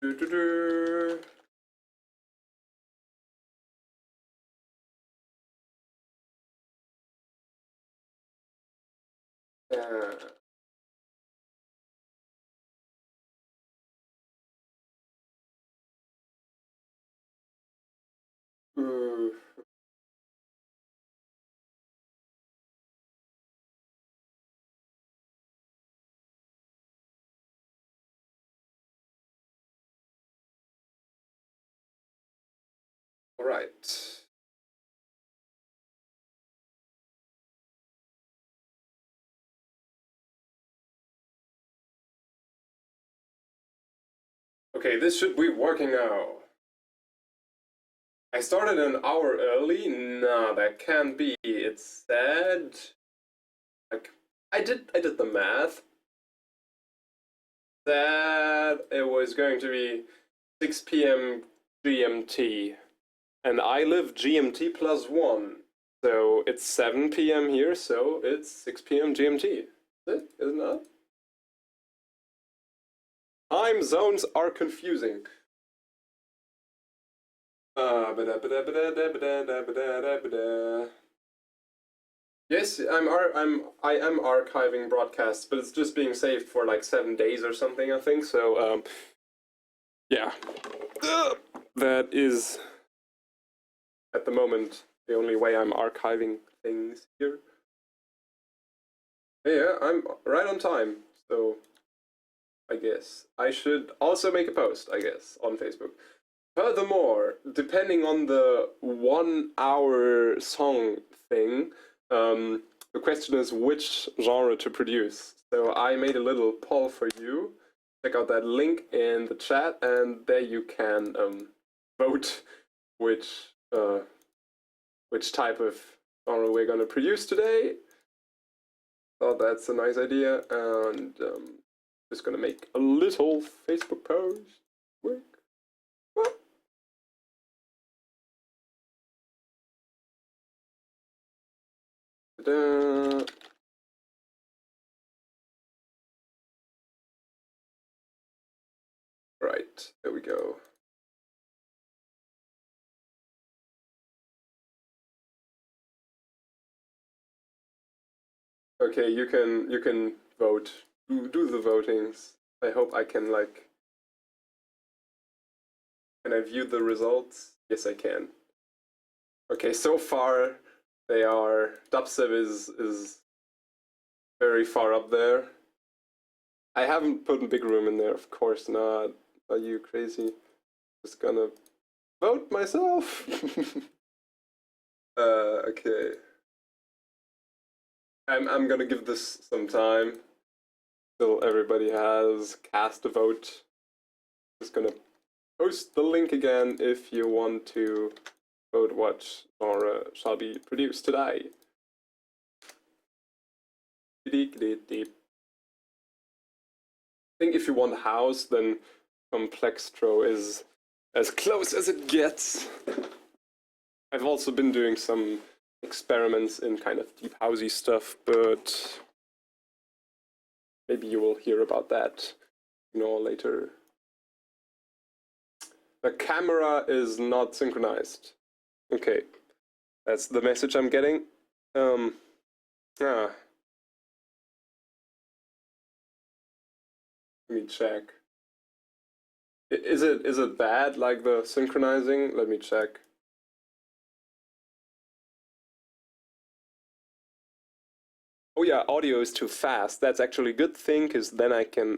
Do-do-do. Ooh. All right. Okay, this should be working now. I started an hour early. Nah, that can't be. It said, like, I did the math. That it was going to be 6 p.m. GMT, and I live GMT plus 1, so it's 7 p.m. here, so it's 6 p.m. GMT. Is it? Is it not? Time zones are confusing. Yes, I am archiving broadcasts, but it's just being saved for like 7 days or something, I think. So yeah, that is at the moment the only way I'm archiving things here. Yeah, I'm right on time, so I guess I should also make a post, I guess, on Facebook. Furthermore, depending on the 1 hour song thing, the question is which genre to produce. So I made a little poll for you. Check out that link in the chat, and there you can vote which type of genre we're gonna produce today. Thought that's a nice idea, and just gonna make a little Facebook post. Quick. Ta-da. Right, there we go. Okay, you can vote. Do the votings. I hope I can like. Can I view the results? Yes, I can. Okay, so far they are. Dubstep is very far up there. I haven't put a big room in there, of course not. Are you crazy? Just gonna vote myself. Okay. I'm gonna give this some time till everybody has cast a vote. Just gonna post the link again if you want to vote what genre shall be produced today. I think if you want house, then Complextro is as close as it gets. I've also been doing some experiments in kind of deep housey stuff, but maybe you will hear about that, later. The camera is not synchronized. Okay, that's the message I'm getting. Let me check. Is it bad, like the synchronizing? Let me check. Oh yeah, audio is too fast. That's actually a good thing, because then I can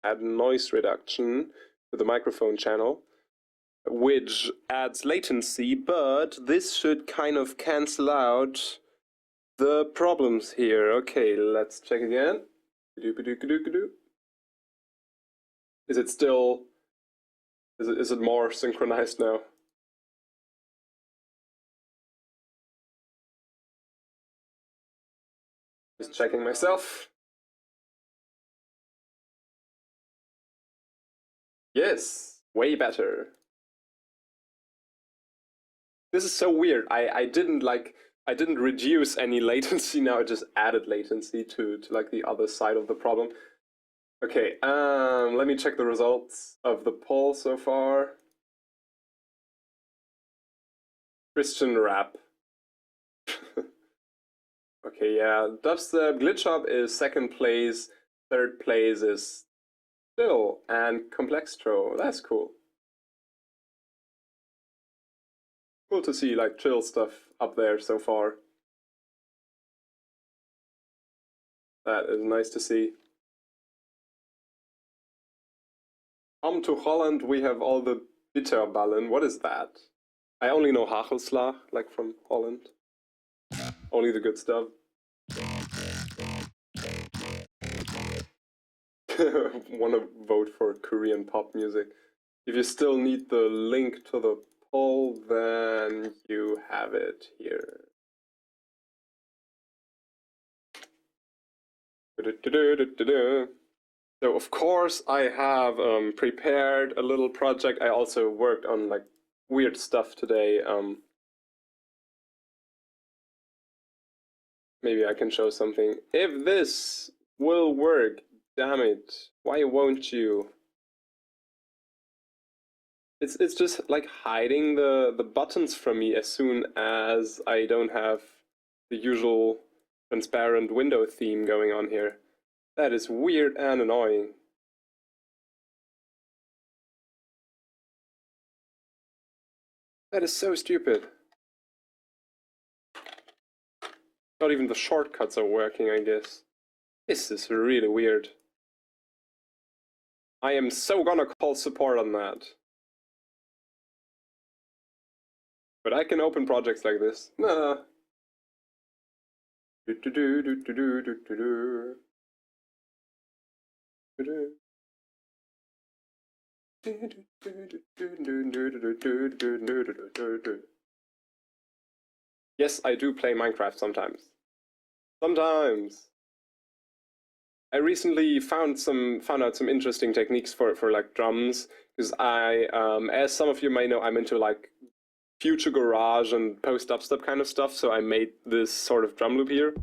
add noise reduction to the microphone channel, which adds latency, but this should kind of cancel out the problems here. Okay, let's check again. Is it still... Is it more synchronized now? Just checking myself. Yes, way better. This is so weird. I didn't reduce any latency now. I just added latency to like the other side of the problem. Okay, let me check the results of the poll so far. Christian rap. Okay, yeah, Dubstep Glitch Up is second place, third place is Still, and Complextro. That's cool. Cool to see like chill stuff up there so far. That is nice to see. To Holland, we have all the Bitterballen. What is that? I only know Hagelslag, like from Holland. Only the good stuff. Wanna vote for Korean pop music. If you still need the link to the poll, then you have it here. So of course I have prepared a little project. I also worked on like weird stuff today. Maybe I can show something. If this will work, damn it, why won't you? It's just like hiding the buttons from me as soon as I don't have the usual transparent window theme going on here. That is weird and annoying. That is so stupid. Not even the shortcuts are working, I guess. This is really weird. I am so gonna call support on that. But I can open projects like this. Nah. Yes, I do play Minecraft sometimes. Sometimes. I recently found out some interesting techniques for like drums, because I, as some of you may know, I'm into like future garage and post dubstep kind of stuff, so I made this sort of drum loop here.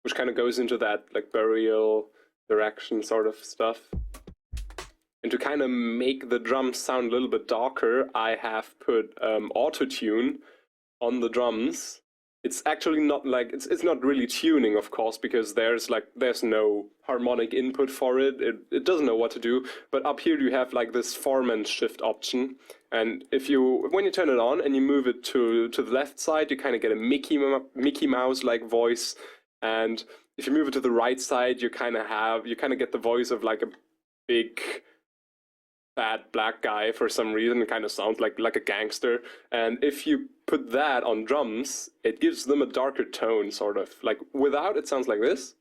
Which kind of goes into that like burial direction sort of stuff. And to kind of make the drums sound a little bit darker, I have put auto-tune on the drums. It's actually not like, it's not really tuning, of course, because there's no harmonic input for it. It doesn't know what to do. But up here you have like this form and shift option. And when you turn it on and you move it to the left side, you kind of get a Mickey Mouse like voice. And if you move it to the right side, you kind of get the voice of like a big fat black guy for some reason. It kind of sounds like a gangster. And if you put that on drums, it gives them a darker tone, sort of. Like without, it sounds like this.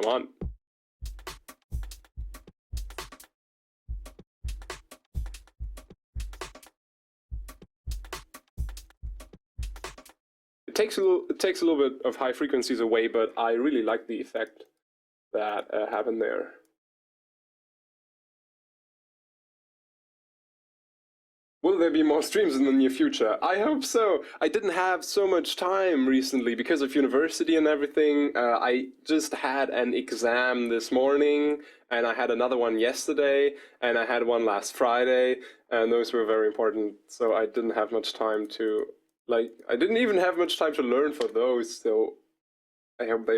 Come on. It takes a little bit of high frequencies away, but I really like the effect that happened there. Will there be more streams in the near future? I hope so. I didn't have so much time recently because of university and everything. I just had an exam this morning, and I had another one yesterday, and I had one last Friday, and those were very important. So I didn't have much time to, I didn't even have much time to learn for those. So I hope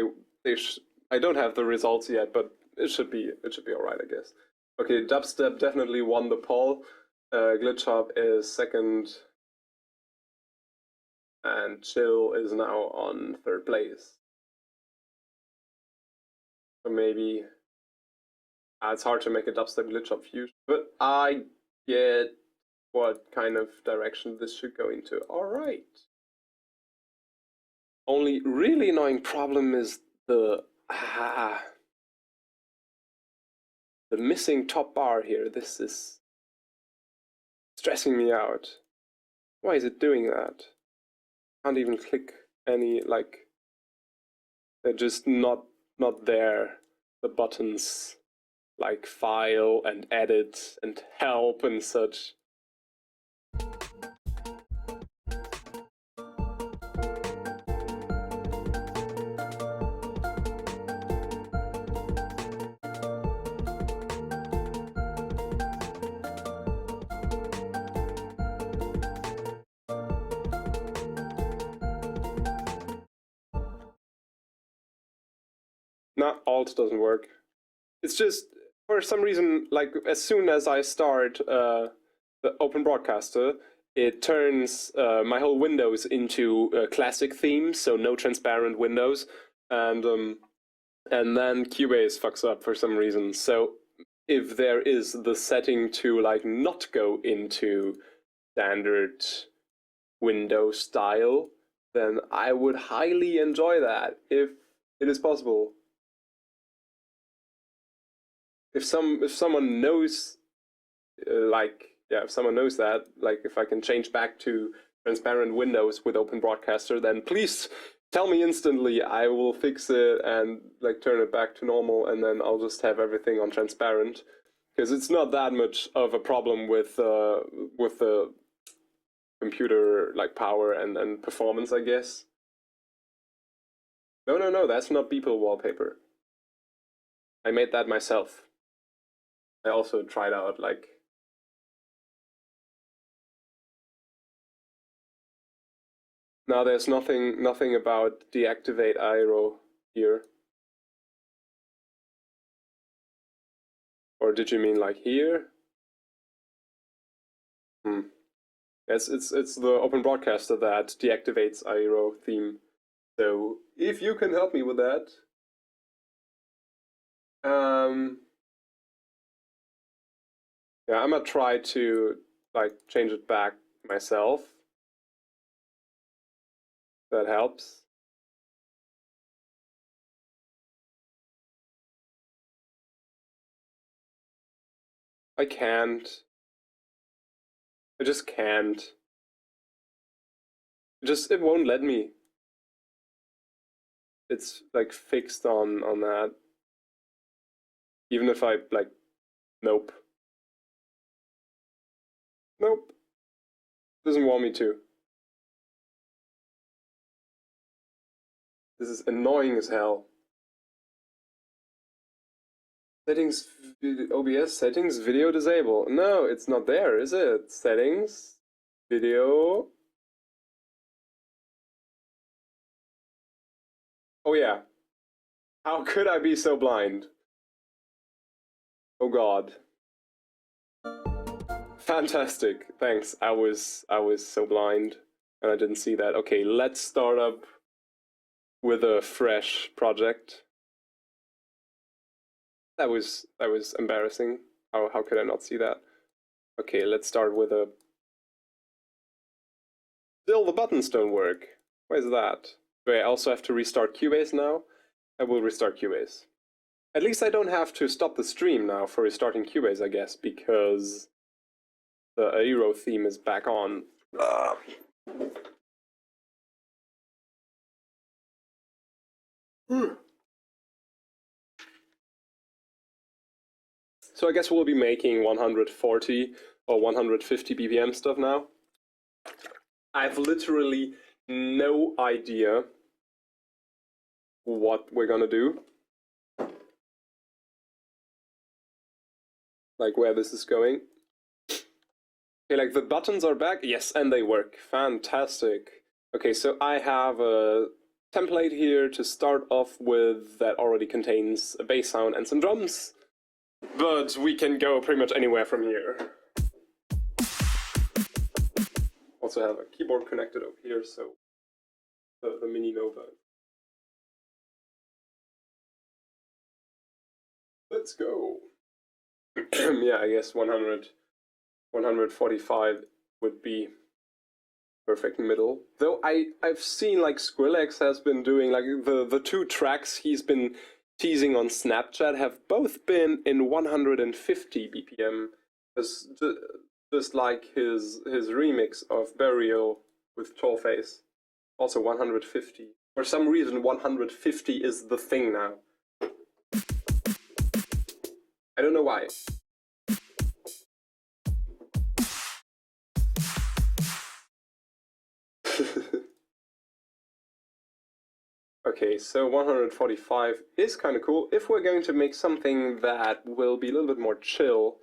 I don't have the results yet, but it should be all right, I guess. Okay, Dubstep definitely won the poll. Glitch Up is second, and Chill is now on third place. So maybe it's hard to make a Dubstep Glitch Up fusion, but I get what kind of direction this should go into. All right. Only really annoying problem is the missing top bar here. This is stressing me out. Why is it doing that? Can't even click any, like, they're just not there. The buttons like file and edit and help and such. Not Alt doesn't work. It's just, for some reason, like, as soon as I start the Open Broadcaster, it turns my whole Windows into classic themes, so no transparent windows, and then Cubase fucks up for some reason. So if there is the setting to like not go into standard window style, then I would highly enjoy that if it is possible. If someone knows, if someone knows that, like, if I can change back to transparent windows with Open Broadcaster, then please tell me instantly. I will fix it and like turn it back to normal, and then I'll just have everything on transparent, because it's not that much of a problem with the computer like power and performance, I guess. No, that's not Beeple wallpaper. I made that myself. I also tried out like. Now there's nothing about deactivate aero here. Or did you mean like here? It's the Open Broadcaster that deactivates aero theme. So if you can help me with that, yeah, I'm gonna try to like change it back myself. That helps. I can't. I just can't. It won't let me. It's like fixed on that. Even if I like, nope. Nope. Doesn't want me to. This is annoying as hell. Settings, OBS settings, video disable. No, it's not there, is it? Settings, video. Oh yeah. How could I be so blind? Oh god. Fantastic. Thanks. I was so blind and I didn't see that. Okay, let's start up with a fresh project. That was embarrassing. How could I not see that? Okay, let's start with a. Still the buttons don't work. Why is that? Do I also have to restart Cubase now? I will restart Cubase. At least I don't have to stop the stream now for restarting Cubase, I guess, because the aero theme is back on. So I guess we'll be making 140 or 150 BPM stuff now. I've literally no idea what we're gonna do. Like where this is going. Okay, like the buttons are back. Yes, and they work. Fantastic. Okay, so I have a template here to start off with that already contains a bass sound and some drums. But we can go pretty much anywhere from here. Also have a keyboard connected over here, so the Mini Nova. Let's go. Yeah, I guess 145 would be perfect middle. Though I've seen like Skrillex has been doing like the two tracks he's been teasing on Snapchat have both been in 150 BPM. Just like his remix of Burial with Trollface, also 150. For some reason 150 is the thing now. I don't know why. Okay, so 145 is kind of cool. If we're going to make something that will be a little bit more chill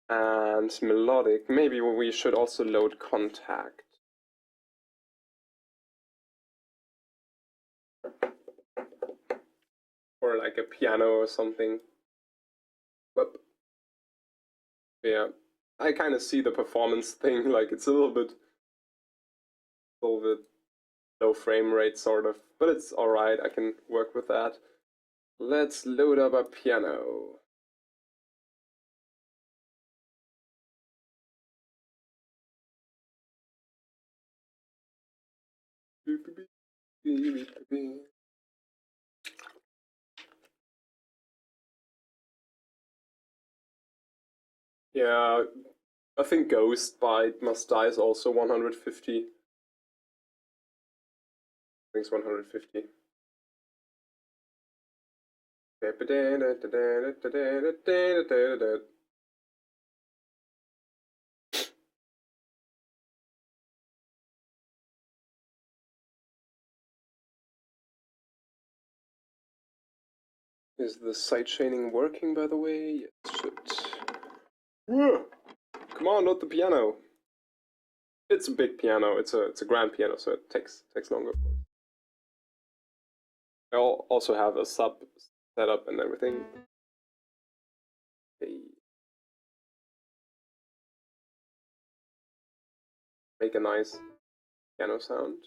and melodic, maybe we should also load Contact. or like a piano or something. Whoop. Yeah, I kind of see the performance thing, like it's a little bit low frame rate sort of, but it's alright, I can work with that. Let's load up a piano. Yeah, I think Ghost by Must Die is also 150. I think it's 150. Is the sidechaining working, by the way? Yes, it should. Come on, not the piano. It's a big piano. It's a grand piano, so it takes longer, of course. I'll also have a sub setup and everything. Okay. Make a nice piano sound.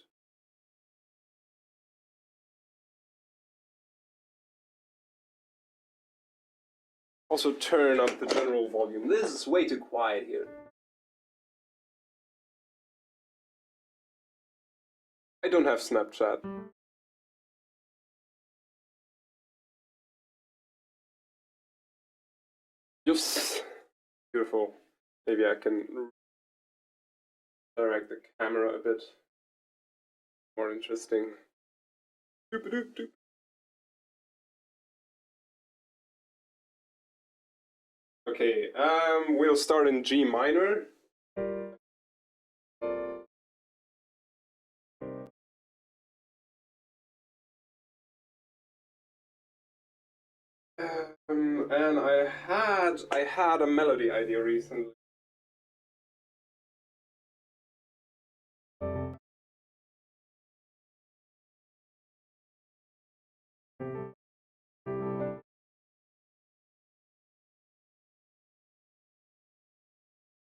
Also turn up the general volume. This is way too quiet here. I don't have Snapchat. Yes. Beautiful. Maybe I can direct the camera a bit more interesting. Okay, we'll start in G minor. And I had a melody idea recently.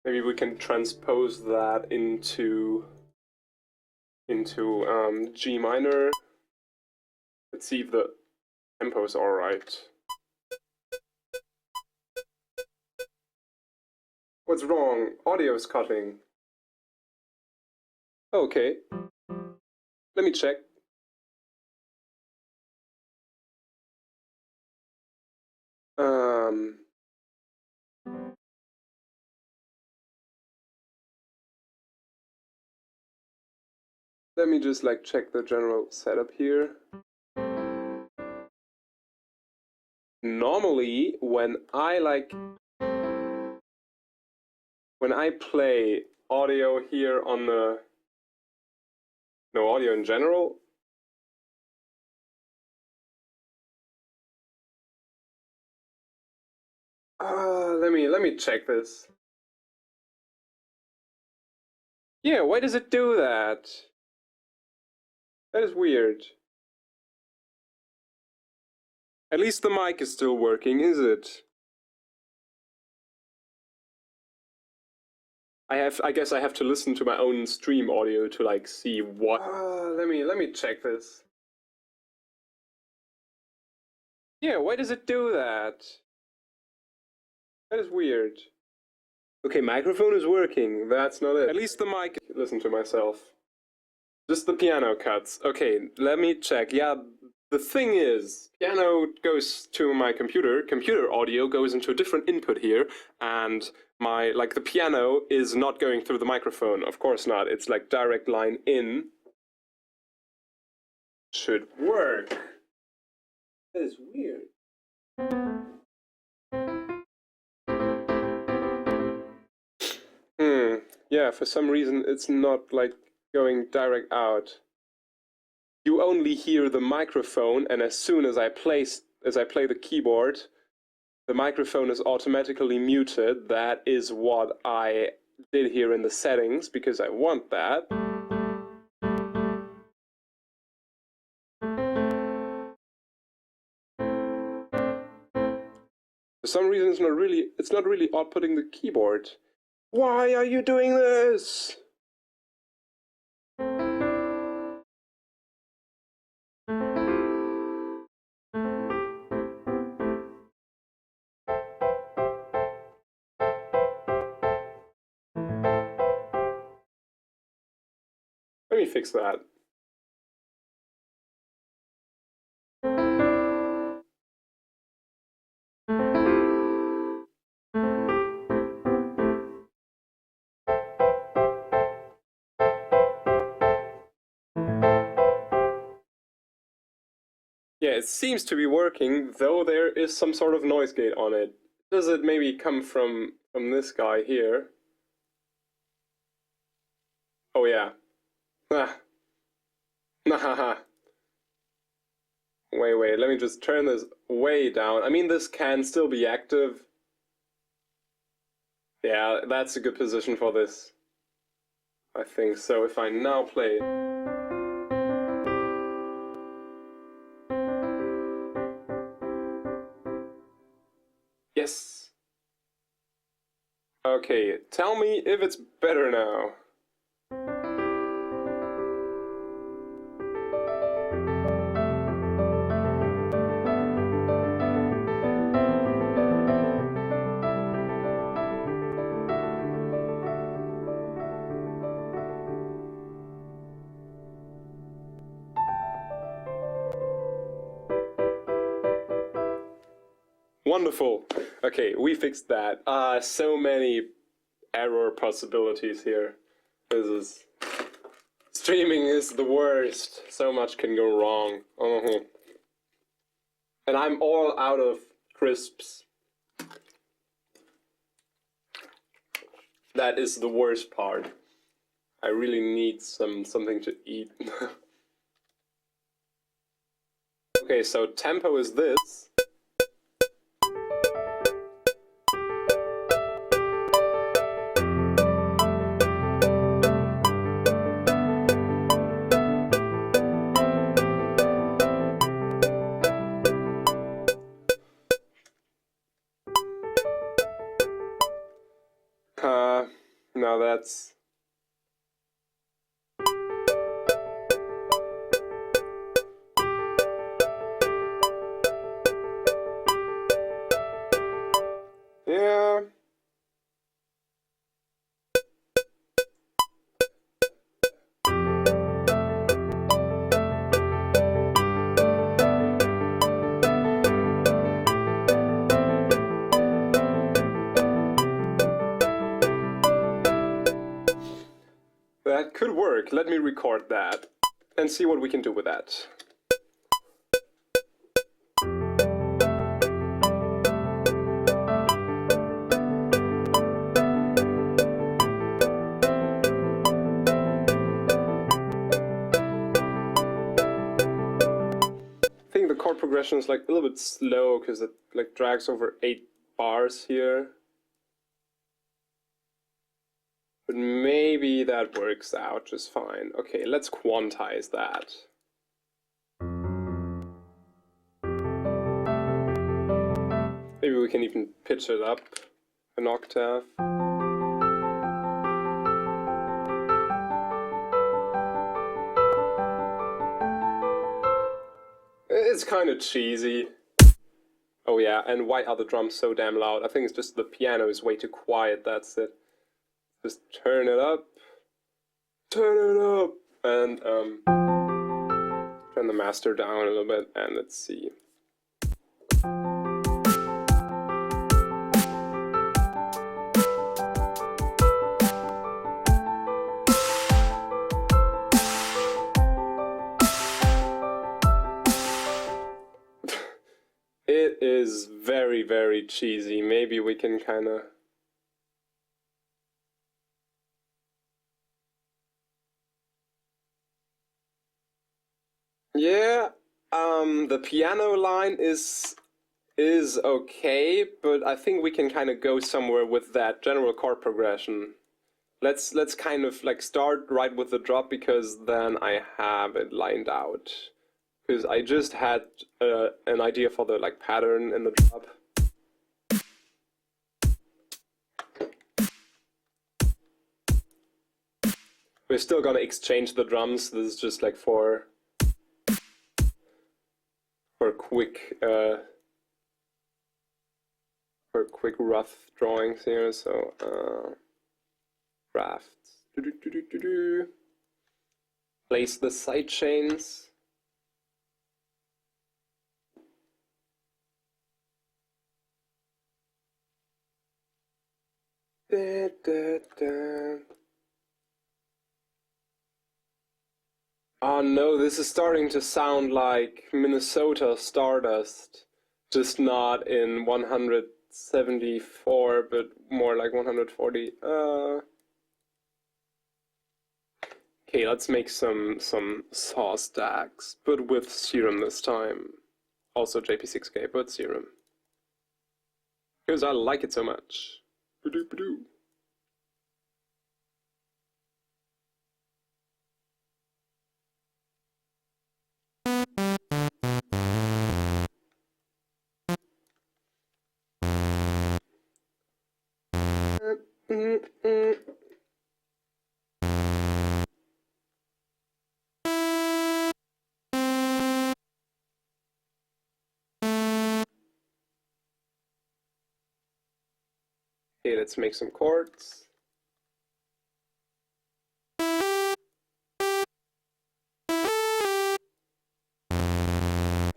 Maybe we can transpose that into G minor. Let's see if the tempo is all right. What's wrong? Audio is cutting. Okay. Let me check. Let me just like check the general setup here. Normally, when I play audio here on the audio in general. Let me check this. Yeah, why does it do that? That is weird. At least the mic is still working, is it? I guess I have to listen to my own stream audio to like see what. Let me check this. Yeah, why does it do that? That is weird. Okay, microphone is working. That's not it. At least the mic. Listen to myself. Just the piano cuts. Okay, let me check. Yeah, the thing is, piano goes to my computer. Computer audio goes into a different input here, and the piano is not going through the microphone. Of course not. It's like direct line in. Should work. That is weird. Yeah, for some reason it's not like going direct out. You only hear the microphone, and as soon as I play the keyboard, the microphone is automatically muted. That is what I did here in the settings, because I want that. For some reason it's not really outputting the keyboard. Why are you doing this? Let me fix that. Yeah, it seems to be working, though there is some sort of noise gate on it. Does it maybe come from this guy here? Oh yeah. Ah. Nahaha. Wait, let me just turn this way down. I mean, this can still be active. Yeah, that's a good position for this. I think so. If I now play it. Yes. Okay, tell me if it's better now. Wonderful. Okay, we fixed that. So many error possibilities here. Streaming is the worst. So much can go wrong. And I'm all out of crisps. That is the worst part. I really need something to eat. Okay, so tempo is this. No, that's... Yeah... That could work. Let me record that and see what we can do with that. I think the chord progression is like a little bit slow because it like drags over 8 bars here. But maybe that works out just fine. Okay, let's quantize that. Maybe we can even pitch it up an octave. It's kind of cheesy. Oh yeah, and why are the drums so damn loud? I think it's just the piano is way too quiet, that's it. Just turn it up, and turn the master down a little bit, and let's see. It is very, very cheesy. Maybe we can kind of... Yeah, the piano line is okay, but I think we can kind of go somewhere with that general chord progression. Let's kind of like start right with the drop, because then I have it lined out. Because I just had an idea for the like pattern in the drop. We're still gonna exchange the drums. This is just like for quick rough drawings here. So drafts. Place the side chains. Da, da, da. Oh no, this is starting to sound like Minnesota Stardust, just not in 174, but more like 140. Okay, let's make some saw stacks, but with Serum this time. Also JP6K, but Serum. Because I like it so much. Ba-doo, ba-doo. Okay, let's make some chords.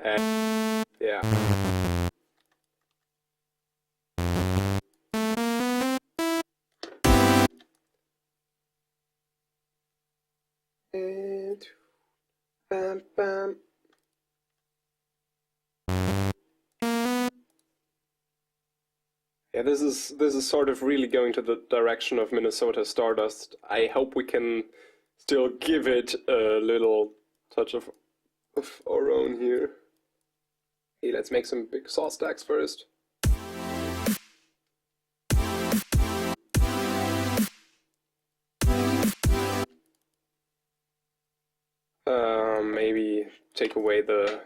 And yeah. And bam bam. Yeah, this is sort of really going to the direction of Minnesota Stardust. I hope we can still give it a little touch of our own here. Okay, let's make some big saw stacks first. Maybe take away the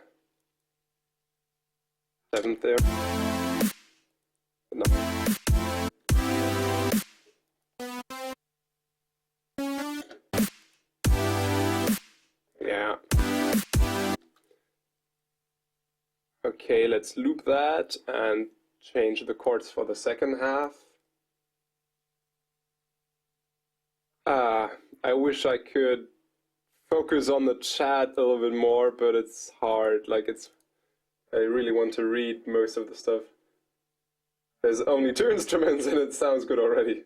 7th there. No. Yeah. Okay, let's loop that and change the chords for the second half. I wish I could focus on the chat a little bit more, but it's hard. Like I really want to read most of the stuff. There's only 2 instruments and it sounds good already.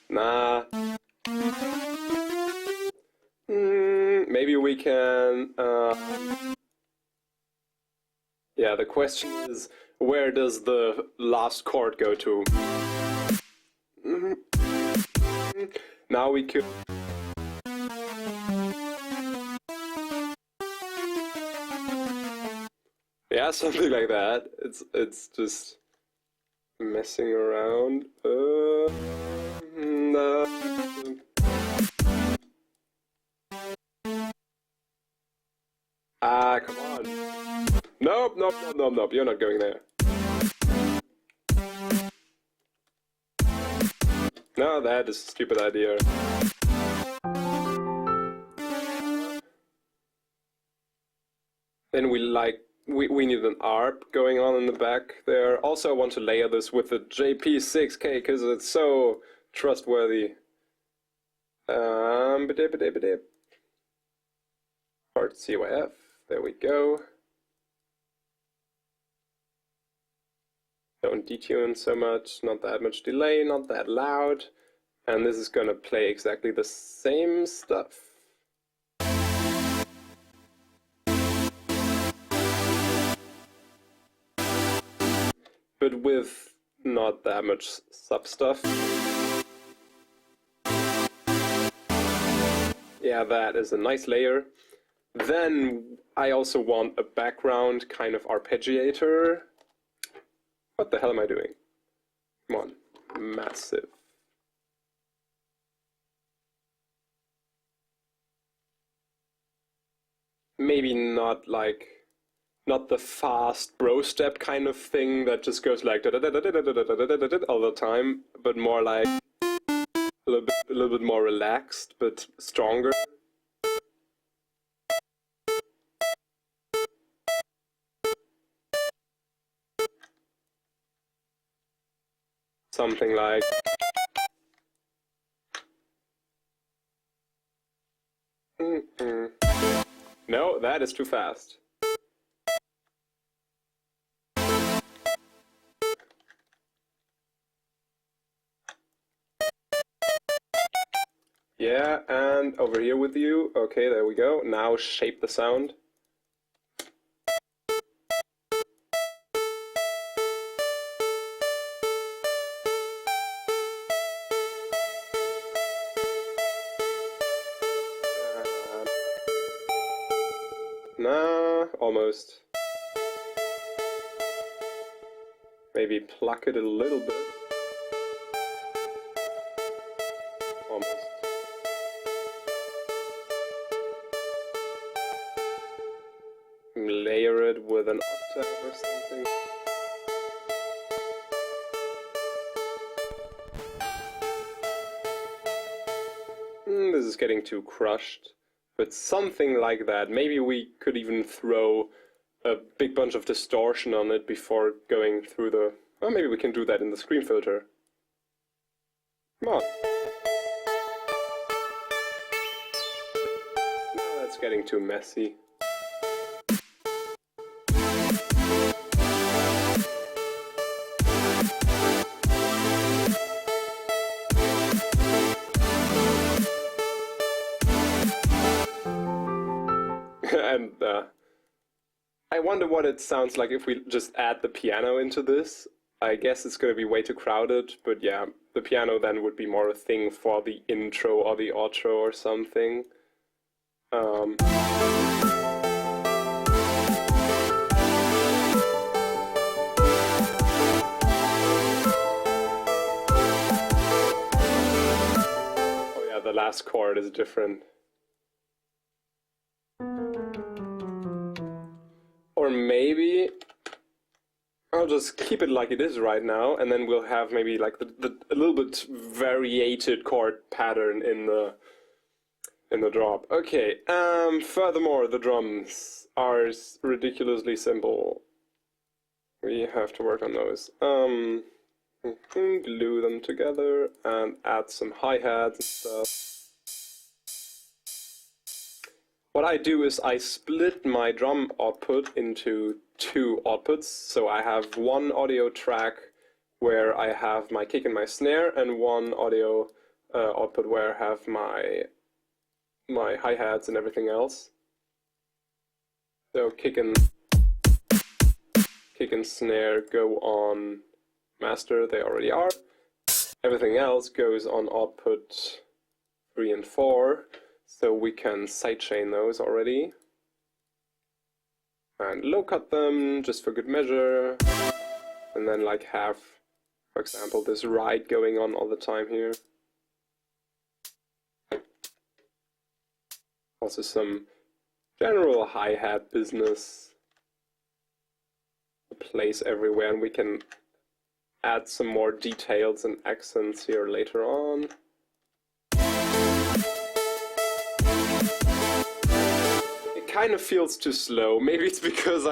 Nah. Maybe we can... Yeah, the question is, where does the last chord go to? Now we could... Yeah, something like that. It's just messing around. No. Ah, come on. Nope, nope, nope, nope, nope. You're not going there. No, that is a stupid idea. Then we need an ARP going on in the back there. Also, I want to layer this with the JP6K because it's so trustworthy. Part CYF. There we go. Don't detune so much, not that much delay, not that loud. And this is gonna play exactly the same stuff. But with not that much sub stuff. Yeah, that is a nice layer. Then I also want a background kind of arpeggiator. What the hell am I doing? Come on. Massive. maybe not like, not the fast bro step kind of thing that just goes like all the time, but more like a little bit more relaxed, but stronger. Something like... No, that is too fast. Yeah, and over here with you. Okay, there we go. Now shape the sound. Nah, almost. Maybe pluck it a little bit. Almost. Layer it with an octave or something. This is getting too crushed. But something like that. Maybe we could even throw a big bunch of distortion on it before going through the... Well, maybe we can do that in the screen filter. Come on. No, that's getting too messy. And I wonder what it sounds like if we just add the piano into this. I guess it's going to be way too crowded, but yeah, the piano then would be more a thing for the intro or the outro or something. Oh yeah, the last chord is different. Or maybe I'll just keep it like it is right now, and then we'll have maybe like a little bit variated chord pattern in the drop. Okay. Furthermore, the drums are ridiculously simple. We have to work on those. Glue them together and add some hi-hats and stuff. What I do is I split my drum output into two outputs. So I have one audio track where I have my kick and my snare, and one audio output where I have my hi-hats and everything else. So kick and snare go on master, they already are. Everything else goes on output 3 and 4. So we can sidechain those already. And low cut them, just for good measure. And then like have, for example, this ride going on all the time here. Also some general hi-hat business. Plays everywhere, and we can add some more details and accents here later on. Kind of feels too slow. Maybe it's because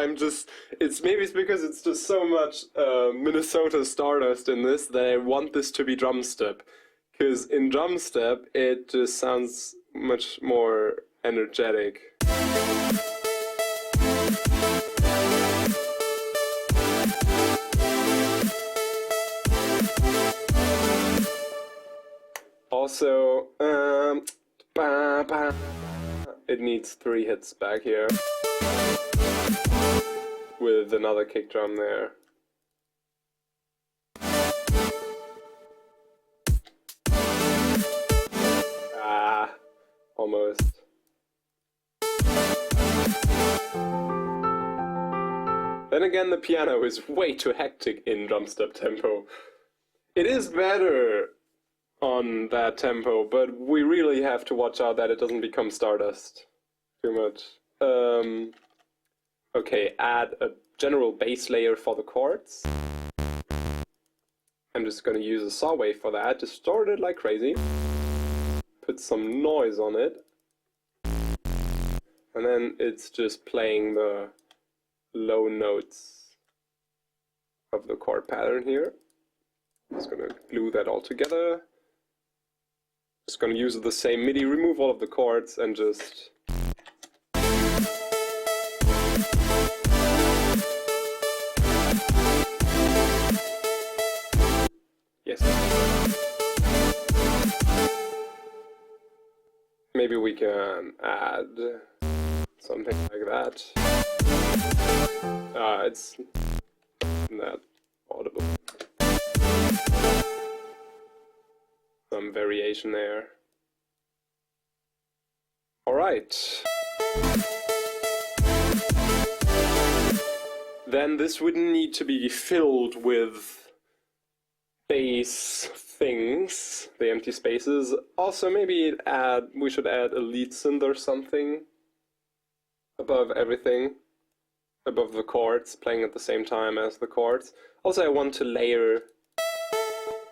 because it's just so much Minnesota Stardust in this that I want this to be drum step. Because in drum step it just sounds much more energetic. Also, it needs 3 hits back here with another kick drum there. Almost. Then again, the piano is way too hectic in drum step tempo. It is better on that tempo, but we really have to watch out that it doesn't become Stardust too much. okay, add a general base layer for the chords. I'm just gonna use a saw wave for that, distort it like crazy, put some noise on it, and then it's just playing the low notes of the chord pattern here. Just gonna glue that all together. Just gonna use the same MIDI, remove all of the chords and just... Yes. Maybe we can add something like that. It's not audible. Some variation there. Alright. Then this would need to be filled with bass things, the empty spaces. Also maybe we should add a lead synth or something above everything, above the chords, playing at the same time as the chords. Also I want to layer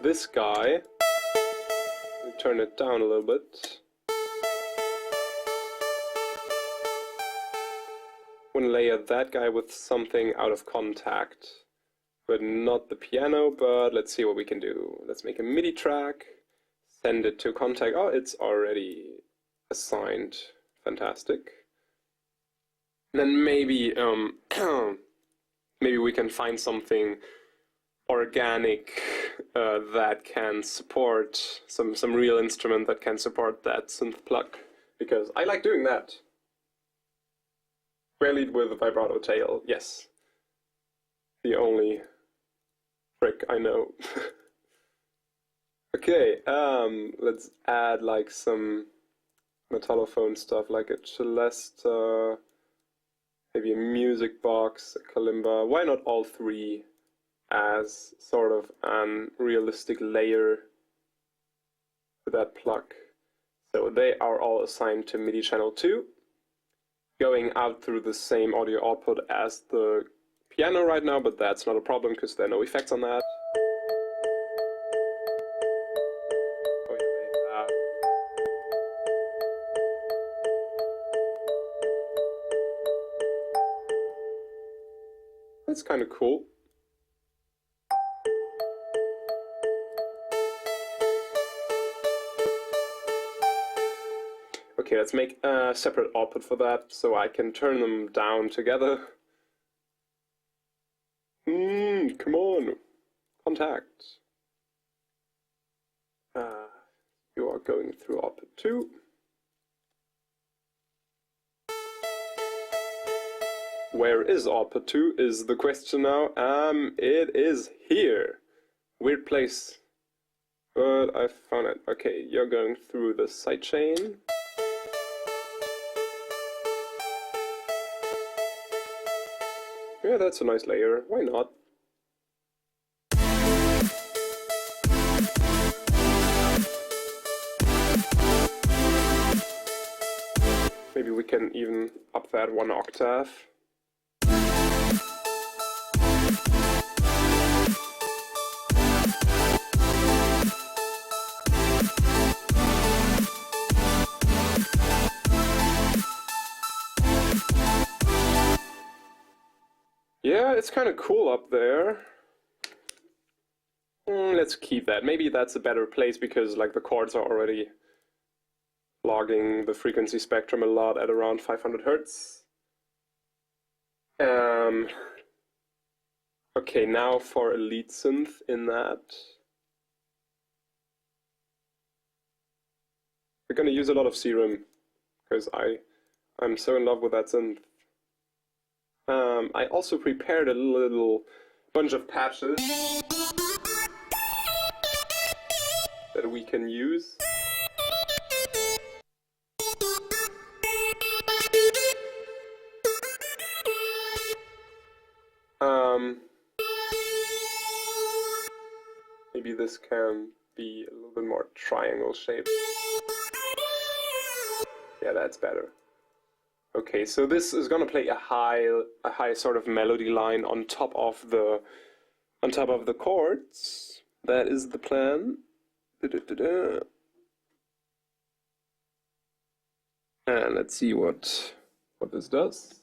this guy. Turn it down a little bit. I want to layer that guy with something out of contact, but not the piano, but let's see what we can do. Let's make a MIDI track, send it to contact. Oh, it's already assigned. Fantastic. And then maybe maybe we can find something organic that can support some real instrument that can support that synth plug, because I like doing that. Square with a vibrato tail, yes. The only trick I know. Okay, let's add like some metallophone stuff, like a celesta, maybe a music box, a kalimba. Why not all three as sort of an realistic layer to that plug? So they are all assigned to MIDI channel 2, going out through the same audio output as the piano right now, but that's not a problem because there are no effects on that. That's kind of cool. Okay, let's make a separate output for that so I can turn them down together. Come on, contact. You are going through output 2. Where is output 2 is the question now. It is here. Weird place. But I found it. Okay, you're going through the sidechain. Yeah, that's a nice layer. Why not? Maybe we can even up that 1 octave. Yeah, it's kind of cool up there. Let's keep that. Maybe that's a better place because like the chords are already logging the frequency spectrum a lot at around 500 Hertz. Okay, now for a lead synth in that. We're gonna use a lot of Serum because I'm so in love with that synth. I also prepared a little bunch of patches that we can use. Maybe this can be a little bit more triangle shaped. Yeah, that's better. Okay, so this is gonna play a high sort of melody line on top of the chords. That is the plan. Da-da-da-da. And let's see what this does.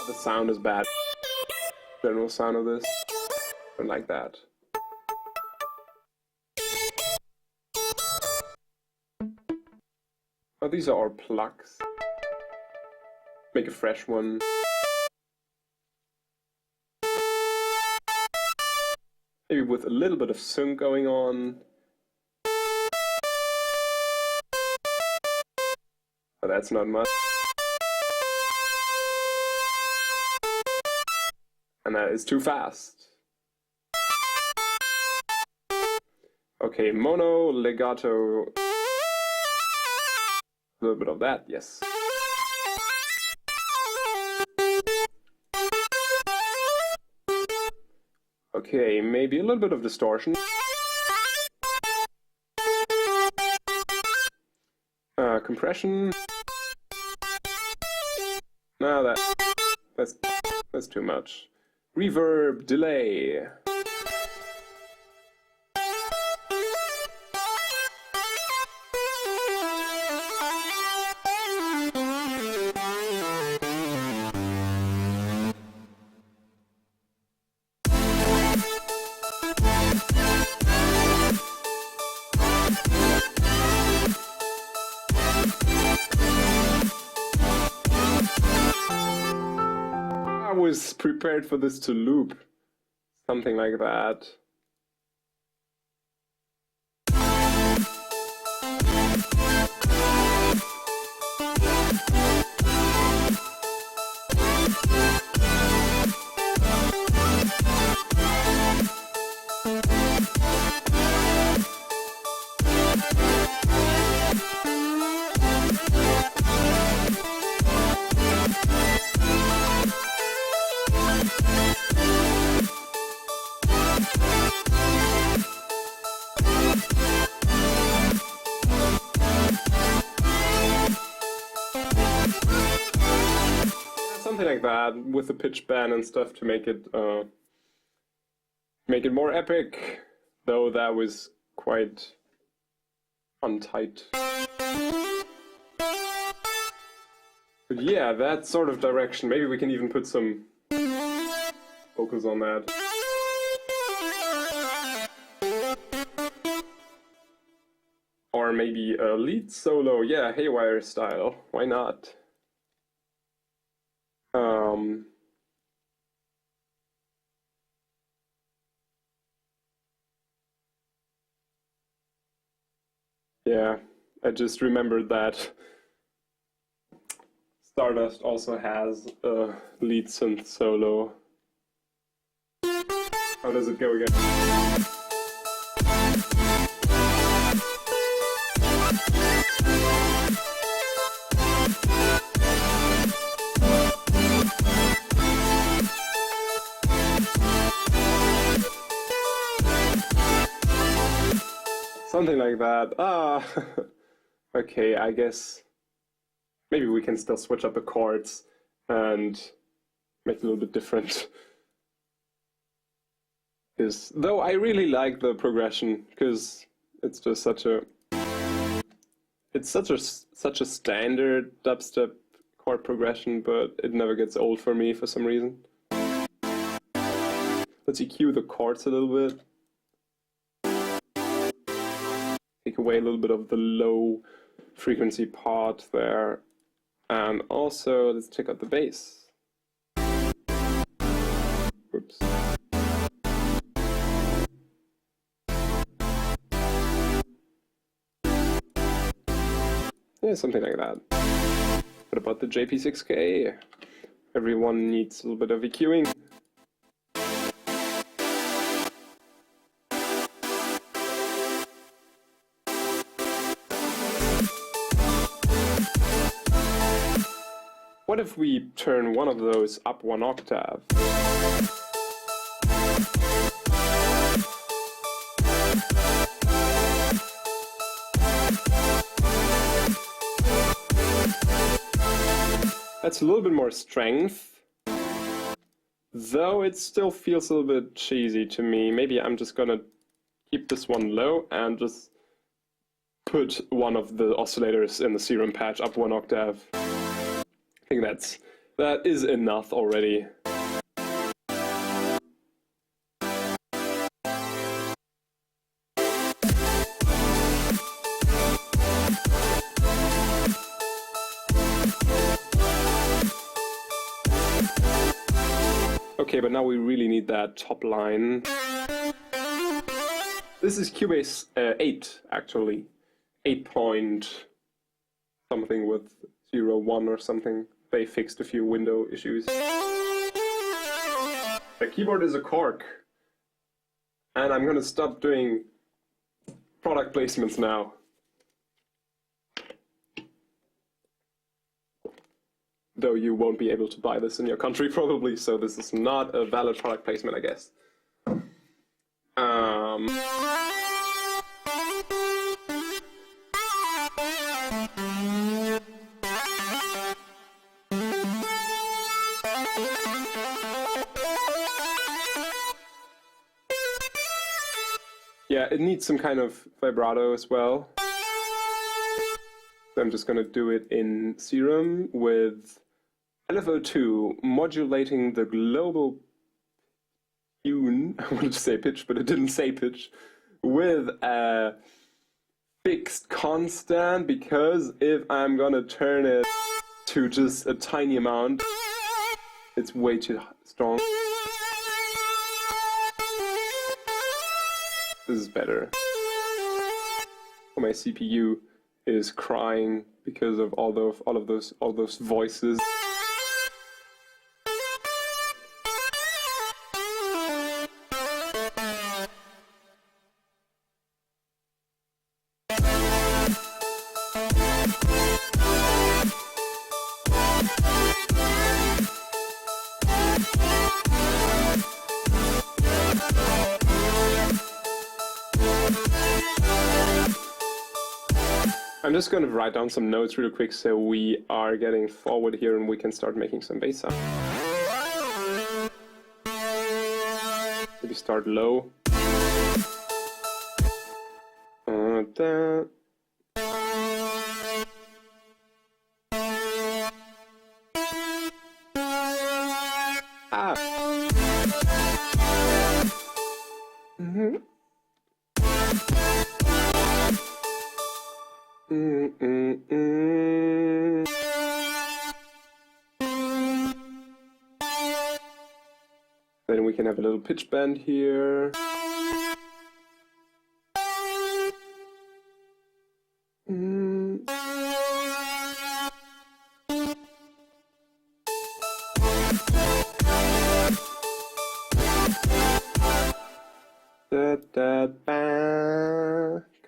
The sound is bad. General sound of this. I don't like that. Oh, these are our plugs. Make a fresh one. Maybe with a little bit of sync going on. But that's not much. And that is too fast. Okay, mono, legato. A little bit of that, yes. Okay, maybe a little bit of distortion. Compression. No, that's too much. Reverb, delay. I was prepared for this to loop. Something like that. Something like that, with the pitch bend and stuff to make it more epic, though that was quite untight. But yeah, that sort of direction. Maybe we can even put some vocals on that. Or maybe a lead solo, yeah, Haywire style, why not? Yeah, I just remembered that Stardust also has a lead synth solo. How does it go again? Something like that. Okay, I guess maybe we can still switch up the chords and make it a little bit different. Though I really like the progression, because it's just such a standard dubstep chord progression, but it never gets old for me for some reason. Let's EQ the chords a little bit. Take away a little bit of the low frequency part there. And also, let's check out the bass. Oops. Yeah, something like that. What about the JP6K? Everyone needs a little bit of EQing. What if we turn one of those up 1 octave? That's a little bit more strength, though it still feels a little bit cheesy to me. Maybe I'm just gonna keep this one low and just put one of the oscillators in the Serum patch up 1 octave. I think that is enough already. Okay, but now we really need that top line. This is Cubase 8, actually. 8 point something with 0.1 or something. They fixed a few window issues. The keyboard is a cork. And I'm gonna stop doing product placements now. Though you won't be able to buy this in your country probably, so this is not a valid product placement, I guess. Yeah, it needs some kind of vibrato as well. So I'm just gonna do it in Serum with LFO2, modulating the global tune. I wanted to say pitch, but it didn't say pitch, with a fixed constant, because if I'm gonna turn it to just a tiny amount, it's way too strong. This is better. My CPU is crying because of all those voices. I'm just going to write down some notes real quick so we are getting forward here and we can start making some bass sound. Maybe start low. Then we can have a little pitch bend here.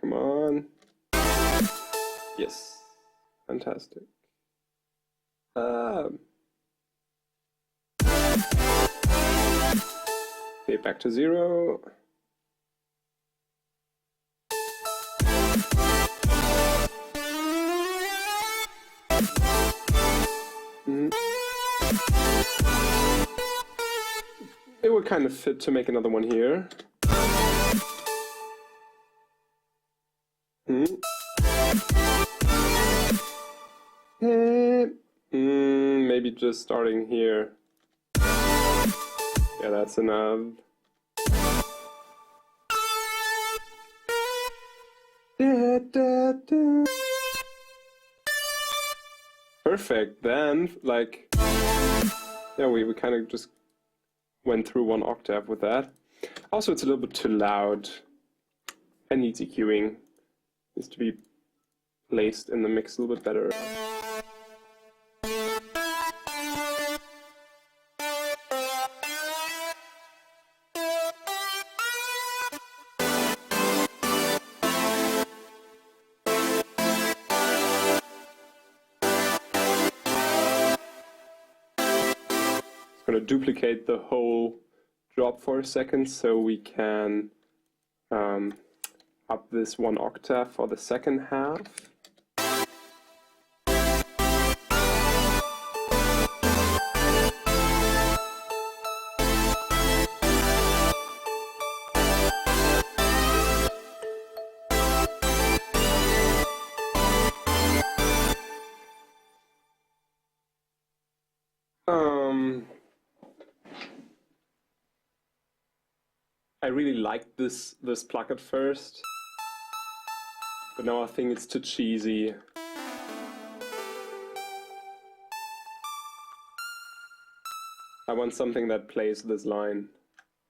Come on. Yes. Fantastic. Okay, back to 0. It would kind of fit to make another one here. Maybe just starting here. Yeah, that's enough. Perfect. Then, like, yeah, we kind of just went through 1 octave with that. Also, it's a little bit too loud. And needs EQing. Needs to be placed in the mix a little bit better. Going to duplicate the whole drop for a second so we can up this 1 octave for the second half. I really liked this plug at first, but now I think it's too cheesy. I want something that plays this line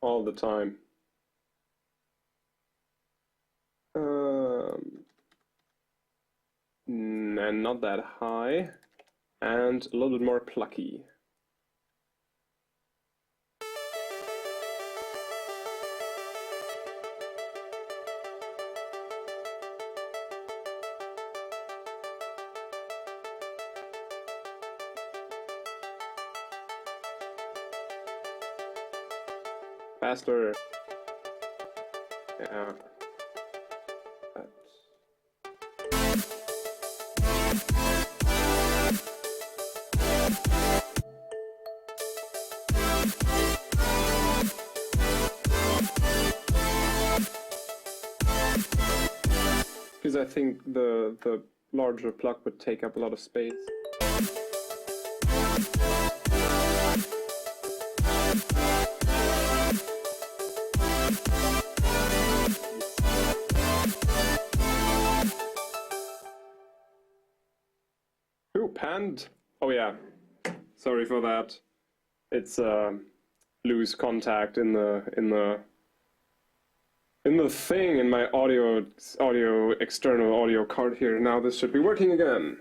all the time. And not that high, and a little bit more plucky. Faster. Yeah. Because I think the larger plug would take up a lot of space. Ooh, panned. Oh yeah, sorry for that. It's loose contact in the thing in my external audio card here. Now this should be working again.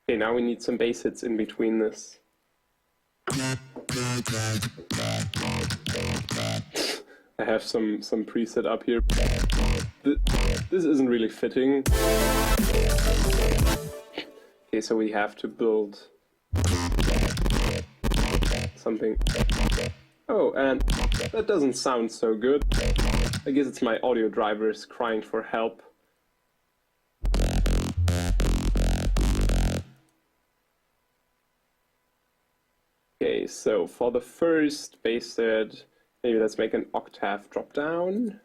Okay, now we need some bass hits in between this. I have some preset up here. This isn't really fitting. Okay, so we have to build something. Oh, and that doesn't sound so good. I guess it's my audio drivers crying for help. Okay, so for the first bass set, maybe let's make an octave drop down.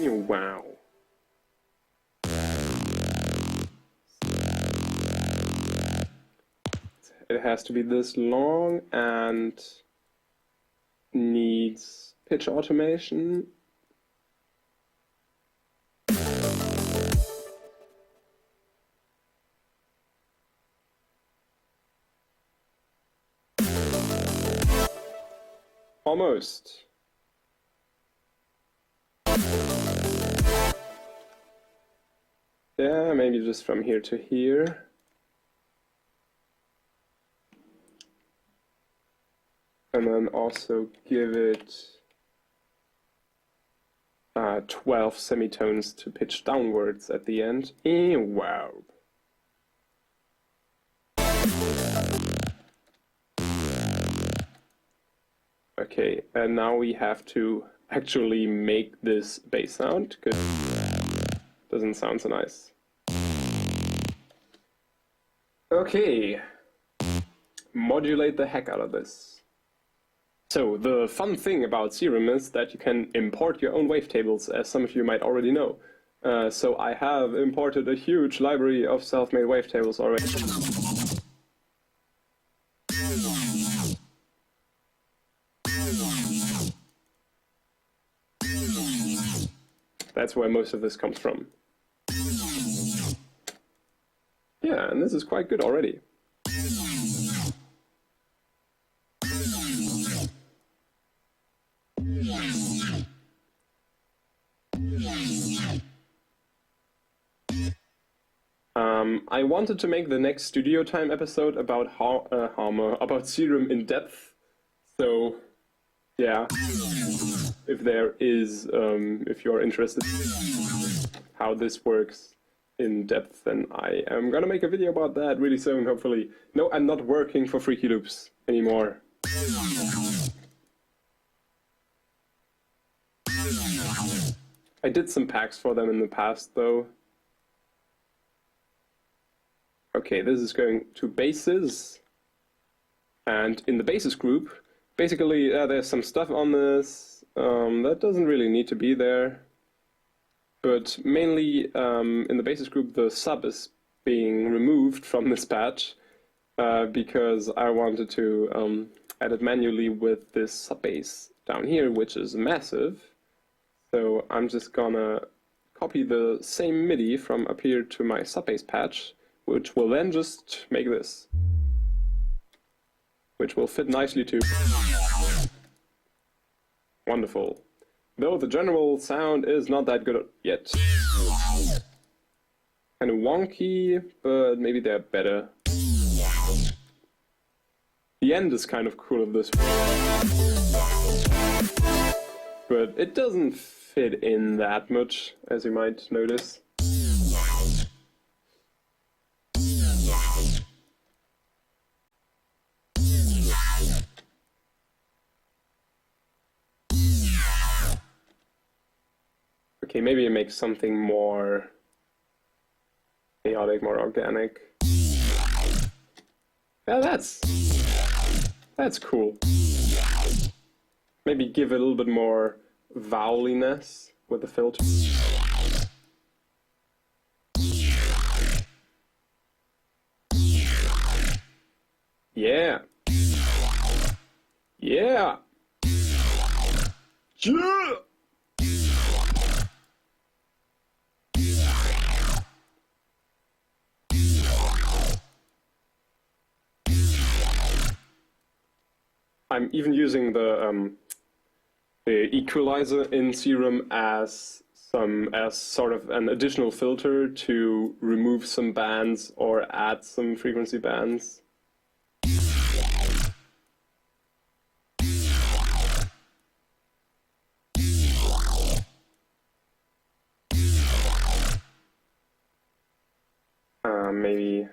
Wow. It has to be this long and needs pitch automation. Almost. Yeah, maybe just from here to here. And then also give it 12 semitones to pitch downwards at the end. Wow. Okay, and now we have to actually make this bass sound, because it doesn't sound so nice. Okay, modulate the heck out of this. So the fun thing about Serum is that you can import your own wavetables, as some of you might already know. So I have imported a huge library of self-made wavetables already. That's where most of this comes from. Yeah, and this is quite good already. I wanted to make the next studio time episode about about Serum in depth. So, yeah, if there is, if you're interested how this works, in depth, then I am gonna make a video about that really soon, hopefully. No, I'm not working for Freaky Loops anymore. I did some packs for them in the past, though. Okay, this is going to bases. And in the bases group, basically there's some stuff on this that doesn't really need to be there. But mainly in the bases group, the sub is being removed from this patch because I wanted to add it manually with this sub base down here, which is massive. So I'm just gonna copy the same MIDI from up here to my sub base patch, which will then just make this, which will fit nicely too. Wonderful. Though the general sound is not that good yet. Kind of wonky, but maybe they're better. The end is kind of cool of this one, but it doesn't fit in that much, as you might notice. Okay, maybe it makes something more chaotic, more organic. Yeah, that's cool. Maybe give it a little bit more vowliness with the filter. Yeah. Yeah. Yeah. I'm even using the equalizer in Serum as sort of an additional filter to remove some bands or add some frequency bands. Maybe,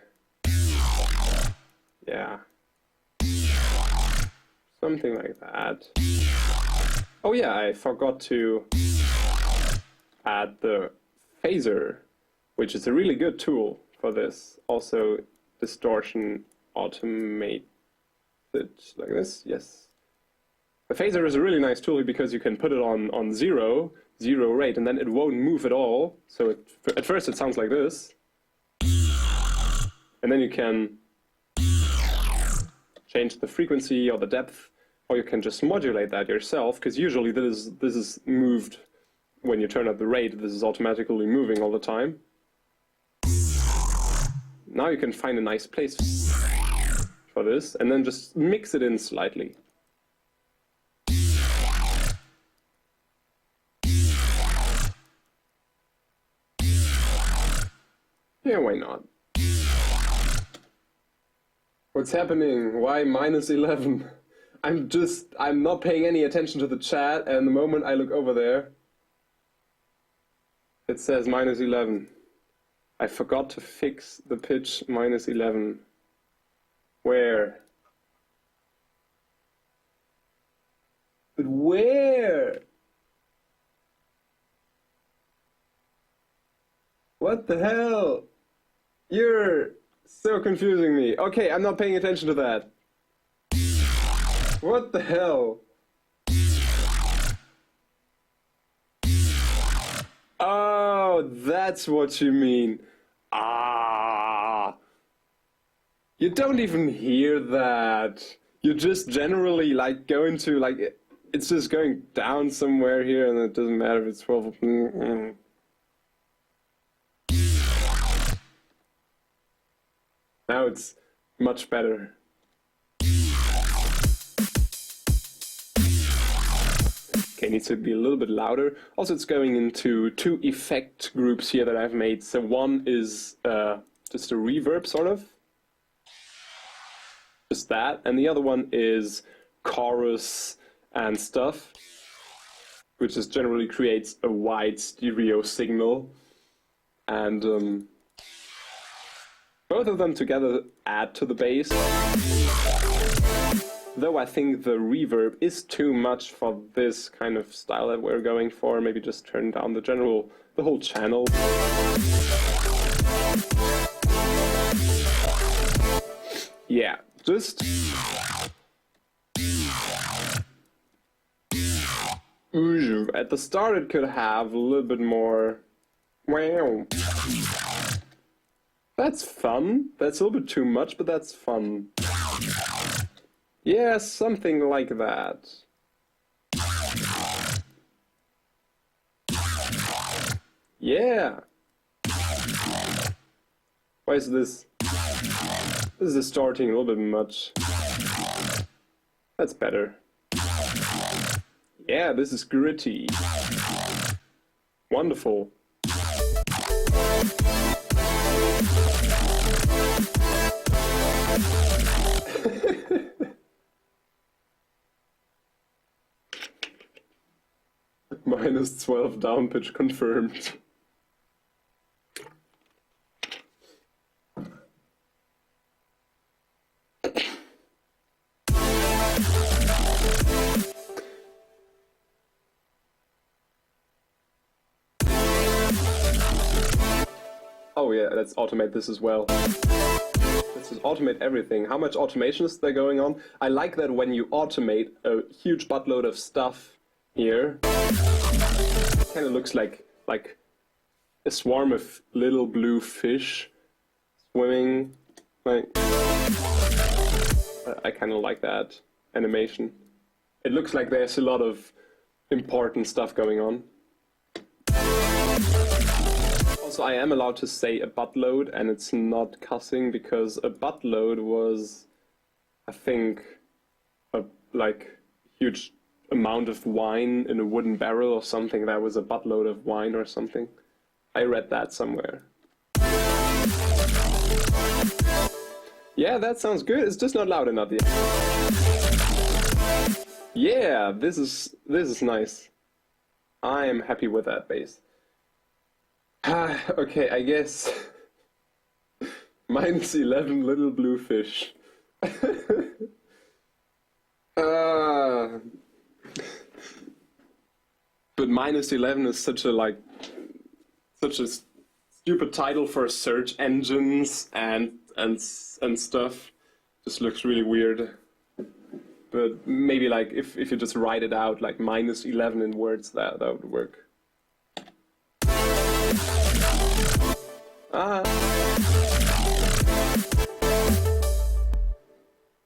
yeah. Something like that. Oh yeah, I forgot to add the phaser, which is a really good tool for this. Also, distortion automated like this, yes. The phaser is a really nice tool because you can put it on zero rate, and then it won't move at all. So at first it sounds like this. And then you can change the frequency or the depth, or you can just modulate that yourself, because usually this is moved when you turn up the rate. This is automatically moving all the time. Now you can find a nice place for this, and then just mix it in slightly. Yeah, why not? What's happening? Why -11? I'm not paying any attention to the chat, and the moment I look over there, it says -11. I forgot to fix the pitch -11. Where? But where? What the hell? You're so confusing me. Okay, I'm not paying attention to that. What the hell? Oh, that's what you mean. Ah. You don't even hear that. You just generally like go into like it's just going down somewhere here, and it doesn't matter if it's 12. Now it's much better. Okay, it needs to be a little bit louder. Also, it's going into two effect groups here that I've made. So one is just a reverb, sort of. Just that. And the other one is chorus and stuff, which just generally creates a wide stereo signal. and both of them together add to the bass. Though I think the reverb is too much for this kind of style that we're going for. Maybe just turn down the whole channel. Yeah, just... At the start it could have a little bit more... Wow. That's fun. That's a little bit too much, but that's fun. Yeah, something like that. Yeah. Why is this? This is distorting a little bit much. That's better. Yeah, this is gritty. Wonderful. Minus 12 down pitch confirmed. Oh yeah, let's automate this as well. Let's just automate everything. How much automation is there going on? I like that when you automate a huge buttload of stuff here, it kind of looks like a swarm of little blue fish swimming. Like, I kind of like that animation. It looks like there's a lot of important stuff going on. Also, I am allowed to say a buttload, and it's not cussing, because a buttload was, I think, a huge amount of wine in a wooden barrel or something. That was a buttload of wine or something. I read that somewhere. Yeah, that sounds good. It's just not loud enough yet. Yeah, this is nice. I am happy with that bass. Okay, I guess minus 11 little blue fish. But minus 11 is such a stupid title for search engines and stuff. Just looks really weird. But maybe like if you just write it out like minus 11 in words, that would work.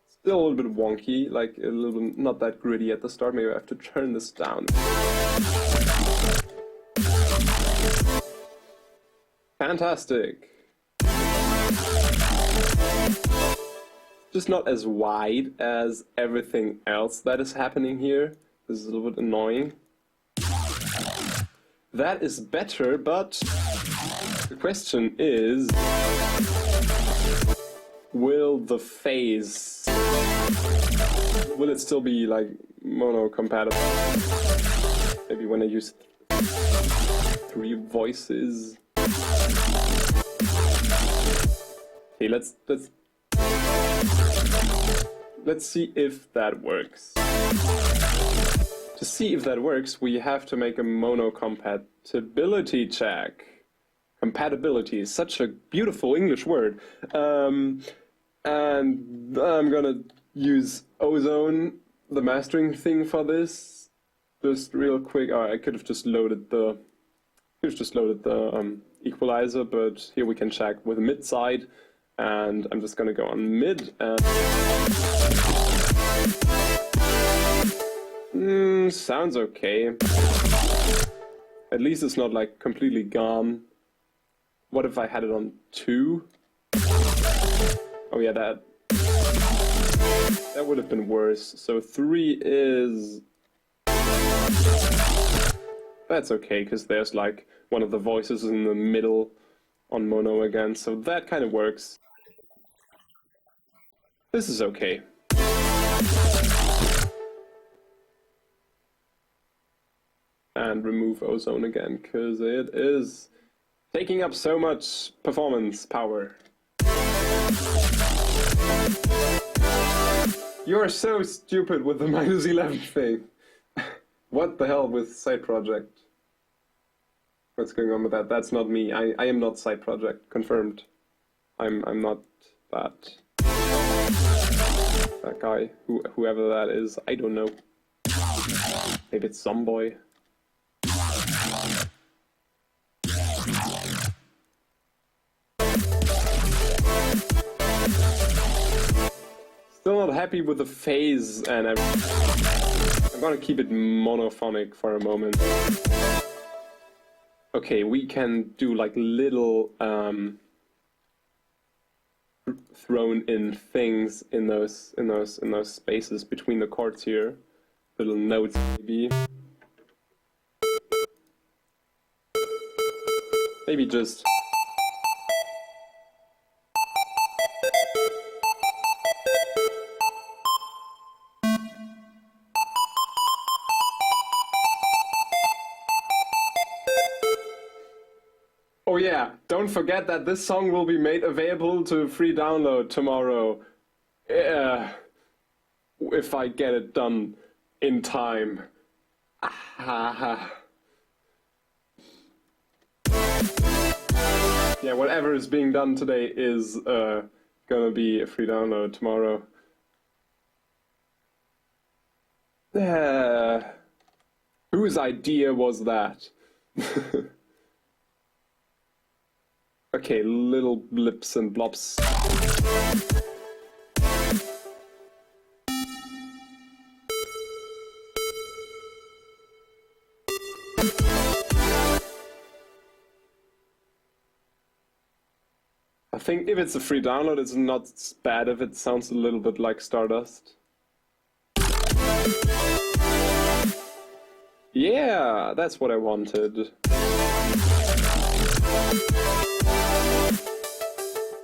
Still a little bit wonky, like a little bit not that gritty at the start. Maybe I have to turn this down. Fantastic. Just not as wide as everything else that is happening here. This is a little bit annoying. That is better, but the question is, will the phase, will it still be like mono compatible? Maybe when I use 3 voices. Okay, let's see if that works. To see if that works, we have to make a mono compatibility check. Compatibility is such a beautiful English word. And I'm gonna use Ozone, the mastering thing for this. Just real quick. Oh, I could have just loaded the equalizer, but here we can check with mid side. And I'm just gonna go on mid and sounds okay. At least it's not like completely gone. What if I had it on 2? Oh yeah, that would have been worse. So 3 is... That's okay, because there's like one of the voices in the middle on mono again, so that kind of works. This is okay. And remove Ozone again, because it is Taking up so much performance power. You're so stupid with the -11 thing. What the hell with side project? What's going on with that? That's not me. I am not side project. Confirmed. I'm not that. That guy. Whoever that is. I don't know. Maybe it's some boy. Still not happy with the phase and everything. I'm gonna keep it monophonic for a moment. Okay, we can do like little thrown in things in those spaces between the chords here. Little notes maybe. Maybe just oh yeah, don't forget that this song will be made available to free download tomorrow. If I get it done in time. Yeah, whatever is being done today is gonna be a free download tomorrow. Whose idea was that? Okay, little blips and blobs. I think if it's a free download, it's not bad if it sounds a little bit like Stardust. Yeah, that's what I wanted.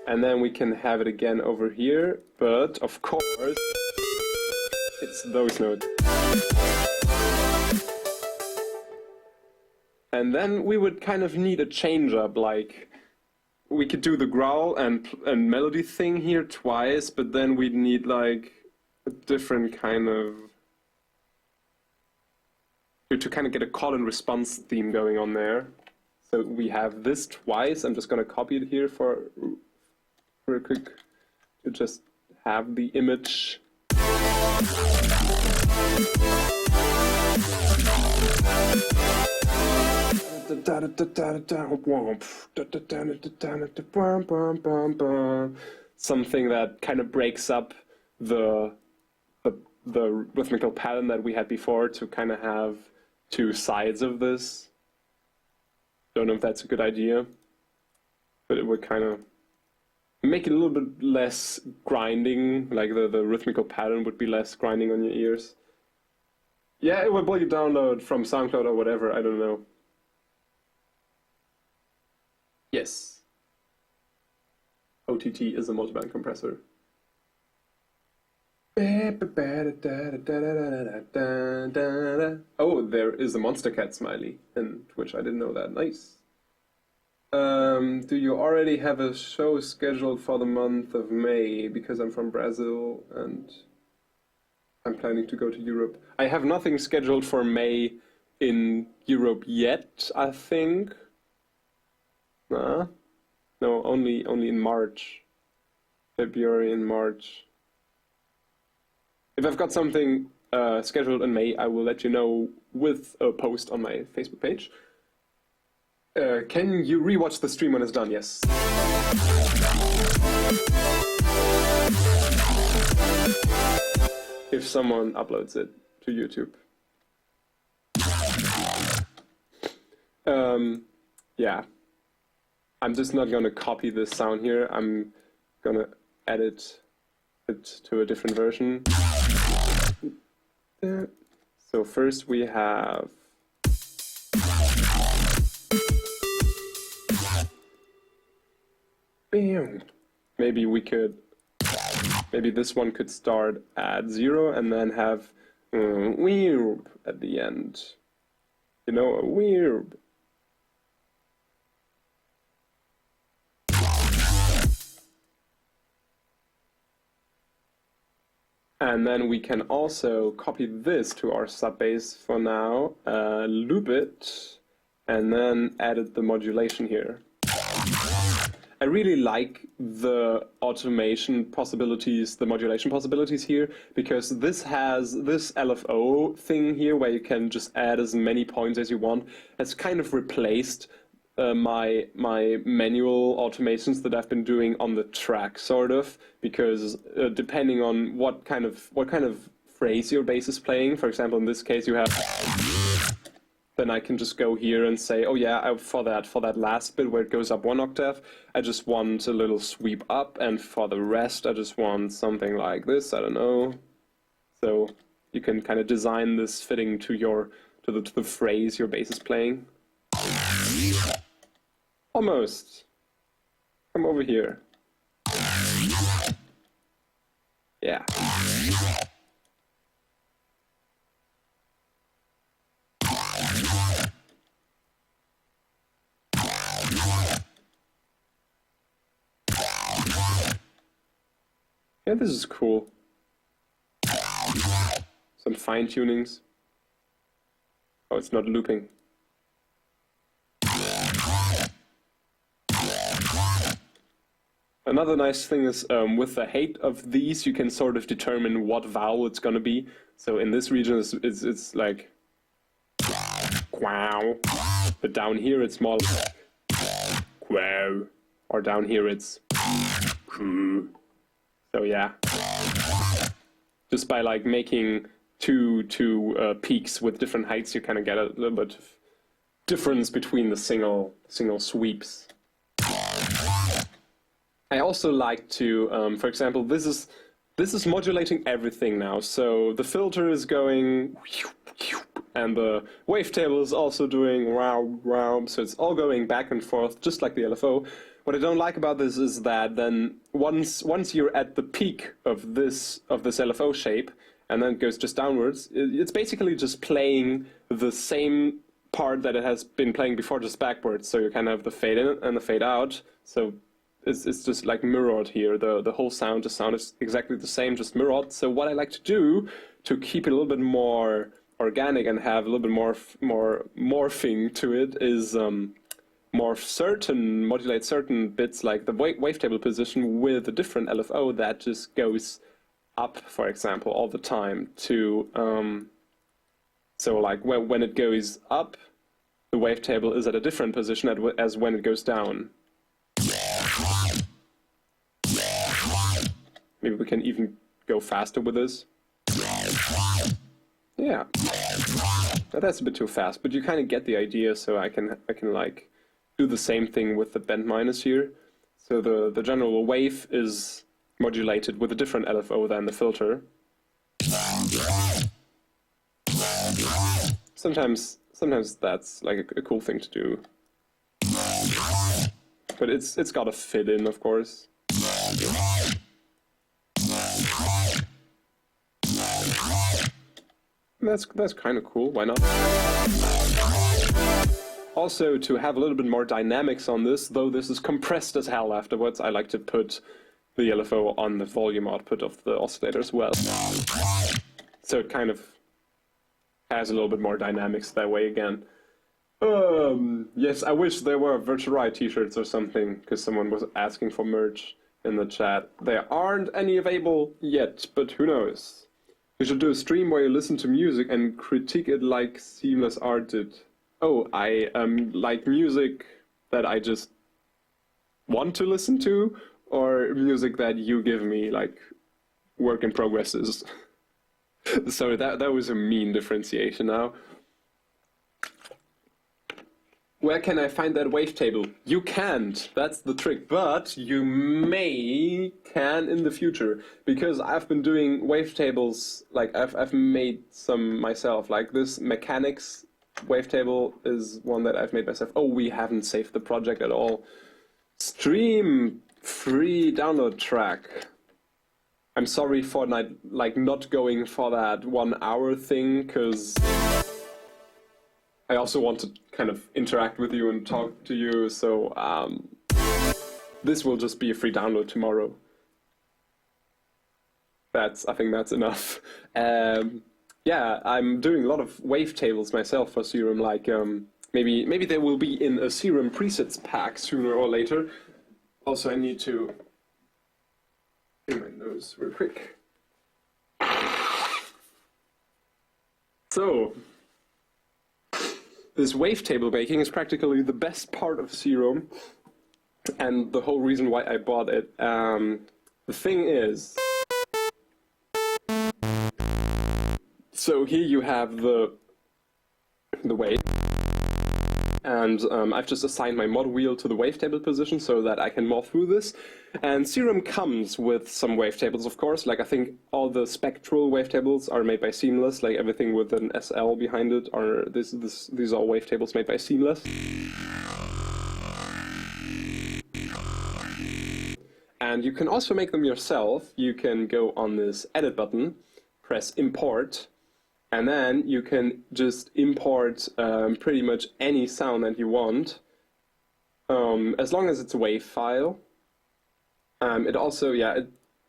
And then we can have it again over here, but of course, it's those notes. And then we would kind of need a change up, like we could do the growl and melody thing here twice, but then we'd need like a different kind of to kind of get a call and response theme going on there. So we have this twice. I'm just gonna copy it here for a quick to just have the image. Something that kind of breaks up the rhythmical pattern that we had before to kind of have two sides of this. Don't know if that's a good idea, but it would kind of make it a little bit less grinding, like the rhythmical pattern would be less grinding on your ears. Yeah, it would let you download from SoundCloud or whatever, I don't know. Yes. OTT is a multiband compressor. Oh, there is a Monster Cat smiley in Twitch. I didn't know that. Nice. Do you already have a show scheduled for the month of May? Because I'm from Brazil and I'm planning to go to Europe. I have nothing scheduled for May in Europe yet, I think. No, only in March. February and March. If I've got something scheduled in May, I will let you know with a post on my Facebook page. Can you rewatch the stream when it's done? Yes. If someone uploads it to YouTube. Yeah. I'm just not going to copy this sound here. I'm going to edit it to a different version. So first we have bam. Maybe this one could start at 0 and then have weird at the end. You know, a weird. And then we can also copy this to our subbase for now, loop it, and then added the modulation here. I really like the automation possibilities, the modulation possibilities here, because this has this LFO thing here where you can just add as many points as you want. It's kind of replaced my manual automations that I've been doing on the track, sort of, because depending on what kind of phrase your bass is playing, for example, in this case you have, then I can just go here and say, oh yeah, for that last bit where it goes up 1 octave, I just want a little sweep up, and for the rest I just want something like this, I don't know. So you can kind of design this fitting to the phrase your bass is playing. Almost. Come over here. Yeah. Yeah, this is cool. Some fine tunings. Oh, it's not looping. Another nice thing is with the height of these, you can sort of determine what vowel it's going to be. So in this region, it's like wow, but down here it's more like wow, or down here it's so yeah. Just by like making two peaks with different heights, you kind of get a little bit of difference between the single sweeps. I also like to, for example, this is modulating everything now. So the filter is going, and the wavetable is also doing wow wow. So it's all going back and forth, just like the LFO. What I don't like about this is that then once you're at the peak of this LFO shape, and then it goes just downwards, it's basically just playing the same part that it has been playing before, just backwards. So you kind of have the fade in and the fade out. So it's just like mirrored here. The whole sound, the sound is exactly the same, just mirrored. So what I like to do to keep it a little bit more organic and have a little bit more morphing to it is modulate certain bits, like the wavetable position with a different LFO that just goes up, for example, all the time to so like when it goes up, the wavetable is at a different position as when it goes down. Maybe we can even go faster with this. Yeah, that's a bit too fast, but you kind of get the idea. So I can like do the same thing with the bend minus here. So the general wave is modulated with a different LFO than the filter. Sometimes that's like a cool thing to do, but it's got to fit in, of course. That's kind of cool. Why not? Also, to have a little bit more dynamics on this, though this is compressed as hell afterwards, I like to put the LFO on the volume output of the oscillator as well. So it kind of has a little bit more dynamics that way again. Yes, I wish there were virtual Riot t-shirts or something, because someone was asking for merch in the chat. There aren't any available yet, but who knows? You should do a stream where you listen to music and critique it like Seamless Art did. Oh, I like music that I just want to listen to, or music that you give me, like work in progresses. Sorry, that was a mean differentiation now. Where can I find that wavetable? You can't, that's the trick, but you can in the future, because I've been doing wavetables, like I've made some myself, like this mechanics wavetable is one that I've made myself. Oh, we haven't saved the project at all. Stream free download track. I'm sorry for not going for that 1 hour thing, because I also want to kind of interact with you and talk to you, so this will just be a free download tomorrow. I think that's enough. Yeah, I'm doing a lot of wavetables myself for Serum, like maybe they will be in a Serum presets pack sooner or later. Also, I need to clean my nose real quick. So, this wavetable making is practically the best part of Serum, and the whole reason why I bought it. The thing is, so here you have the wave, and I've just assigned my mod wheel to the wavetable position so that I can morph through this. And Serum comes with some wavetables, of course. Like, I think all the spectral wavetables are made by Seamless. Like, everything with an SL behind it are these are wavetables made by Seamless. And you can also make them yourself. You can go on this edit button, press import, and then you can just import pretty much any sound that you want, as long as it's a WAV file. It also, yeah,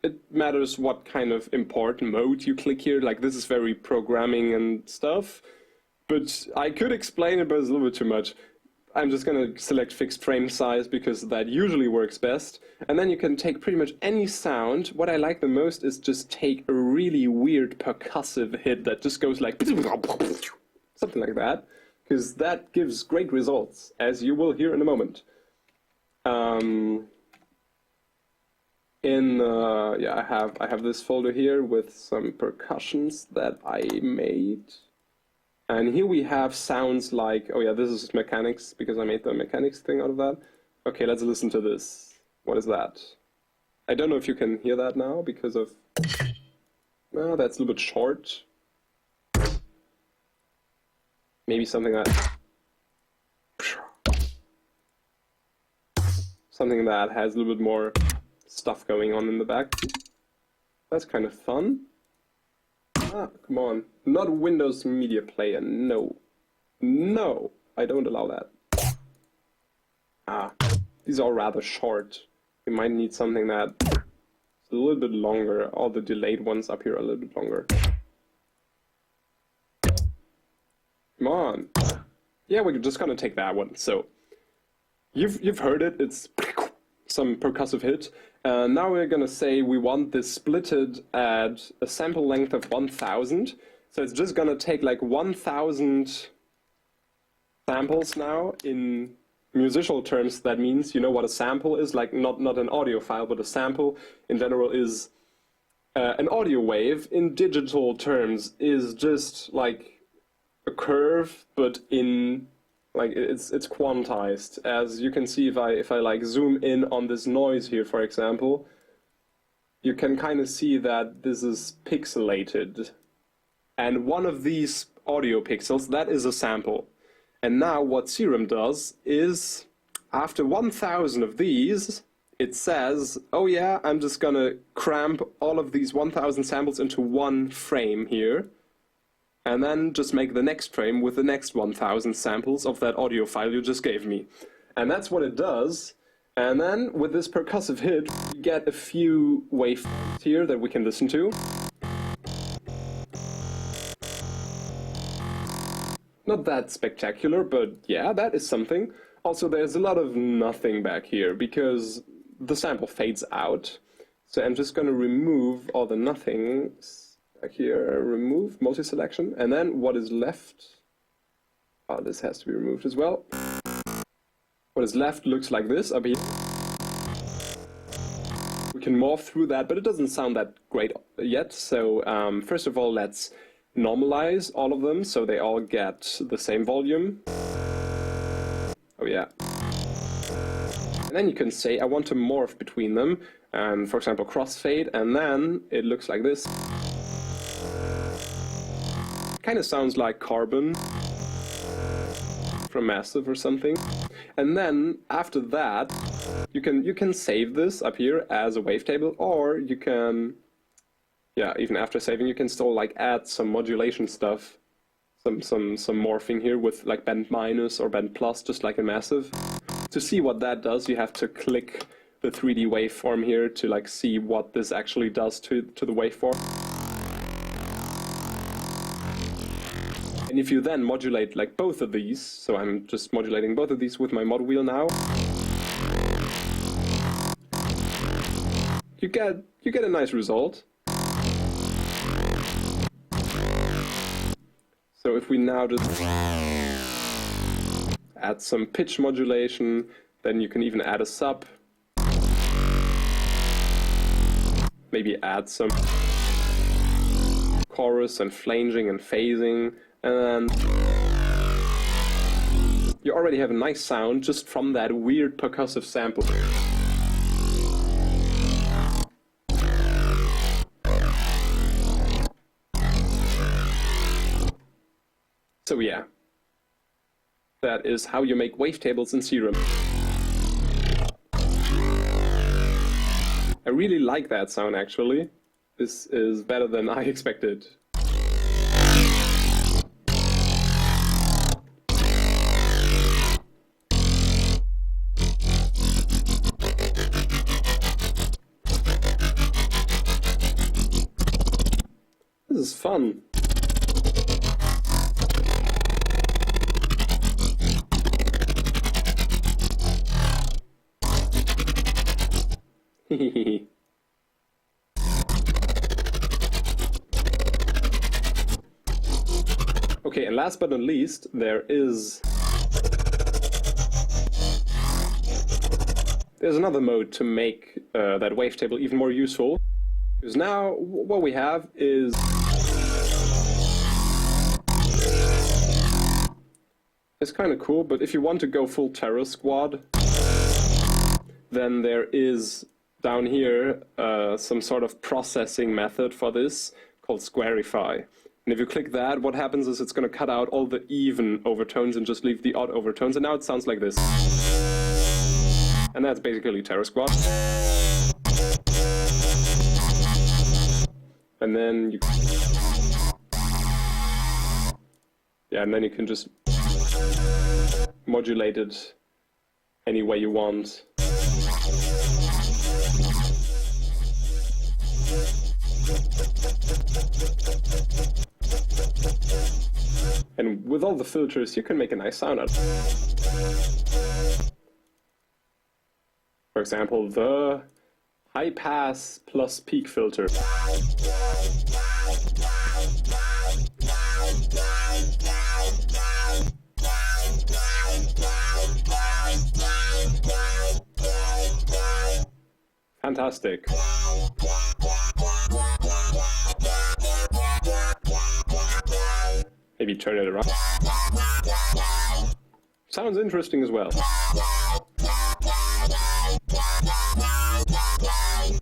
it matters what kind of import mode you click here. Like, this is very programming and stuff, but I could explain it, but it's a little bit too much. I'm just going to select fixed frame size because that usually works best. And then you can take pretty much any sound. What I like the most is just take a really weird percussive hit that just goes like something like that, because that gives great results, as you will hear in a moment. Yeah, I have this folder here with some percussions that I made. And here we have sounds like, oh yeah, this is mechanics, because I made the mechanics thing out of that. Okay, let's listen to this. What is that? I don't know if you can hear that now, because of... Well, that's a little bit short. Maybe something that... Something that has a little bit more stuff going on in the back. That's kind of fun. Ah, come on. Not Windows Media Player, no. No, I don't allow that. Ah, these are rather short. You might need something that's a little bit longer. All the delayed ones up here are a little bit longer. Come on. Yeah, we're just gonna take that one. So, you've heard it, it's some percussive hit. Now we're gonna say we want this splitted at a sample length of 1000. So it's just gonna take like 1000 samples now. In musical terms, that means, you know what a sample is? Like, not an audio file, but a sample in general is an audio wave. In digital terms is just like a curve, but in like it's quantized. As you can see, if I like zoom in on this noise here, for example, you can kind of see that this is pixelated. And one of these audio pixels, that is a sample. And now what Serum does is, after 1000 of these, it says, oh yeah, I'm just gonna cramp all of these 1000 samples into one frame here, and then just make the next frame with the next 1000 samples of that audio file you just gave me. And that's what it does. And then with this percussive hit, we get a few waveforms here that we can listen to. Not that spectacular, but yeah, that is something. Also, there's a lot of nothing back here because the sample fades out. So I'm just going to remove all the nothings back here, remove multi-selection, and then what is left, oh, this has to be removed as well. What is left looks like this up here. We can morph through that, but it doesn't sound that great yet. So first of all, let's normalize all of them so they all get the same volume. Oh yeah. And then you can say, I want to morph between them, and for example crossfade, and then it looks like this. Kind of sounds like Carbon from Massive or something. And then after that, you can save this up here as a wavetable, or you can, yeah, even after saving, you can still like add some modulation stuff, some morphing here with like bend minus or bend plus, just like in Massive. To see what that does, you have to click the 3D waveform here to like see what this actually does to the waveform. And if you then modulate like both of these, so I'm just modulating both of these with my mod wheel now, you get a nice result. So if we now just add some pitch modulation, then you can even add a sub. Maybe add some chorus and flanging and phasing, and then you already have a nice sound just from that weird percussive sample. So yeah, that is how you make wavetables in Serum. I really like that sound actually. This is better than I expected. This is fun. Okay, and last but not least, there's another mode to make that wavetable even more useful. Because now what we have is it's kind of cool, but if you want to go full terror squad, then there is down here some sort of processing method for this called squarify. And if you click that, what happens is it's going to cut out all the even overtones and just leave the odd overtones, and now it sounds like this. And that's basically Terror Squad. And then you... yeah, and then you can just modulate it any way you want. And with all the filters, you can make a nice sound out of it. For example, the high pass plus peak filter. Fantastic. Maybe turn it around. Sounds interesting as well.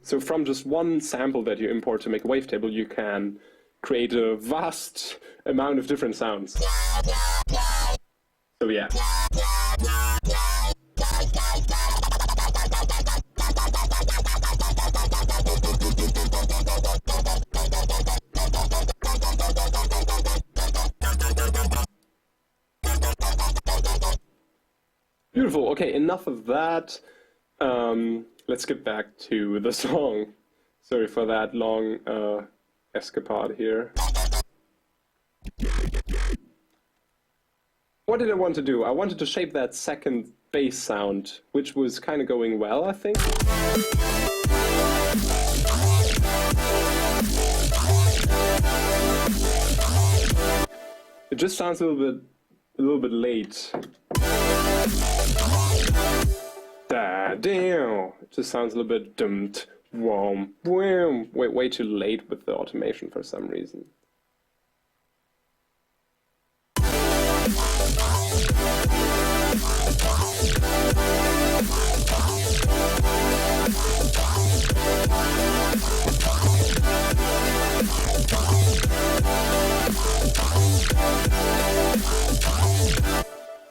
So from just one sample that you import to make a wavetable, you can create a vast amount of different sounds. So yeah. Beautiful. Okay, enough of that. Let's get back to the song. Sorry for that long escapade here. What did I want to do? I wanted to shape that second bass sound, which was kind of going well, I think. It just sounds a little bit late. Damn! It just sounds a little bit dumped. Whoom, boom. Way too late with the automation for some reason.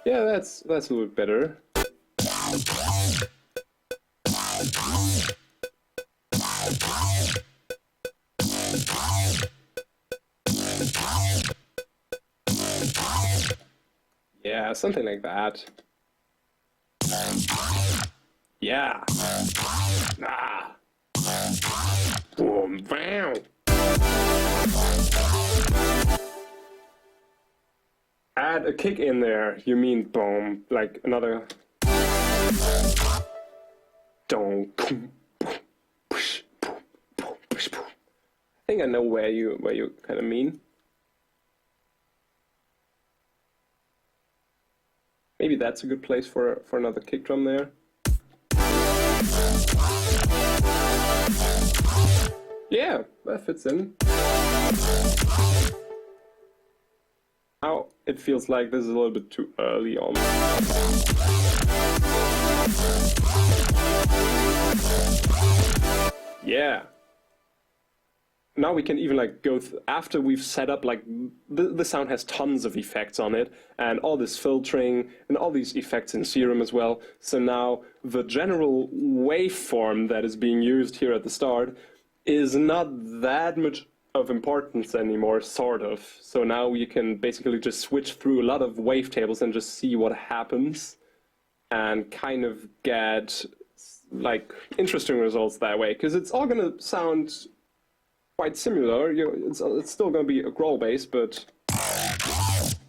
Yeah, that's a little bit better. Yeah, something like that. Yeah. Ah. Boom, wow. Add a kick in there. You mean boom, like another. Don't. I think I know where you kind of mean. Maybe that's a good place for another kick drum there. Yeah, that fits in. Now it feels like this is a little bit too early on. Yeah. Now we can even like go after we've set up, like the sound has tons of effects on it and all this filtering and all these effects in Serum as well. So now the general waveform that is being used here at the start is not that much of importance anymore, sort of. So now you can basically just switch through a lot of wavetables and just see what happens and kind of get like interesting results that way, because it's all gonna sound quite similar. It's still going to be a growl bass, but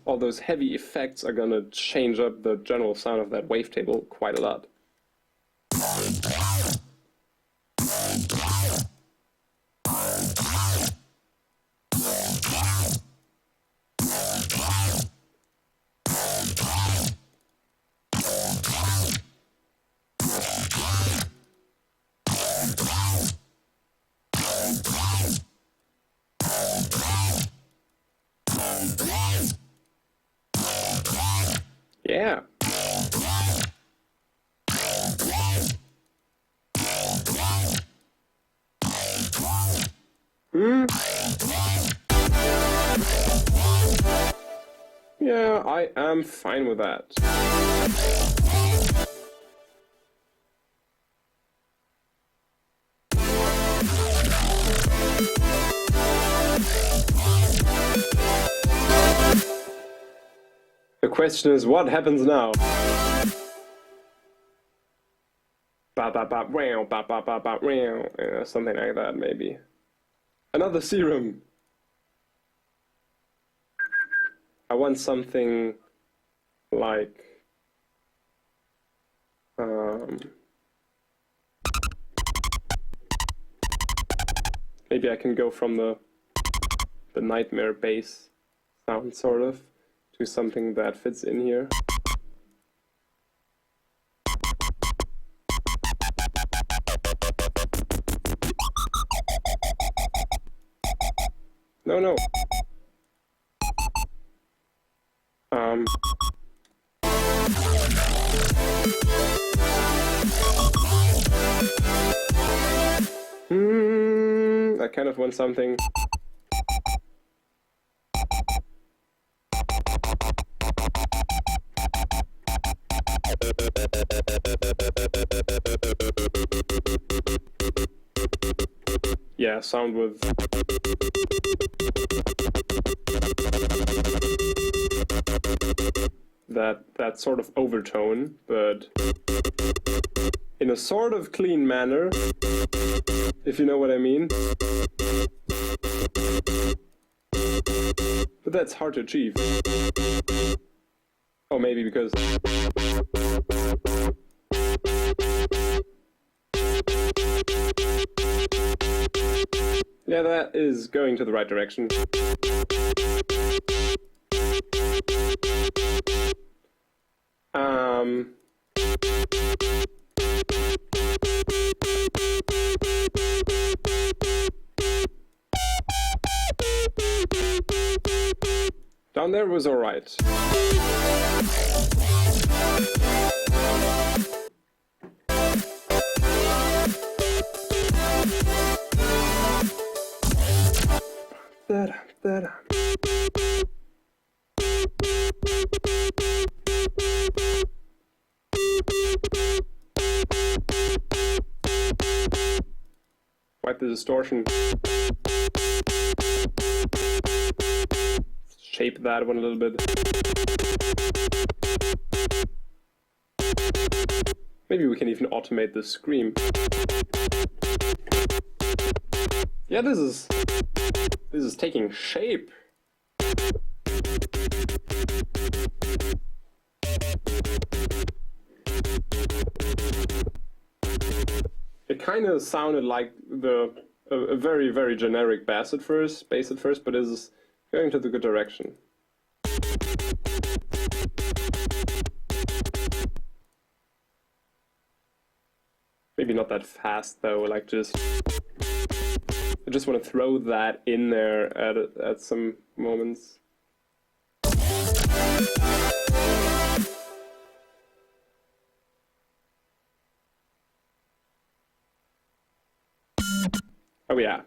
all those heavy effects are going to change up the general sound of that wavetable quite a lot. Yeah. Yeah, I am fine with that. The question is, what happens now? Ba ba ba wow, ba ba ba ba wow, something like that maybe. Another Serum. I want something like maybe I can go from the nightmare bass sound sort of to something that fits in here. No. I kind of want something. Yeah, sound with that sort of overtone, but in a sort of clean manner, if you know what I mean. But that's hard to achieve. Oh, maybe because yeah, that is going to the right direction. Down there was alright. Wipe the distortion. Shape that one a little bit. Maybe we can even automate the scream. Yeah, this is taking shape. It kind of sounded like a very, very generic bass at first, but is going to the good direction. Maybe not that fast though, like I just want to throw that in there at some moments. Oh yeah.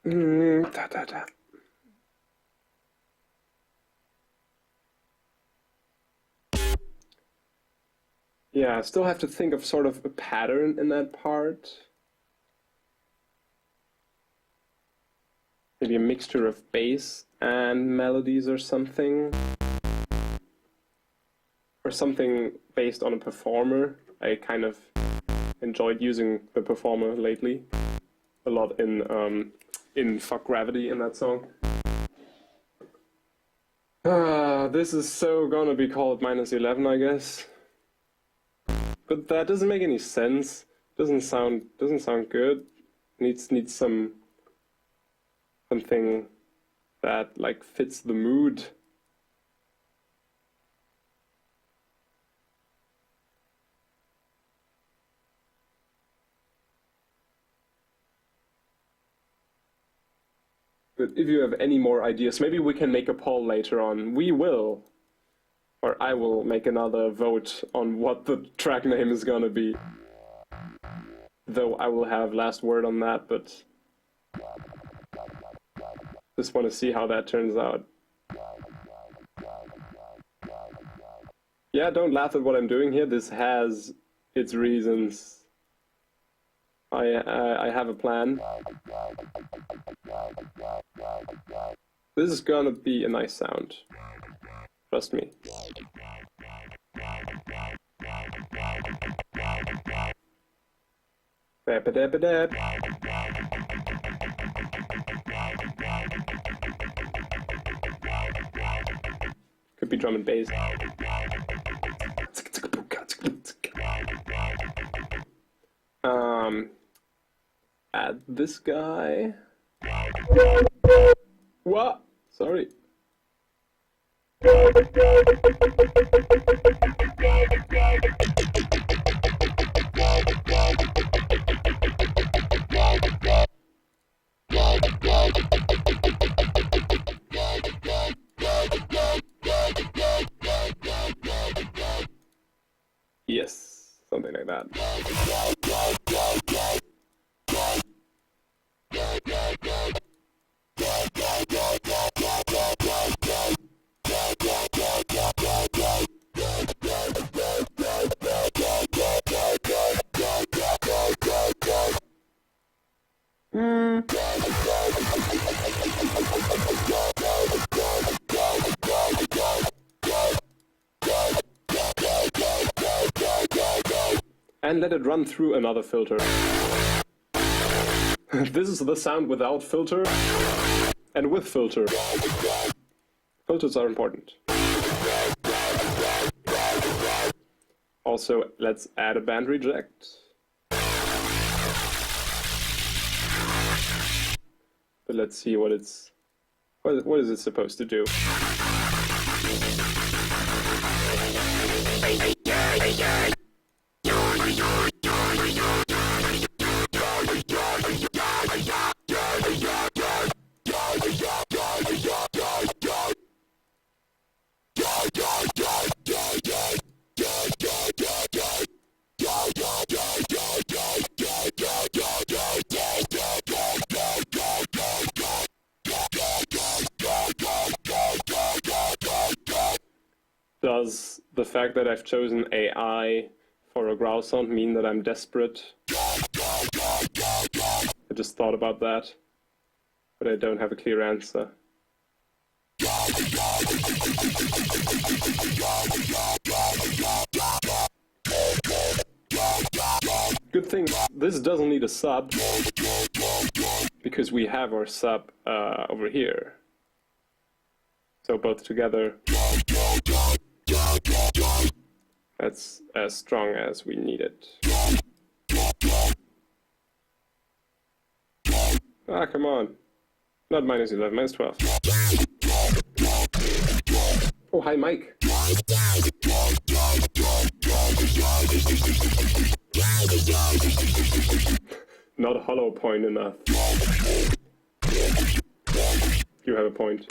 Da, da, da. Yeah, I still have to think of sort of a pattern in that part. Maybe a mixture of bass and melodies or something. Or something based on a performer. I kind of enjoyed using the performer lately. A lot in Fuck Gravity in that song. This is so gonna be called -11, I guess. But that doesn't make any sense. Doesn't sound good. Needs something that like fits the mood. But if you have any more ideas, maybe we can make a poll later on. We will. Or I will make another vote on what the track name is gonna be. Though I will have last word on that, but just want to see how that turns out. Yeah, don't laugh at what I'm doing here. This has its reasons. I have a plan. This is gonna be a nice sound. Trust me. Ba-ba-da-ba-da. Could be drum and bass. Add this guy. What? Sorry. Yes, something like that. And let it run through another filter. This is the sound without filter and with filter. Filters are important. Also, let's add a band reject. But let's see what it's... What is it supposed to do? Does the fact that I've chosen AI for a growl sound mean that I'm desperate? I just thought about that. but I don't have a clear answer. Good thing this doesn't need a sub, because we have our sub over here. So both together, that's as strong as we need it. Ah, come on. Not -11, -12. Oh, hi, Mike. Not a hollow point enough. You have a point.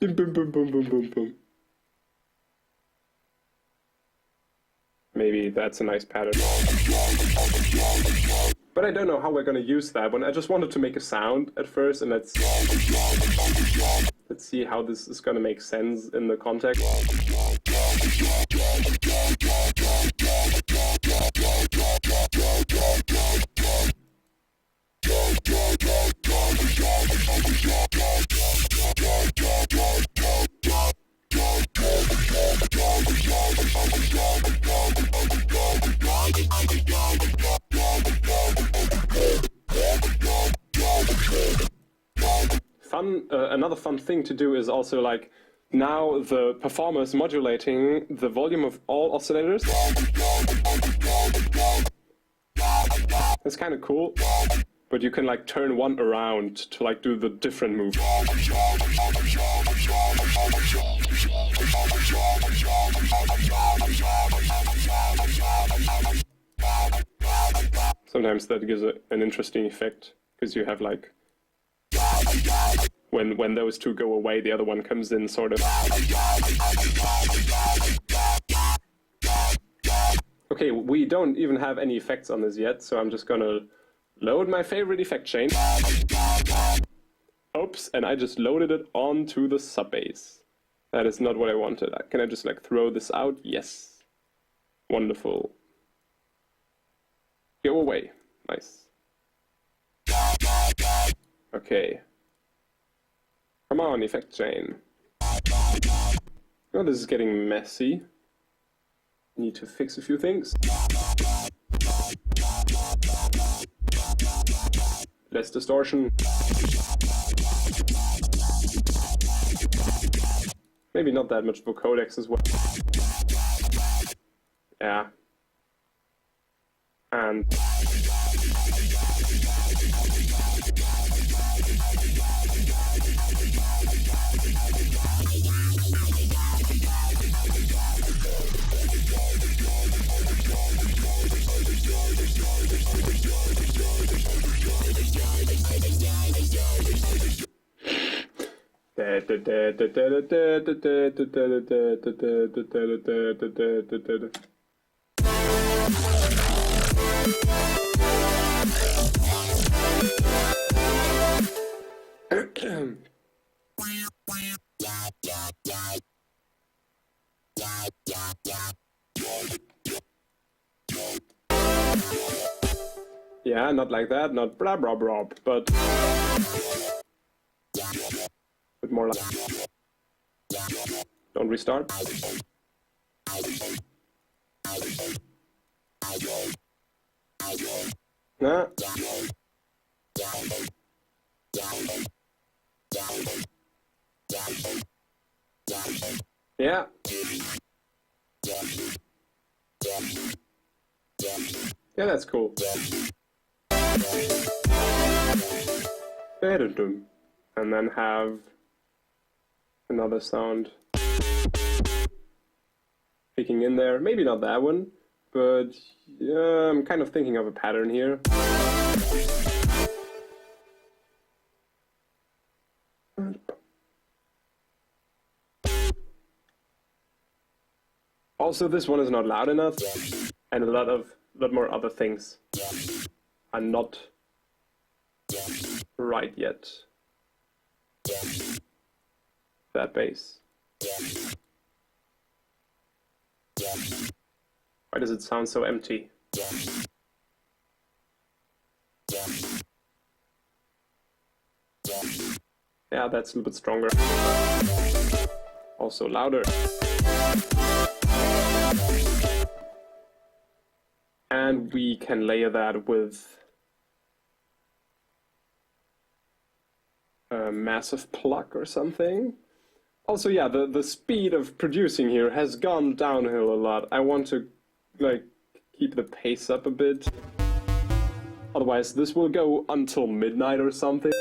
Boom, boom, boom, boom, boom, boom, boom. Maybe that's a nice pattern. But I don't know how we're gonna use that one. I just wanted to make a sound at first, and let's see how this is gonna make sense in the context. Another fun thing to do is also, like, now the performer is modulating the volume of all oscillators. That's kind of cool, but you can like turn one around to like do the different move. Sometimes that gives an interesting effect, because you have like, when those two go away, the other one comes in, sort of. Okay, we don't even have any effects on this yet, so I'm just gonna load my favorite effect chain. Oops, and I just loaded it onto the sub bass. That is not what I wanted. Can I just like throw this out? Yes. Wonderful. Go away. Nice. Okay. Come on, effect chain. Oh, this is getting messy. Need to fix a few things. Less distortion. Maybe not that much vocodex as well. Yeah. And yeah, not like that, not blah blah blah, but more like. Don't restart. Nah. Yeah. Yeah, that's cool. And then have another sound kicking in there. Maybe not that one, but I'm kind of thinking of a pattern here. Also, this one is not loud enough, and a lot more other things are not right yet. That bass. Why does it sound so empty? Yeah, that's a little bit stronger. Also louder. And we can layer that with a massive pluck or something. Also, yeah, the speed of producing here has gone downhill a lot. I want to, like, keep the pace up a bit. Otherwise, this will go until midnight or something.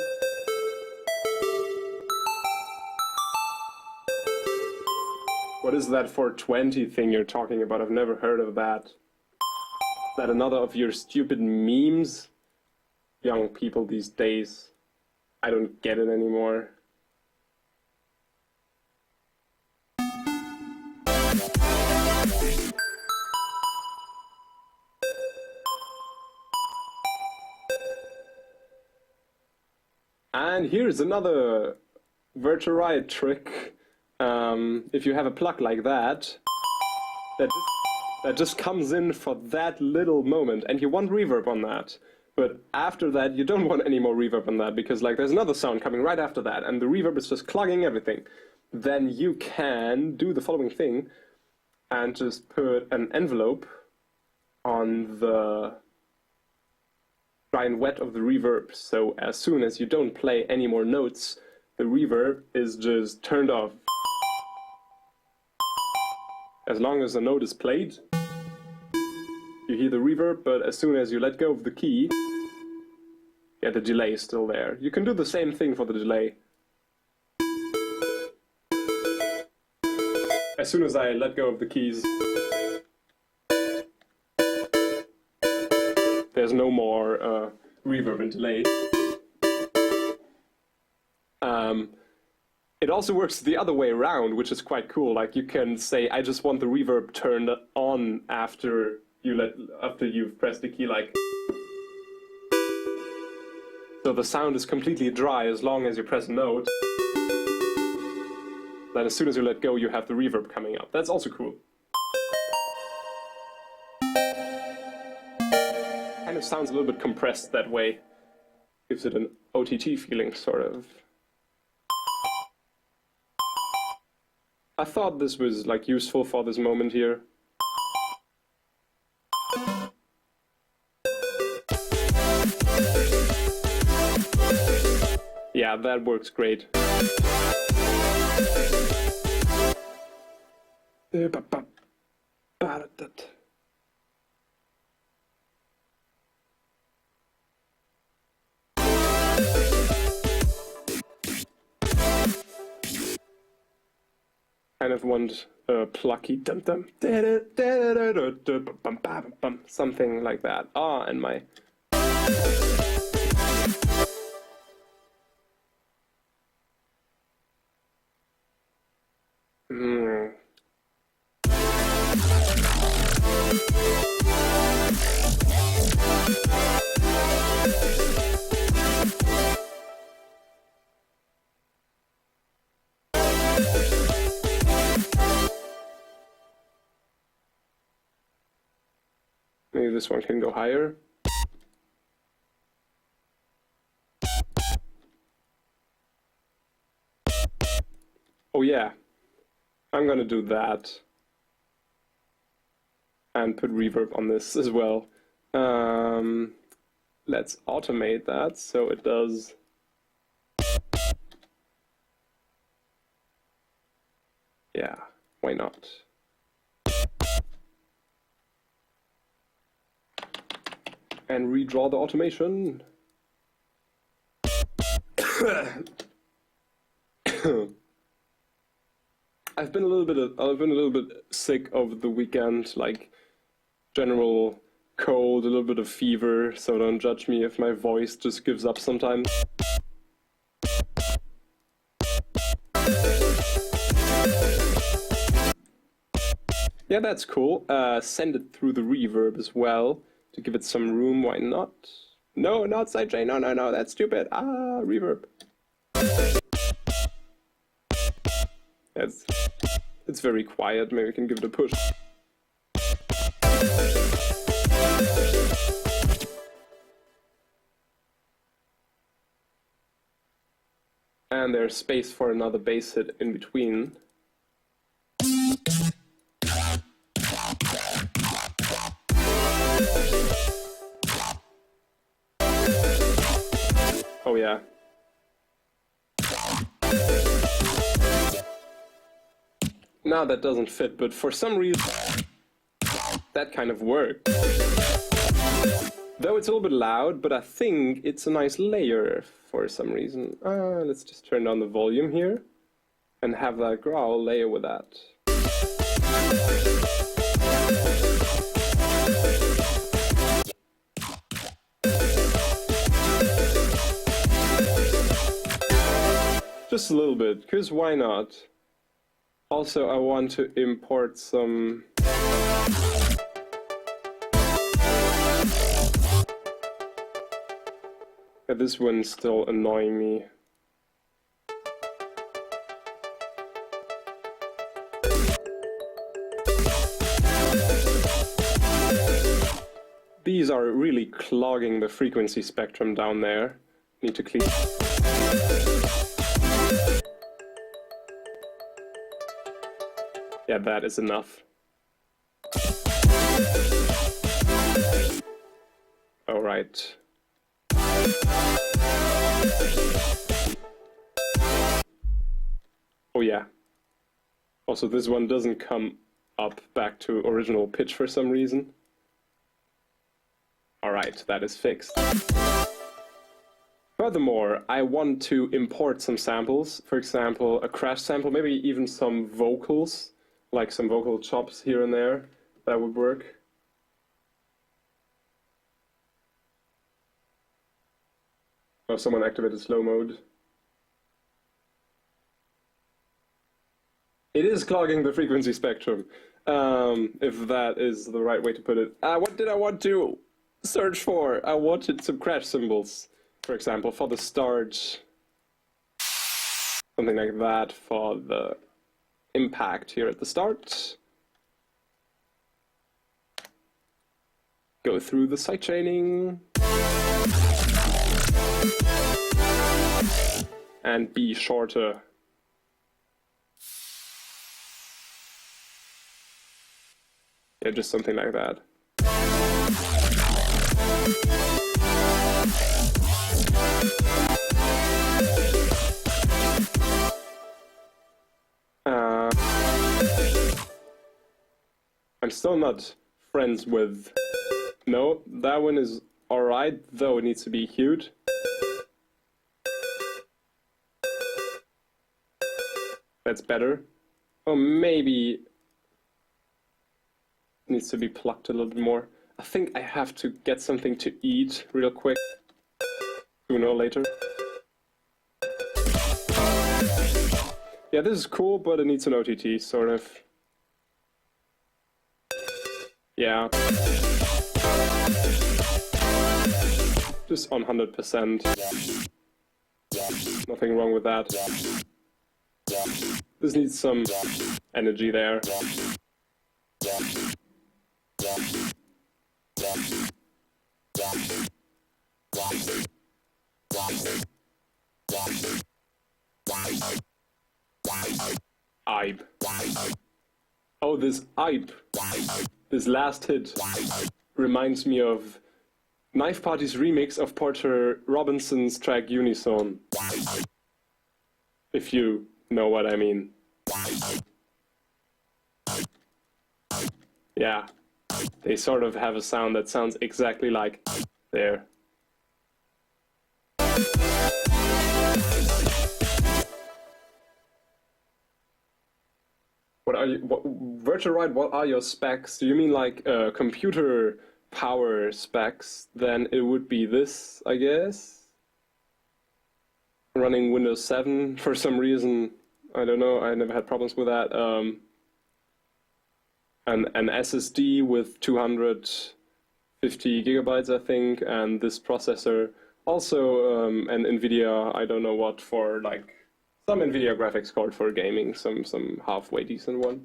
What is that 420 thing you're talking about? I've never heard of that. Is that another of your stupid memes? Young people these days. I don't get it anymore. And here's another virtual Riot trick. If you have a plug like that, that just comes in for that little moment, and you want reverb on that. But after that, you don't want any more reverb on that, because like there's another sound coming right after that, and the reverb is just clogging everything. Then you can do the following thing, and just put an envelope on the dry and wet of the reverb, so as soon as you don't play any more notes, the reverb is just turned off. As long as the note is played, you hear the reverb, but as soon as you let go of the key, yeah, the delay is still there. You can do the same thing for the delay. As soon as I let go of the keys, there's no more reverb and delay. It also works the other way around, which is quite cool. Like you can say, I just want the reverb turned on after you've pressed the key, like. So the sound is completely dry as long as you press a note. Then as soon as you let go, you have the reverb coming up. That's also cool. Kind of sounds a little bit compressed that way. Gives it an OTT feeling, sort of. I thought this was like useful for this moment here. Yeah, that works great. Kind of want a plucky dum dum something like that. Ah, and my maybe this one can go higher. Oh yeah, I'm gonna do that. And put reverb on this as well. Let's automate that so it does. Yeah, why not? And redraw the automation. I've been a little bit sick over the weekend, like general cold, a little bit of fever, so don't judge me if my voice just gives up sometimes. Yeah, that's cool. Send it through the reverb as well to give it some room. Why not? No, not sidechain. No, no, no, that's stupid. Ah, reverb. It's very quiet. Maybe we can give it a push. and there's space for another bass hit in between. Oh yeah. Now that doesn't fit, but for some reason that kind of worked. Though it's a little bit loud, but I think it's a nice layer for some reason. Let's just turn down the volume here and have that growl layer with that. Just a little bit, because why not? Also, I want to import some... Yeah, this one's still annoying me. These are really clogging the frequency spectrum down there. Need to clean. Yeah, that is enough. All right. Oh yeah. Also, this one doesn't come up back to original pitch for some reason. All right, that is fixed. Furthermore, I want to import some samples. For example, a crash sample, maybe even some vocals, like some vocal chops here and there. That would work. Oh, someone activated slow mode. It is clogging the frequency spectrum, if that is the right way to put it. What did I want to search for? I wanted some crash cymbals, for example, for the start. Something like that for the impact here at the start. Go through the sidechaining. And be shorter. Yeah, just something like that. I'm still not friends with... No, that one is alright, though it needs to be hued. That's better. Or maybe it needs to be plucked a little bit more. I think I have to get something to eat real quick. Sooner or later. Yeah, this is cool, but it needs an OTT, sort of. Yeah. Just on 100%. Nothing wrong with that. This needs some energy there. Ibe. Oh, this Ibe. This last hit reminds me of Knife Party's remix of Porter Robinson's track Unison. If you know what I mean. Yeah, they sort of have a sound that sounds exactly like there. What are you, Virtual Riot, what are your specs? Do you mean like computer power specs? Then it would be this, I guess. Running Windows 7 for some reason. I don't know, I never had problems with that. An SSD with 250 gigabytes, I think, and this processor. Also an NVIDIA, I don't know what, for like some NVIDIA graphics card for gaming, some halfway decent one.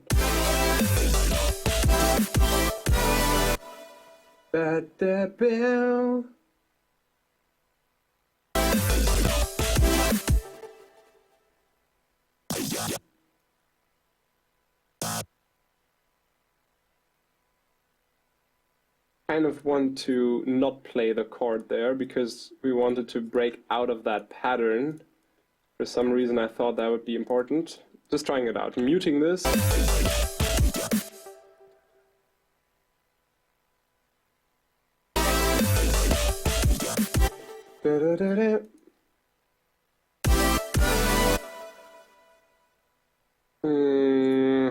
kind of want to not play the chord there because we wanted to break out of that pattern. For some reason I thought that would be important. Just trying it out. Muting this.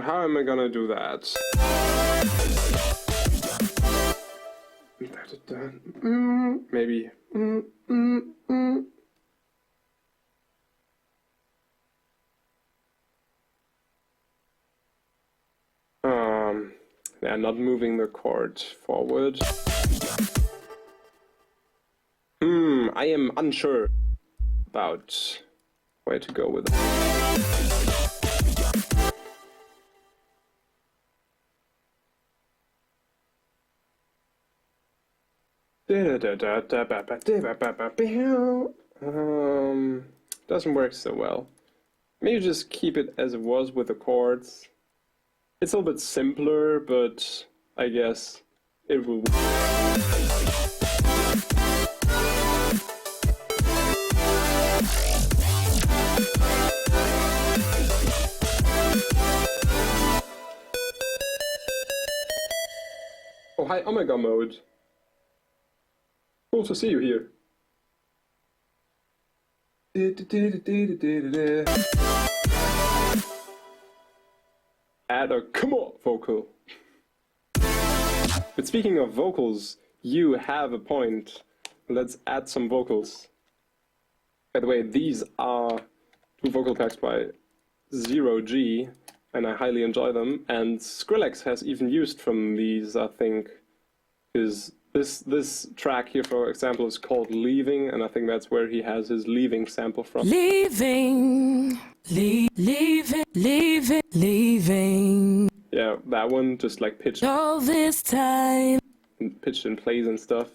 How am I gonna do that? Maybe. Yeah, not moving the chord forward. I am unsure about where to go with it. Doesn't work so well. Maybe just keep it as it was with the chords. It's a little bit simpler, but I guess it will. Oh, hi, Omega Mode. Cool to see you here. Add a come on vocal. But speaking of vocals, you have a point. Let's add some vocals. By the way, these are two vocal packs by 0G, and I highly enjoy them. And Skrillex has even used from these, I think, because this track here, for example, is called Leaving, and I think that's where he has his Leaving sample from. Leaving, leaving. Yeah, that one just like pitched All this time, pitched in plays and stuff.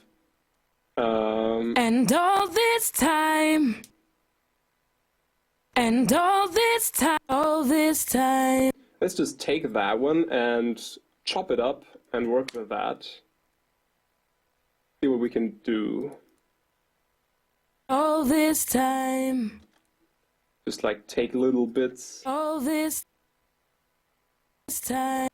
and all this time, and all this time. Let's just take that one and chop it up and work with that. See what we can do. All this time, Just like take little bits. all this time.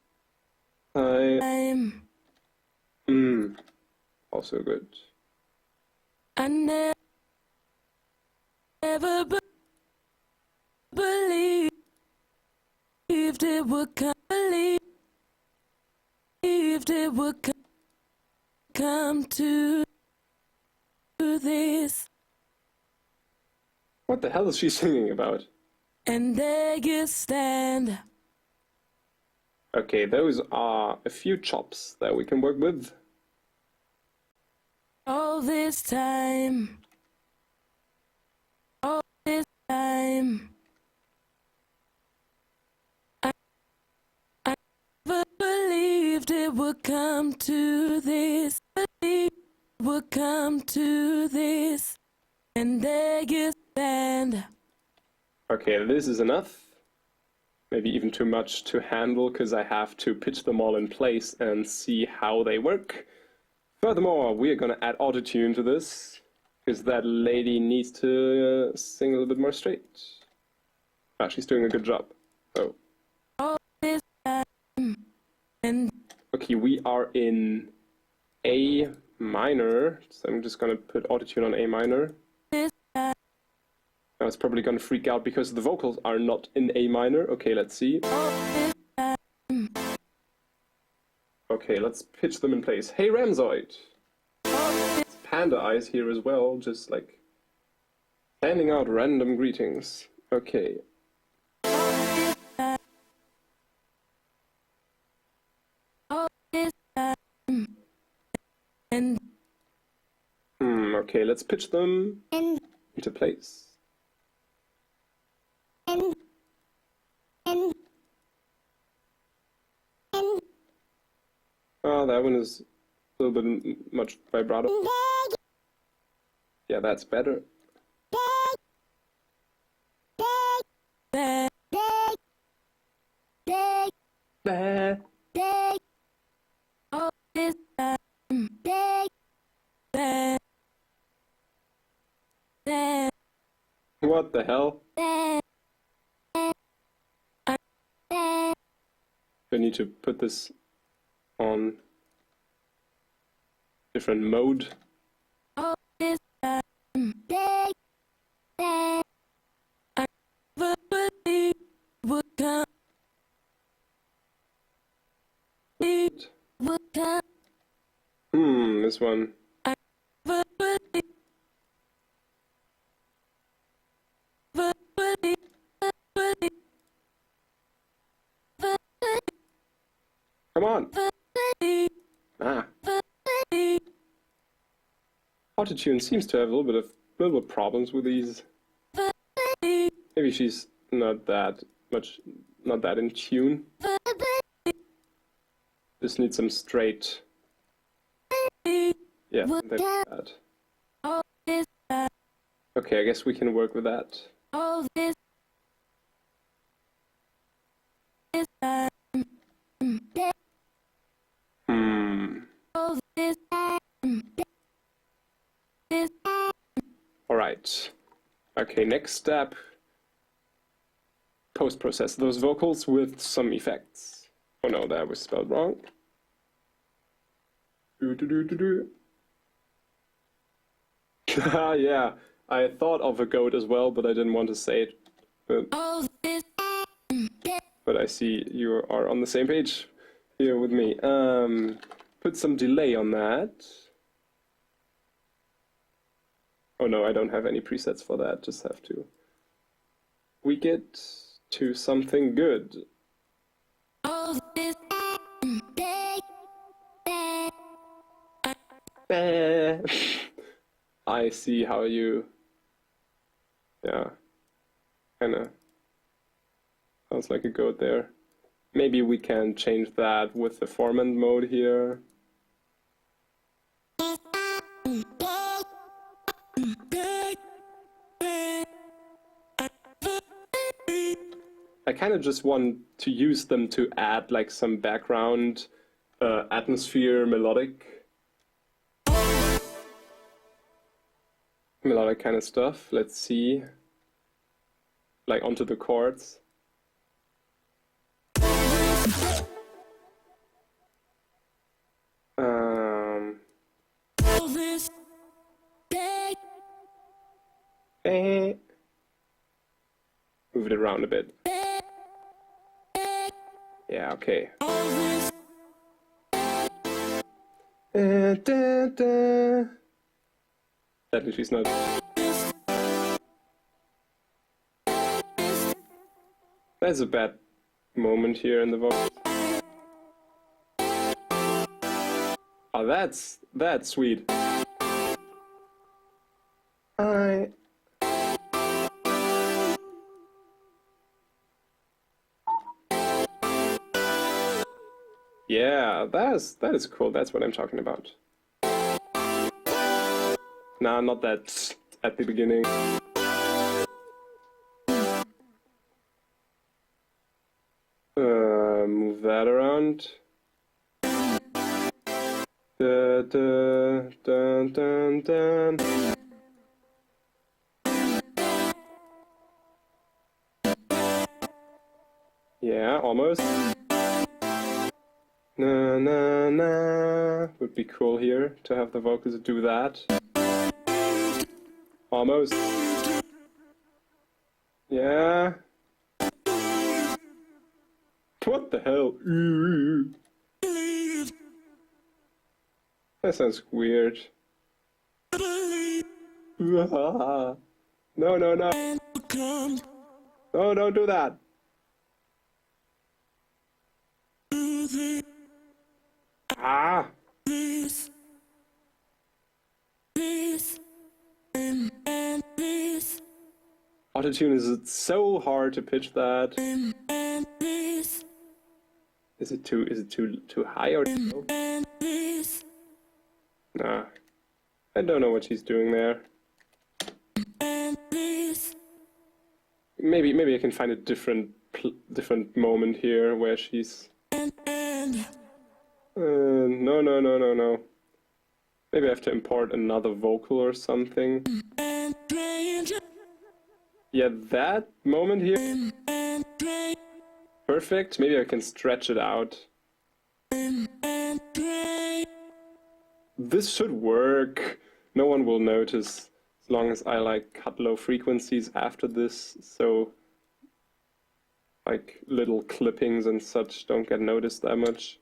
Also good. I never believed it would come. Believed it would come to this. What the hell is she singing about? And there you stand. Okay, those are a few chops that we can work with. All this time. All this time. I never believed it would come to this. Believed it would come to this. And there you stand. Okay, this is enough. Maybe even too much to handle because I have to pitch them all in place and see how they work. Furthermore, we are going to add autotune to this because that lady needs to sing a little bit more straight. Ah, she's doing a good job. Oh. All this time. And Okay, we are in A minor, so I'm just going to put autotune on A minor. this time. Now it's probably going to freak out because the vocals are not in A minor. Okay, let's see. All this time. Okay, let's pitch them in place. Hey Ramzoid! It's Panda Eyes here as well, just like sending out random greetings. Okay. All this time. And Okay, let's pitch them into place. Oh, that one is a little bit much vibrato. Yeah, that's better. there. Bah. All this time. What the hell? I need to put this on different mode. This one. Come on. Ah. Autotune seems to have a little bit of problems with these. Maybe she's not that in tune. Just need some straight. Yeah, that's that. Okay, I guess we can work with that. Alright. Okay, next step. Post-process those vocals with some effects. Oh no, that was spelled wrong. Yeah, I thought of a goat as well, but I didn't want to say it. But I see you are on the same page here with me. Put some delay on that. Oh no, I don't have any presets for that, just have to tweak it to something good. I see how you, yeah, kinda sounds like a goat there. Maybe we can change that with the formant mode here. I kind of just want to use them to add like some background atmosphere, melodic kind of stuff. Let's see, like onto the chords. Move it around a bit. Yeah, okay. Sadly, she's not. There's a bad moment here in the vocal. Oh, that's sweet. Yeah, that is cool. That's what I'm talking about. Nah, not that at the beginning. Move that around. Da, da, dun, dun, dun. Yeah, almost. Na na na. Would be cool here to have the vocals do that. Almost. Yeah. What the hell? That sounds weird. No, no, no. No, don't do that. Ah. Autotune is so hard to pitch that. Is it too high or low? Nah. I don't know what she's doing there. Maybe I can find a different moment here where she's no. Maybe I have to import another vocal or something. Yeah, that moment here. Perfect. Maybe I can stretch it out. This should work. No one will notice as long as I like cut low frequencies after this, so like little clippings and such don't get noticed that much.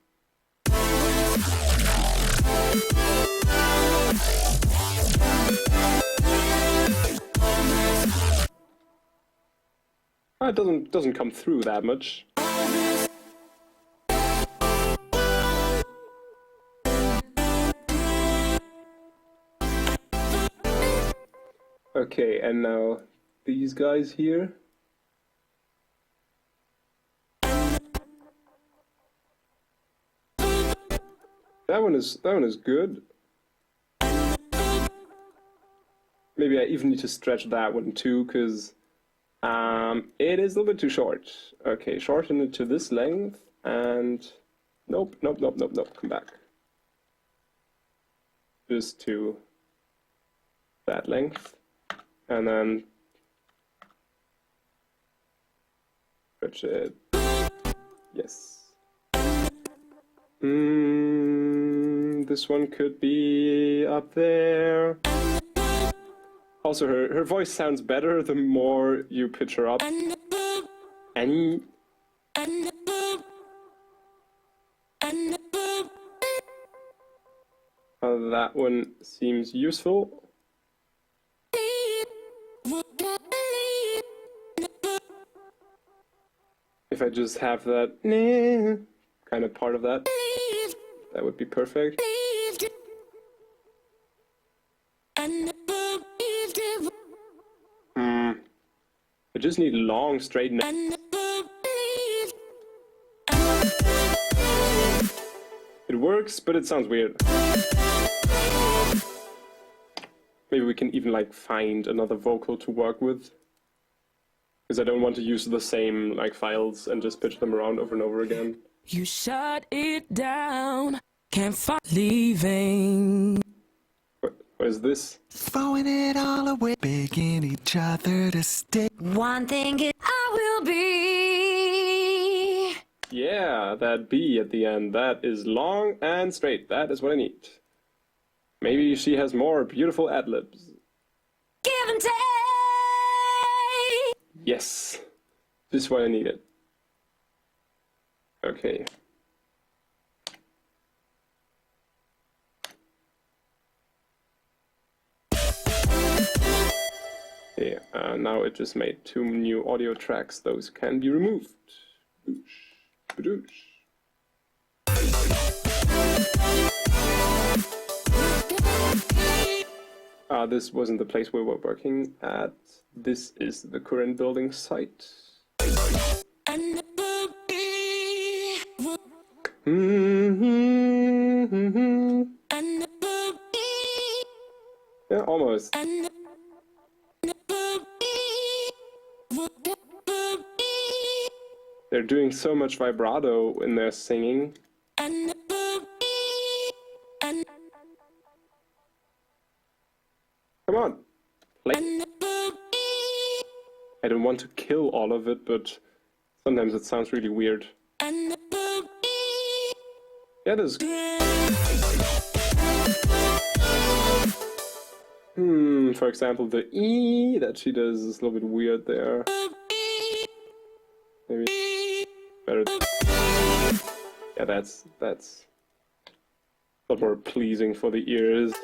It doesn't come through that much. Okay, and now these guys here. That one is good. Maybe I even need to stretch that one too, because it is a little bit too short. Okay, shorten it to this length, and nope, come back. Just to that length, and then stretch it. Yes. This one could be up there. Also, her voice sounds better the more you pitch her up. And that one seems useful. If I just have that kind of part of that, that would be perfect. I just need long, straight notes. It works, but it sounds weird. Maybe we can even like find another vocal to work with, because I don't want to use the same like files and just pitch them around over and over again. You shut it down, can't find leaving. What is this? Throwing it all away, begging each other to stay. One thing is I will be. Yeah, that B at the end. That is long and straight. That is what I need. Maybe she has more beautiful ad-libs. Give and take. Yes. This is what I needed. Okay. Okay, now it just made 2 new audio tracks. Those can be removed. Badoosh. This wasn't the place we were working at. This is the current building site. Yeah, almost. They're doing so much vibrato in their singing. Come on, play. I don't want to kill all of it, but sometimes it sounds really weird. Yeah, it is. For example, the E that she does is a little bit weird there. Maybe better. Yeah, that's a lot more pleasing for the ears.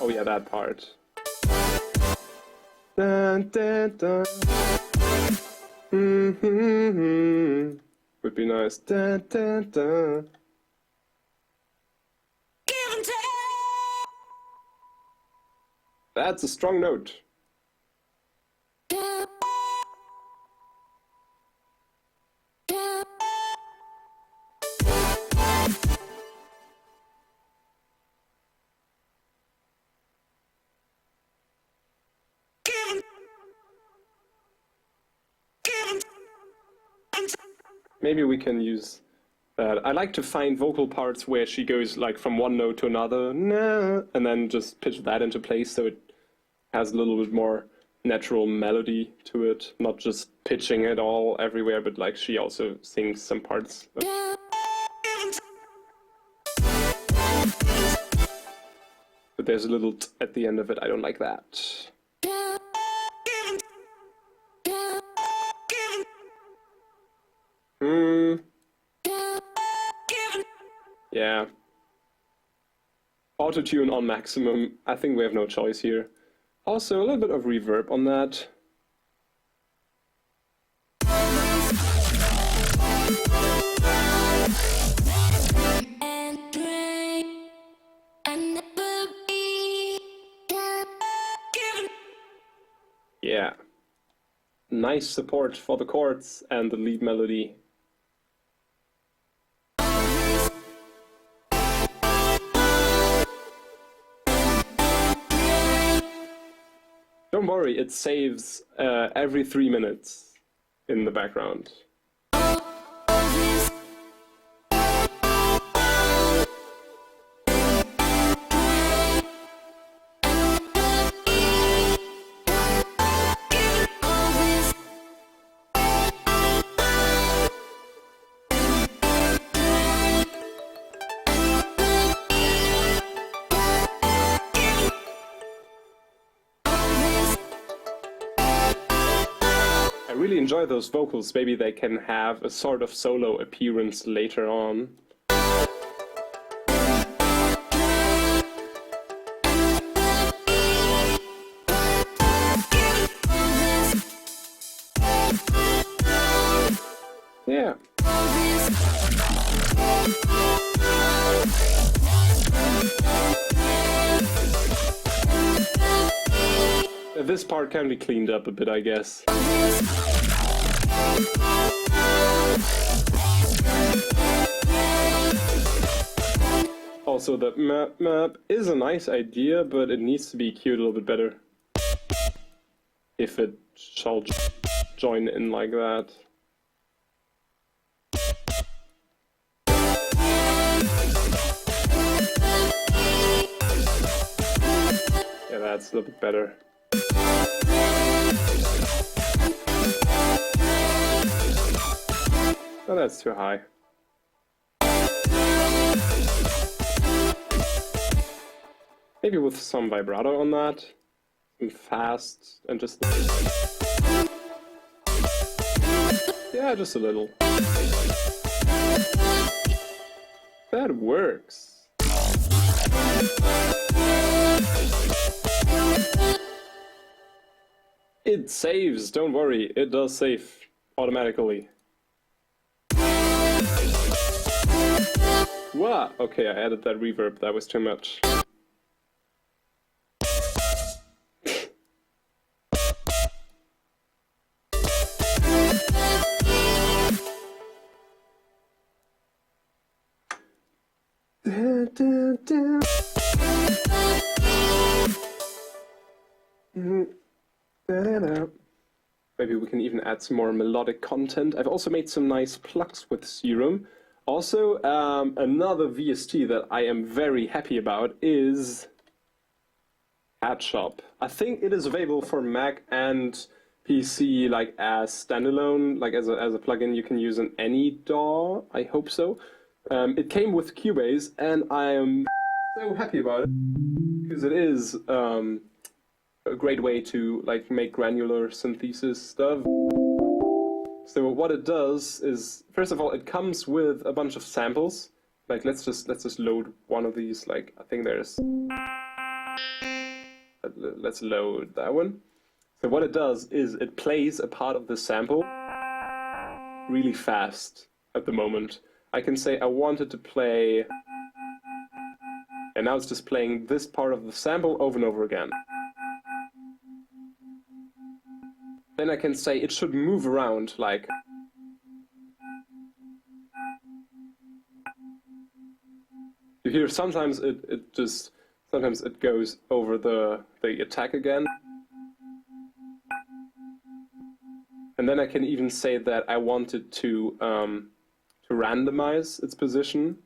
Oh yeah, that part. Dun, dun, dun. Would be nice. Dun, dun, dun. That's a strong note. Maybe we can use that. I like to find vocal parts where she goes like from one note to another, and then just pitch that into place so it has a little bit more natural melody to it, not just pitching it all everywhere, but like she also sings some parts. But there's a little t at the end of it. I don't like that. Yeah. Auto-tune on maximum. I think we have no choice here. Also, a little bit of reverb on that. Yeah. Nice support for the chords and the lead melody. Don't worry, it saves every 3 minutes in the background. I really enjoy those vocals. Maybe they can have a sort of solo appearance later on. Yeah. This part can be cleaned up a bit, I guess. Also, the map is a nice idea, but it needs to be cued a little bit better. If it shall join in like that. Yeah, that's a little bit better. Oh, that's too high. Maybe with some vibrato on that. And fast and just... Yeah, just a little. That works. It saves, don't worry, it does save automatically. What? Okay, I added that reverb, that was too much. Maybe we can even add some more melodic content. I've also made some nice plugs with Serum. Also, another VST that I am very happy about is Shop. I think it is available for Mac and PC, like as standalone, like as a plugin you can use in any DAW. I hope so. It came with Cubase, and I am so happy about it because it is a great way to like make granular synthesis stuff. So what it does is, first of all, it comes with a bunch of samples. Like let's just load one of these. Like I think there's. Let's load that one. So what it does is it plays a part of the sample really fast at the moment. I can say I wanted to play, and now it's just playing this part of the sample over and over again. Then I can say it should move around, like. You hear sometimes sometimes it goes over the attack again. And then I can even say that I wanted to randomize its position.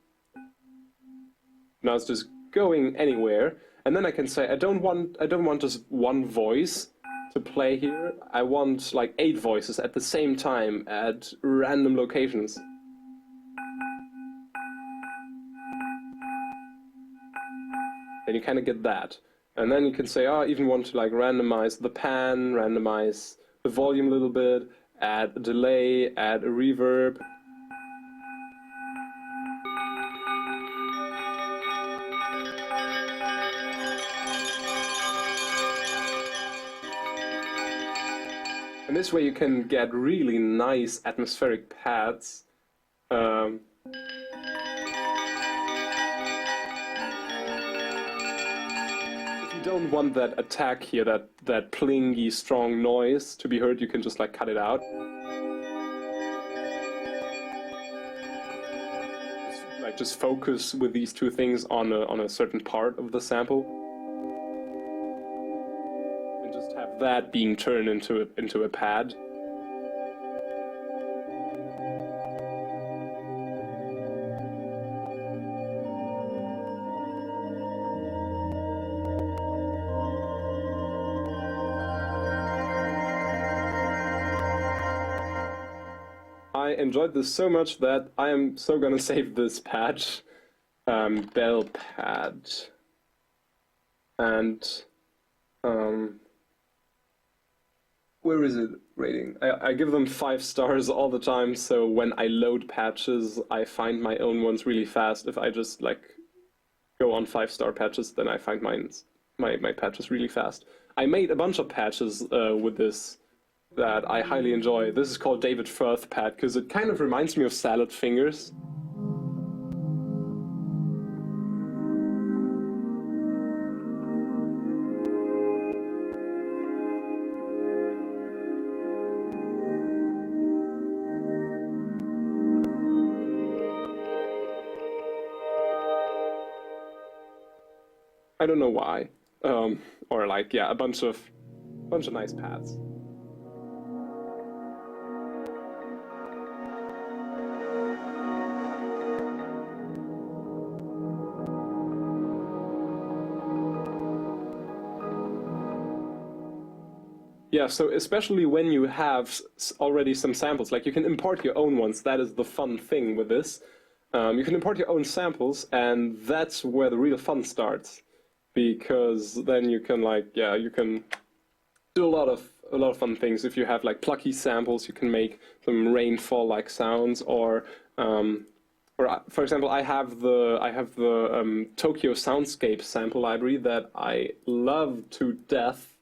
Now it's just going anywhere, and then I can say I don't want just one voice to play here, I want like 8 voices at the same time at random locations. And you kind of get that. And then you can say, oh, I even want to like randomize the pan, randomize the volume a little bit, add a delay, add a reverb. And this way you can get really nice atmospheric pads. If you don't want that attack here, that plingy, strong noise to be heard, you can just like cut it out. Just focus with these two things on a certain part of the sample. And just have that being turned into a pad. I enjoyed this so much that I am so gonna save this patch, bell pad, and where is it rating? I give them 5 stars all the time, so when I load patches, I find my own ones really fast. If I just like go on 5-star patches, then I find my patches really fast. I made a bunch of patches with this that I highly enjoy. This is called David Firth pad because it kind of reminds me of salad fingers. I don't know why, or like yeah, a bunch of nice pads. Yeah, so especially when you have already some samples, like you can import your own ones. That is the fun thing with this. You can import your own samples, and that's where the real fun starts, because then you can like you can do a lot of fun things. If you have like plucky samples, you can make some rainfall like sounds, or for example, I have the Tokyo Soundscape sample library that I love to death,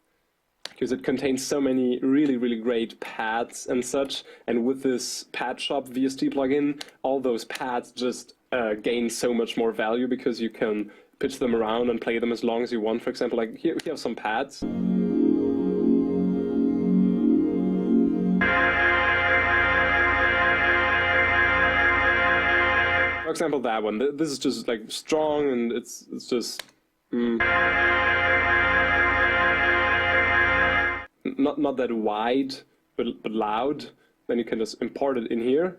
because it contains so many really great pads and such, and with this Pad Shop VST plugin, all those pads just gain so much more value because you can pitch them around and play them as long as you want. For example, like here we have some pads. For example, that one. This is just like strong, and it's just. Not that wide, but loud. Then you can just import it in here.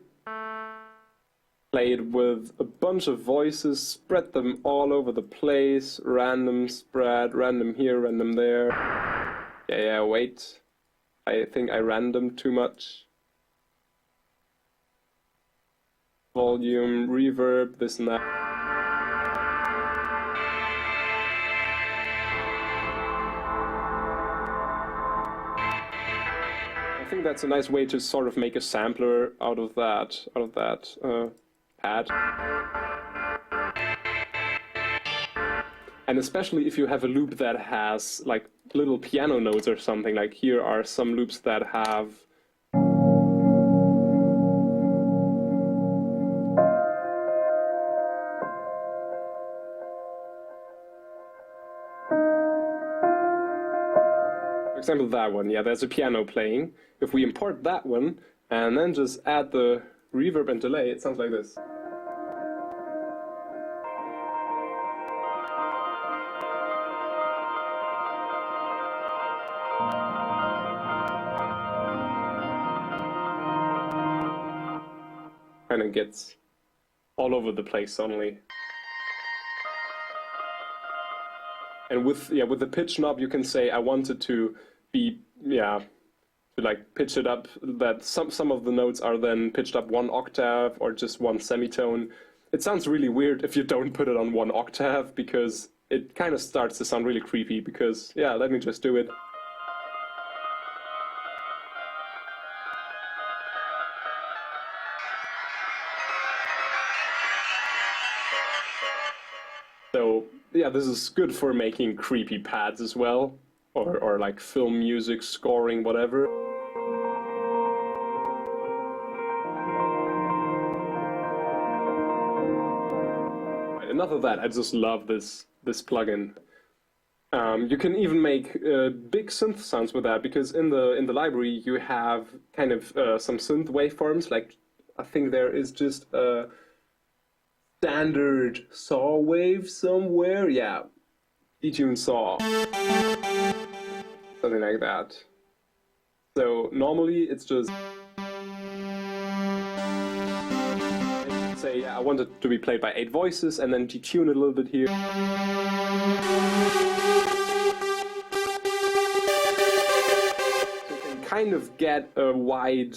Play it with a bunch of voices, spread them all over the place, random spread, random here, random there. Yeah, wait. I think I random too much. Volume, reverb, this and that. I think that's a nice way to sort of make a sampler out of that pad. And especially if you have a loop that has like little piano notes or something, like here are some loops that have for example, that one, yeah, there's a piano playing. If we import that one and then just add the reverb and delay, it sounds like this. Kind of gets all over the place suddenly. And with the pitch knob, you can say I wanted to be, yeah, to like pitch it up, that some of the notes are then pitched up 1 octave or just 1 semitone. It sounds really weird if you don't put it on 1 octave, because it kind of starts to sound really creepy, because, yeah, let me just do it. So, yeah, this is good for making creepy pads as well, or like film music, scoring, whatever. Enough of that, I just love this plugin. You can even make big synth sounds with that, because in the library you have kind of some synth waveforms. Like, I think there is just a standard saw wave somewhere. Yeah, detune saw, something like that. So normally it's just say, yeah, I want it to be played by 8 voices, and then detune it a little bit here. Kind of get a wide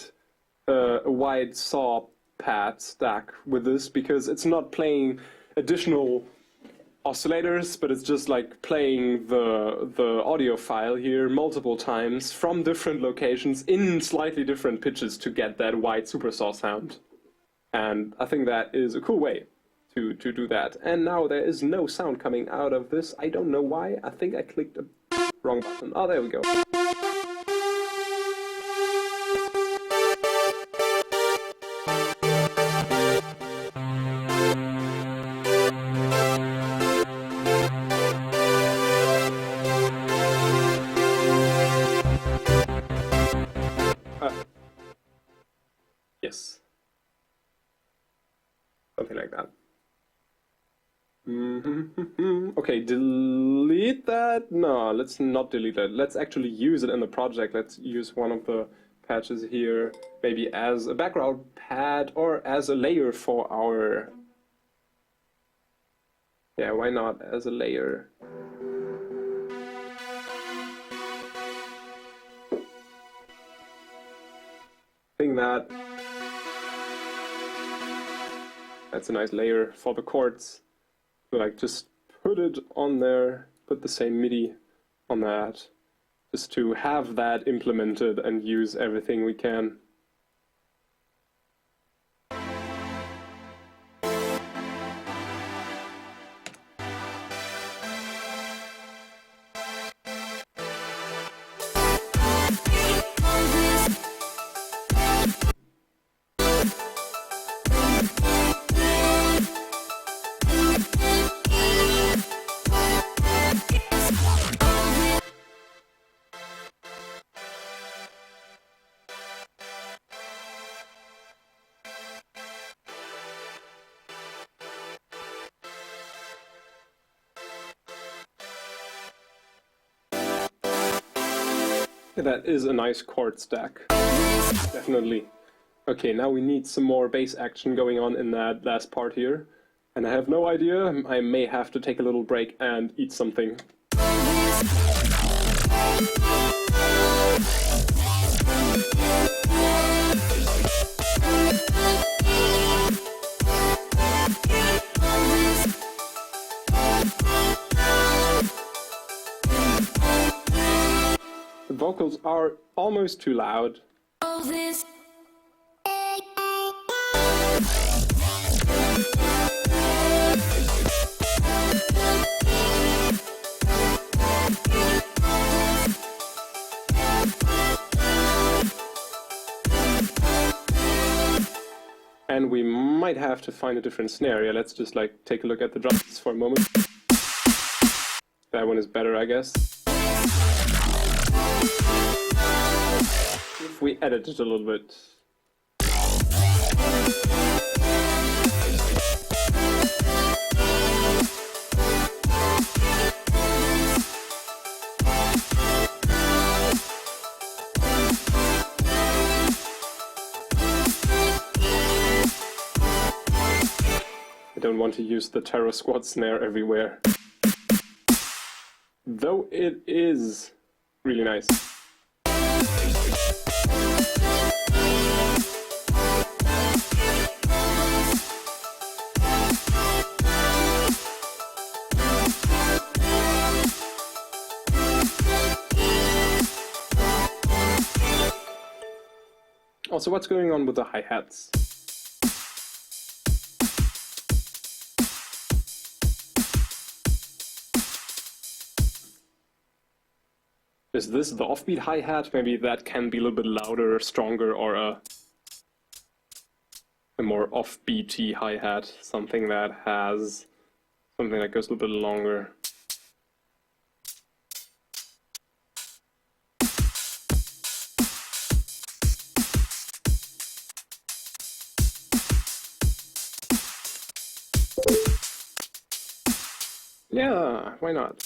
saw pad stack with this, because it's not playing additional oscillators, but it's just like playing the audio file here multiple times from different locations in slightly different pitches to get that wide super saw sound. And I think that is a cool way to do that. And now there is no sound coming out of this. I don't know why. I think I clicked the wrong button. Oh, there we go. Yes. Something like that. Okay, delete that? No, let's not delete that. Let's actually use it in the project. Let's use one of the patches here, maybe as a background pad or as a layer for our... Yeah, why not as a layer? I think that's a nice layer for the chords. So like, just put it on there, put the same MIDI on that, just to have that implemented and use everything we can. That is a nice chord stack, definitely. Okay, now we need some more bass action going on in that last part here. And I have no idea, I may have to take a little break and eat something. The vocals are almost too loud. And we might have to find a different snare. Yeah, let's just like take a look at the drums for a moment. That one is better, I guess. If we edit it a little bit. I don't want to use the Terror Squad snare everywhere. Though it is really nice. Also, what's going on with the hi-hats? Is this the offbeat hi-hat? Maybe that can be a little bit louder, stronger, or a more offbeaty hi-hat. Something that has something that goes a little bit longer. Yeah, why not?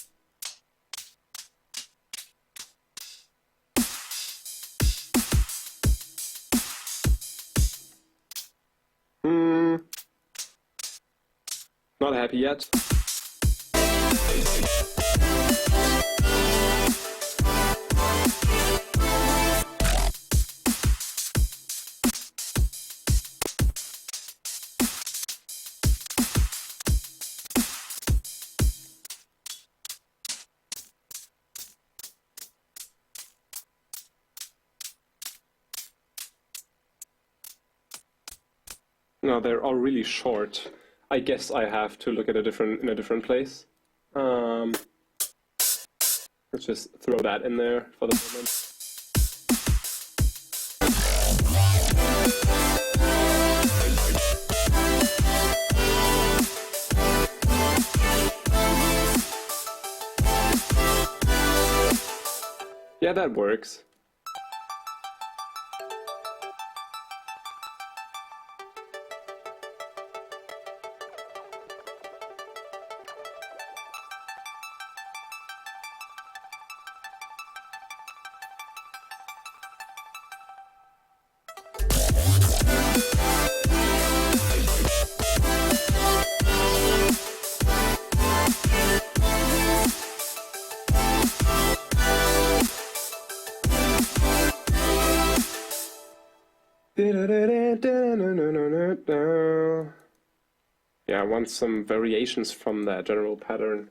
Not happy yet. No, they're all really short. I guess I have to look at in a different place. Let's just throw that in there for the moment. Yeah, that works. Yeah, I want some variations from that general pattern.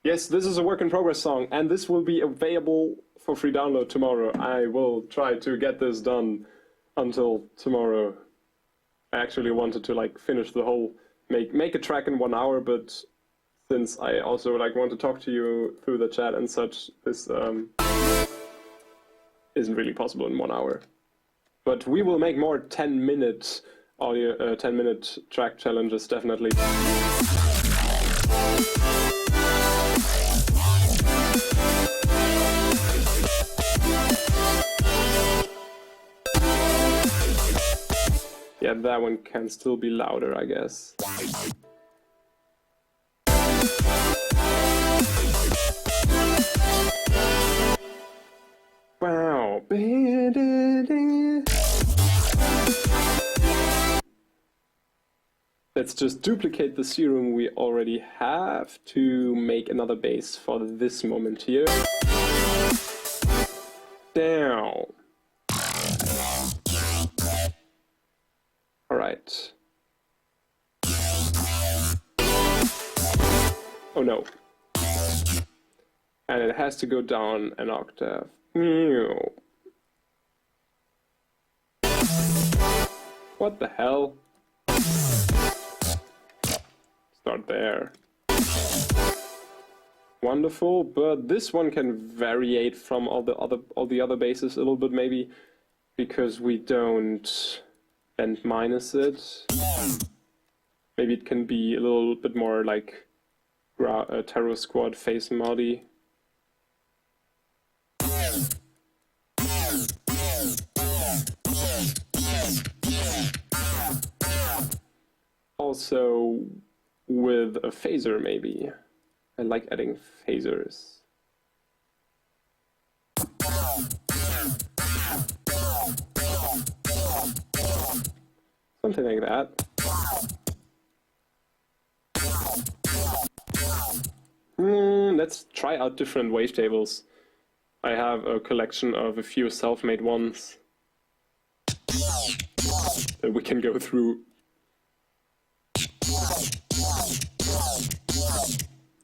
Yes, this is a work in progress song, and this will be available for free download tomorrow. I will try to get this done until tomorrow. I actually wanted to finish the whole make a track in 1 hour, but since I also want to talk to you through the chat and such, this isn't really possible in 1 hour. But we will make more 10-minute audio, 10-minute track challenges, definitely. Yeah, that one can still be louder, I guess. Wow. Let's just duplicate the serum we already have to make another bass for this moment here. Down. Alright. Oh no. And it has to go down an octave. What the hell? Start there. Wonderful, but this one can variate from all the other basses a little bit, maybe because we don't bend minus it. Maybe it can be a little bit more like Terror Squad face modi. Also with a phaser, maybe. I like adding phasers. Something like that. Let's try out different wavetables. I have a collection of a few self-made ones that we can go through.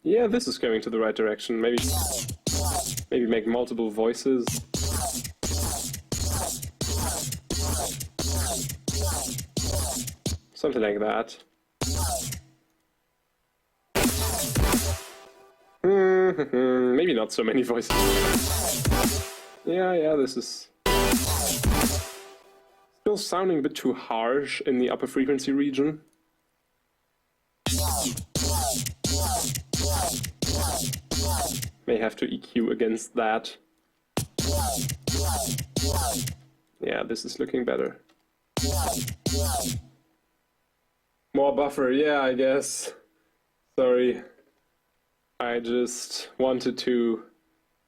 Yeah, this is going to the right direction. Maybe make multiple voices. something like that. Maybe not so many voices. Yeah, this is still sounding a bit too harsh in the upper frequency region. May have to EQ against that. Yeah, this is looking better. More buffer, yeah, I guess. Sorry. I just wanted to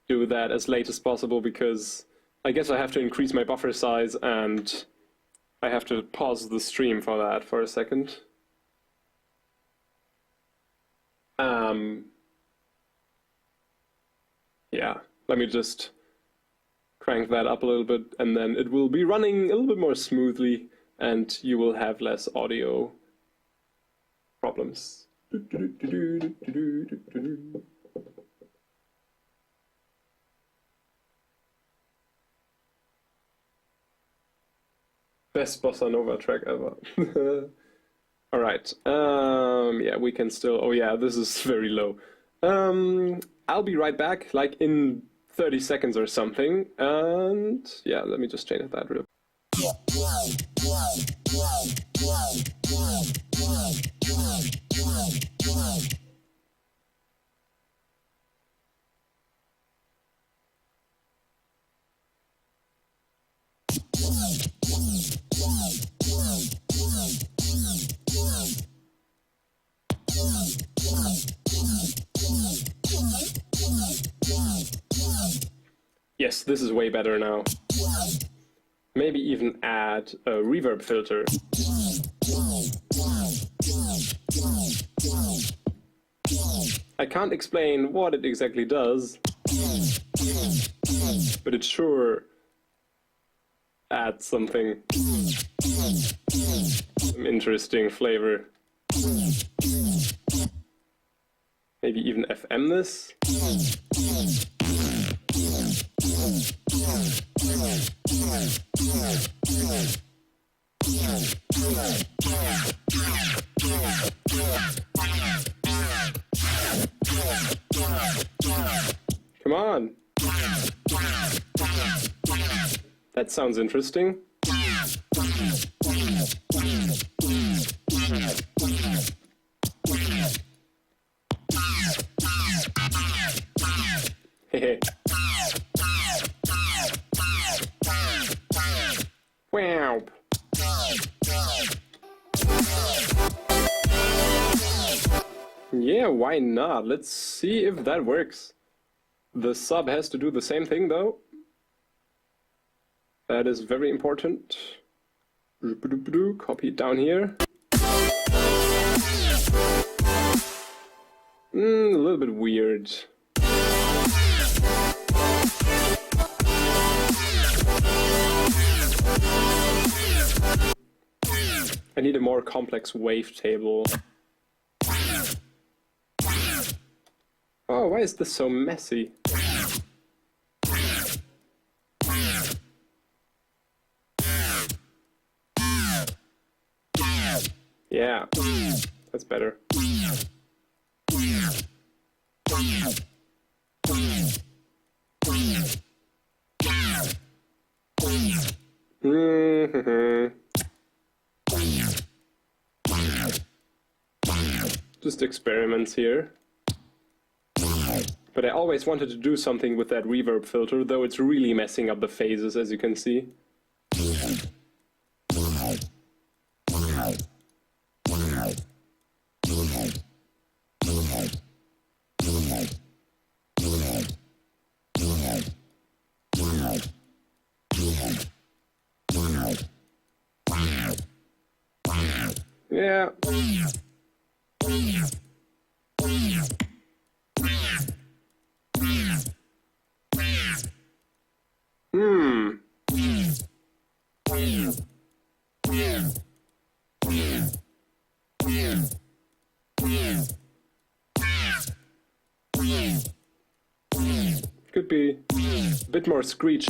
do that as late as possible because I guess I have to increase my buffer size and I have to pause the stream for that for a second. Yeah, let me just crank that up a little bit and then it will be running a little bit more smoothly and you will have less audio problems. Best bossa nova track ever. All right. Yeah, we can still. Oh yeah, this is very low. I'll be right back, like in 30 seconds or something. And yeah, let me just change that real. Yes, this is way better now. Maybe even add a reverb filter. I can't explain what it exactly does, but it sure adds something. Some interesting flavor. Maybe even FM this? Come on! That sounds interesting. Hehe. Wow. Yeah, why not? Let's see if that works. The sub has to do the same thing though. That is very important. Copy it down here. A little bit weird. I need a more complex wavetable. Oh, why is this so messy? Yeah, that's better. Just experiments here. But I always wanted to do something with that reverb filter, though it's really messing up the phases, as you can see. Yeah. Could be a bit more screech.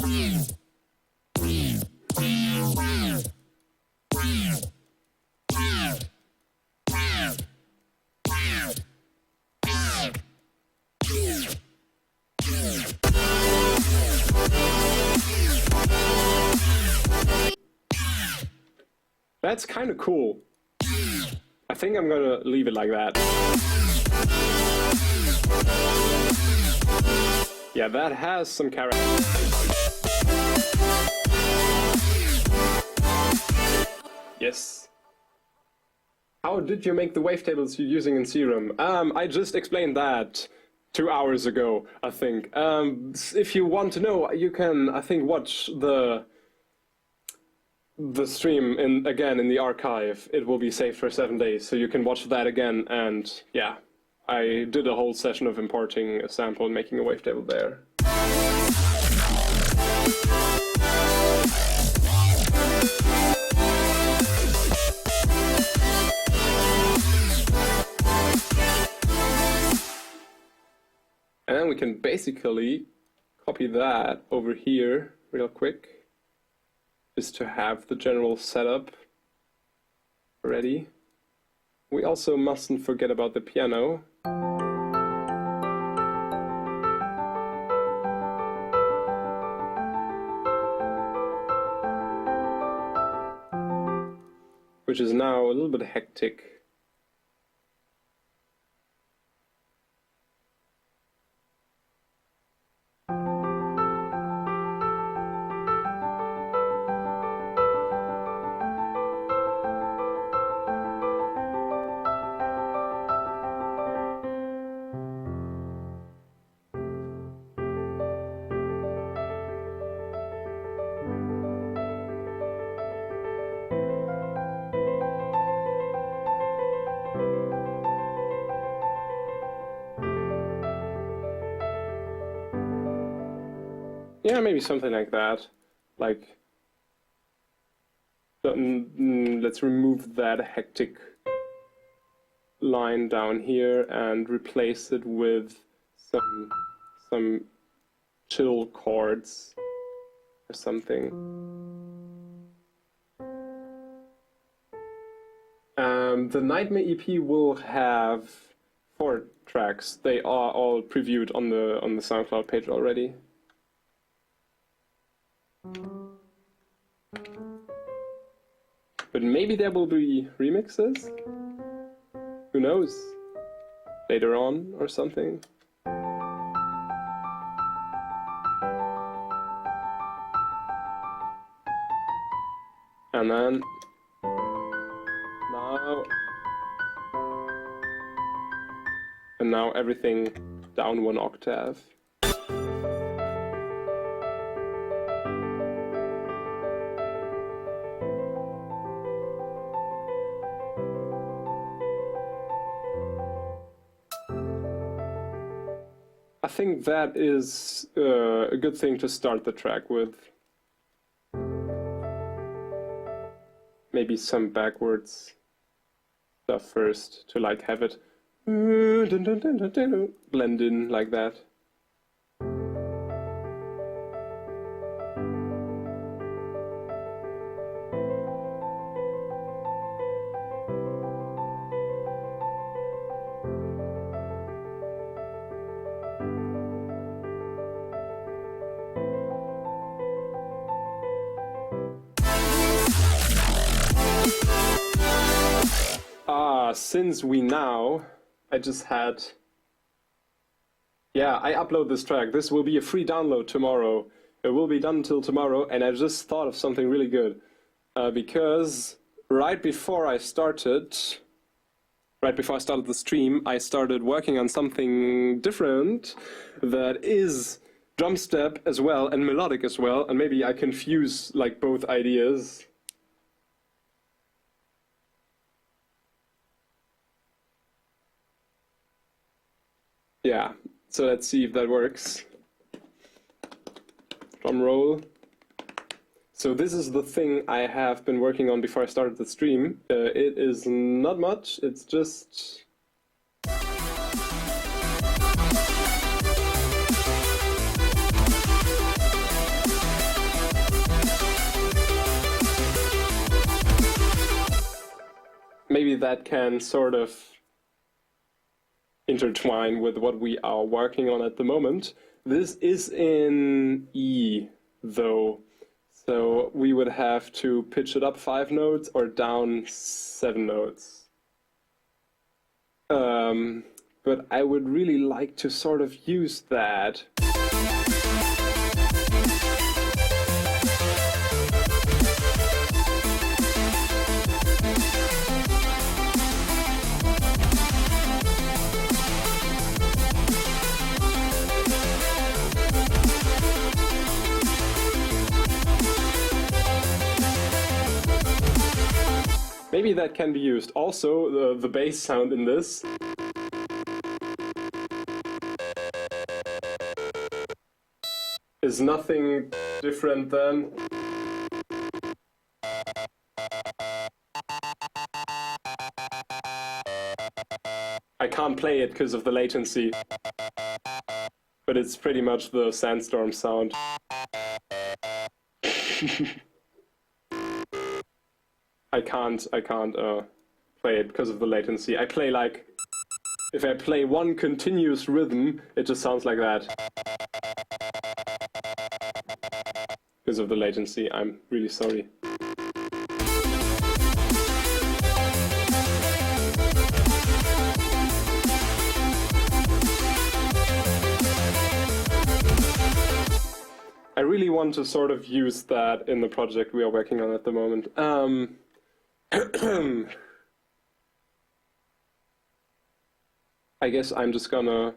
That's kind of cool. I think I'm gonna leave it like that. Yeah, that has some character. Yes. How did you make the wavetables you're using in Serum? I just explained that 2 hours ago, I think. If you want to know, you can, I think, watch the stream again in the archive. It will be saved for 7 days, so you can watch that again. And yeah, I did a whole session of importing a sample and making a wavetable there. And then we can basically copy that over here real quick, just to have the general setup ready. We also mustn't forget about the piano. Which is now a little bit hectic. Yeah, maybe something like that. Like, let's remove that hectic line down here and replace it with some chill chords or something. The Nightmare EP will have 4 tracks. They are all previewed on the SoundCloud page already. But maybe there will be remixes? Who knows? Later on or something? And then now everything down 1 octave. I think that is a good thing to start the track with. Maybe some backwards stuff first to like have it blend in like that. Since we now, I just had, yeah, I upload this track. This will be a free download tomorrow. It will be done until tomorrow, and I just thought of something really good. Because right before I started the stream, I started working on something different that is drum step as well and melodic as well, and maybe I confuse like both ideas. Yeah, so let's see if that works. Drum roll. So this is the thing I have been working on before I started the stream. It is not much, it's just... Maybe that can sort of intertwine with what we are working on at the moment. This is in E, though, So we would have to pitch it up 5 notes or down 7 notes. But I would really like to sort of use that. Maybe that can be used. Also, the bass sound in this is nothing different than I can't play it because of the latency, but it's pretty much the sandstorm sound. I can't play it because of the latency. I play like, if I play one continuous rhythm, it just sounds like that. Because of the latency, I'm really sorry. I really want to sort of use that in the project we are working on at the moment. I guess I'm just gonna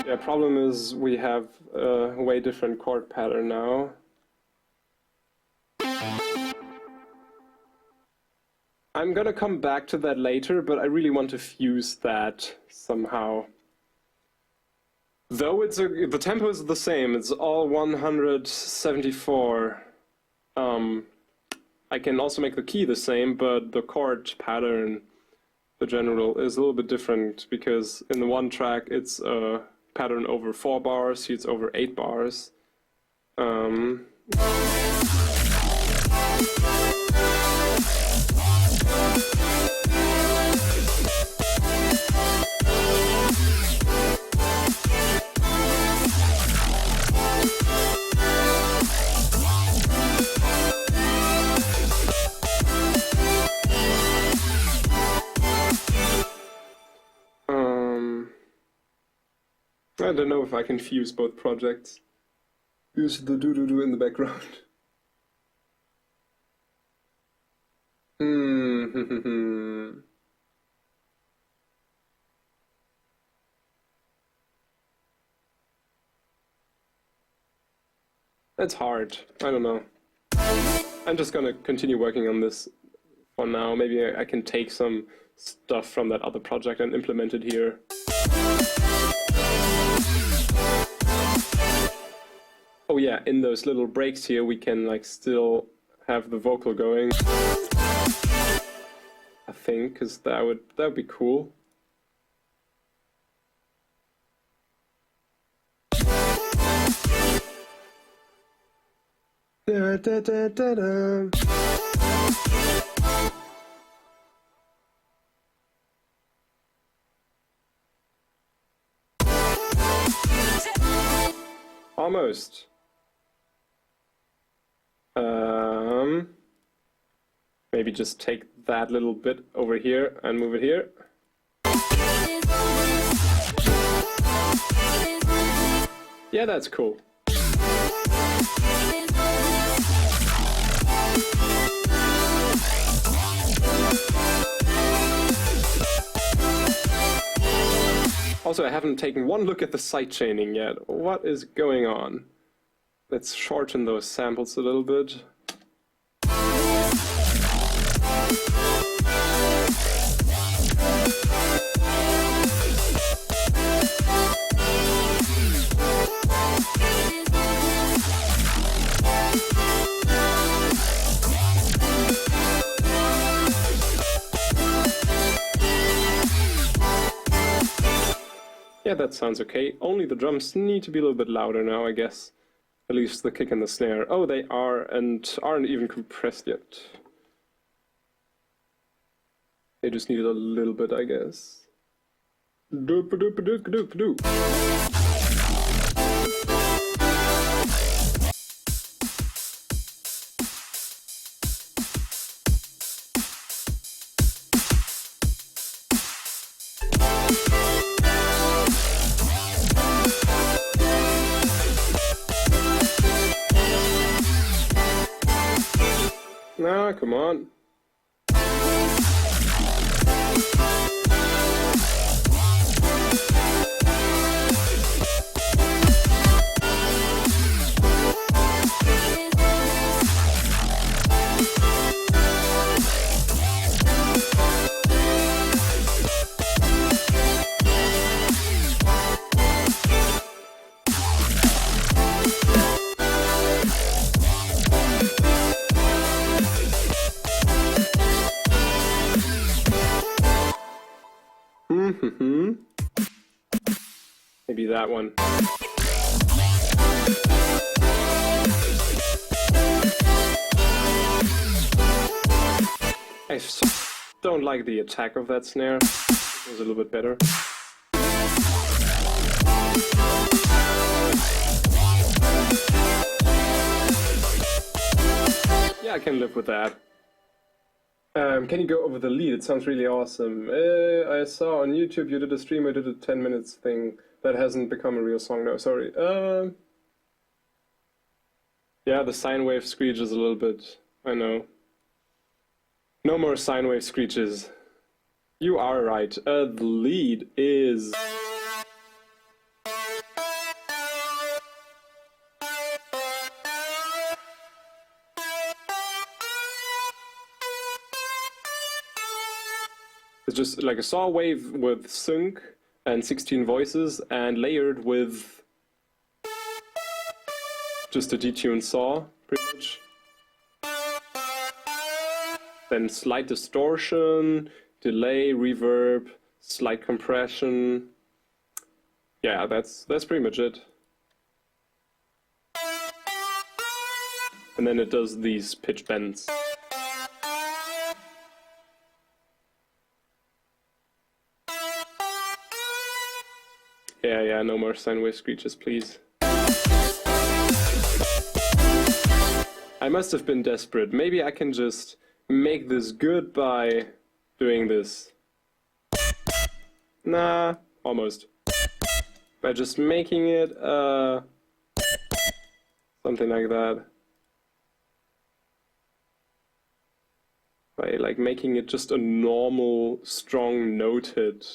yeah, problem is we have a way different chord pattern now. I'm gonna come back to that later, but I really want to fuse that somehow. Though the tempo is the same, it's all 174. I can also make the key the same, but the chord pattern, the general, is a little bit different because in the one track it's a pattern over 4 bars, here it's over 8 bars. I don't know if I can fuse both projects. Use the doo-doo-doo in the background. That's hard. I don't know. I'm just gonna continue working on this for now. Maybe I can take some stuff from that other project and implement it here. Oh yeah, in those little breaks here we can like still have the vocal going. I think, because that would be cool. Da, da, da, da, da. Almost. Maybe just take that little bit over here and move it here. Yeah, that's cool. Also, I haven't taken one look at the sidechaining yet. What is going on? Let's shorten those samples a little bit. Yeah, that sounds okay. Only the drums need to be a little bit louder now, I guess. At least the kick and the snare. Oh, they are, and aren't even compressed yet. They just need a little bit, I guess. Doop-a-doop-a-doop-a-doop-a-doop. Ah, come on. Maybe that one. I don't like the attack of that snare. It was a little bit better. Yeah, I can live with that. Can you go over the lead? It sounds really awesome. I saw on YouTube you did a stream, I did a 10 minutes thing. That hasn't become a real song now, sorry. Yeah, the sine wave screeches a little bit, I know. No more sine wave screeches. You are right. The lead is... It's just like a saw wave with sync and 16 voices and layered with just a detuned saw, pretty much. Then slight distortion, delay, reverb, slight compression. Yeah, that's pretty much it. And then it does these pitch bends. Yeah, no more sine wave screeches, please. I must have been desperate. Maybe I can just make this good by doing this. Nah, almost. By just making it, something like that. By, like, making it just a normal, strong note hit.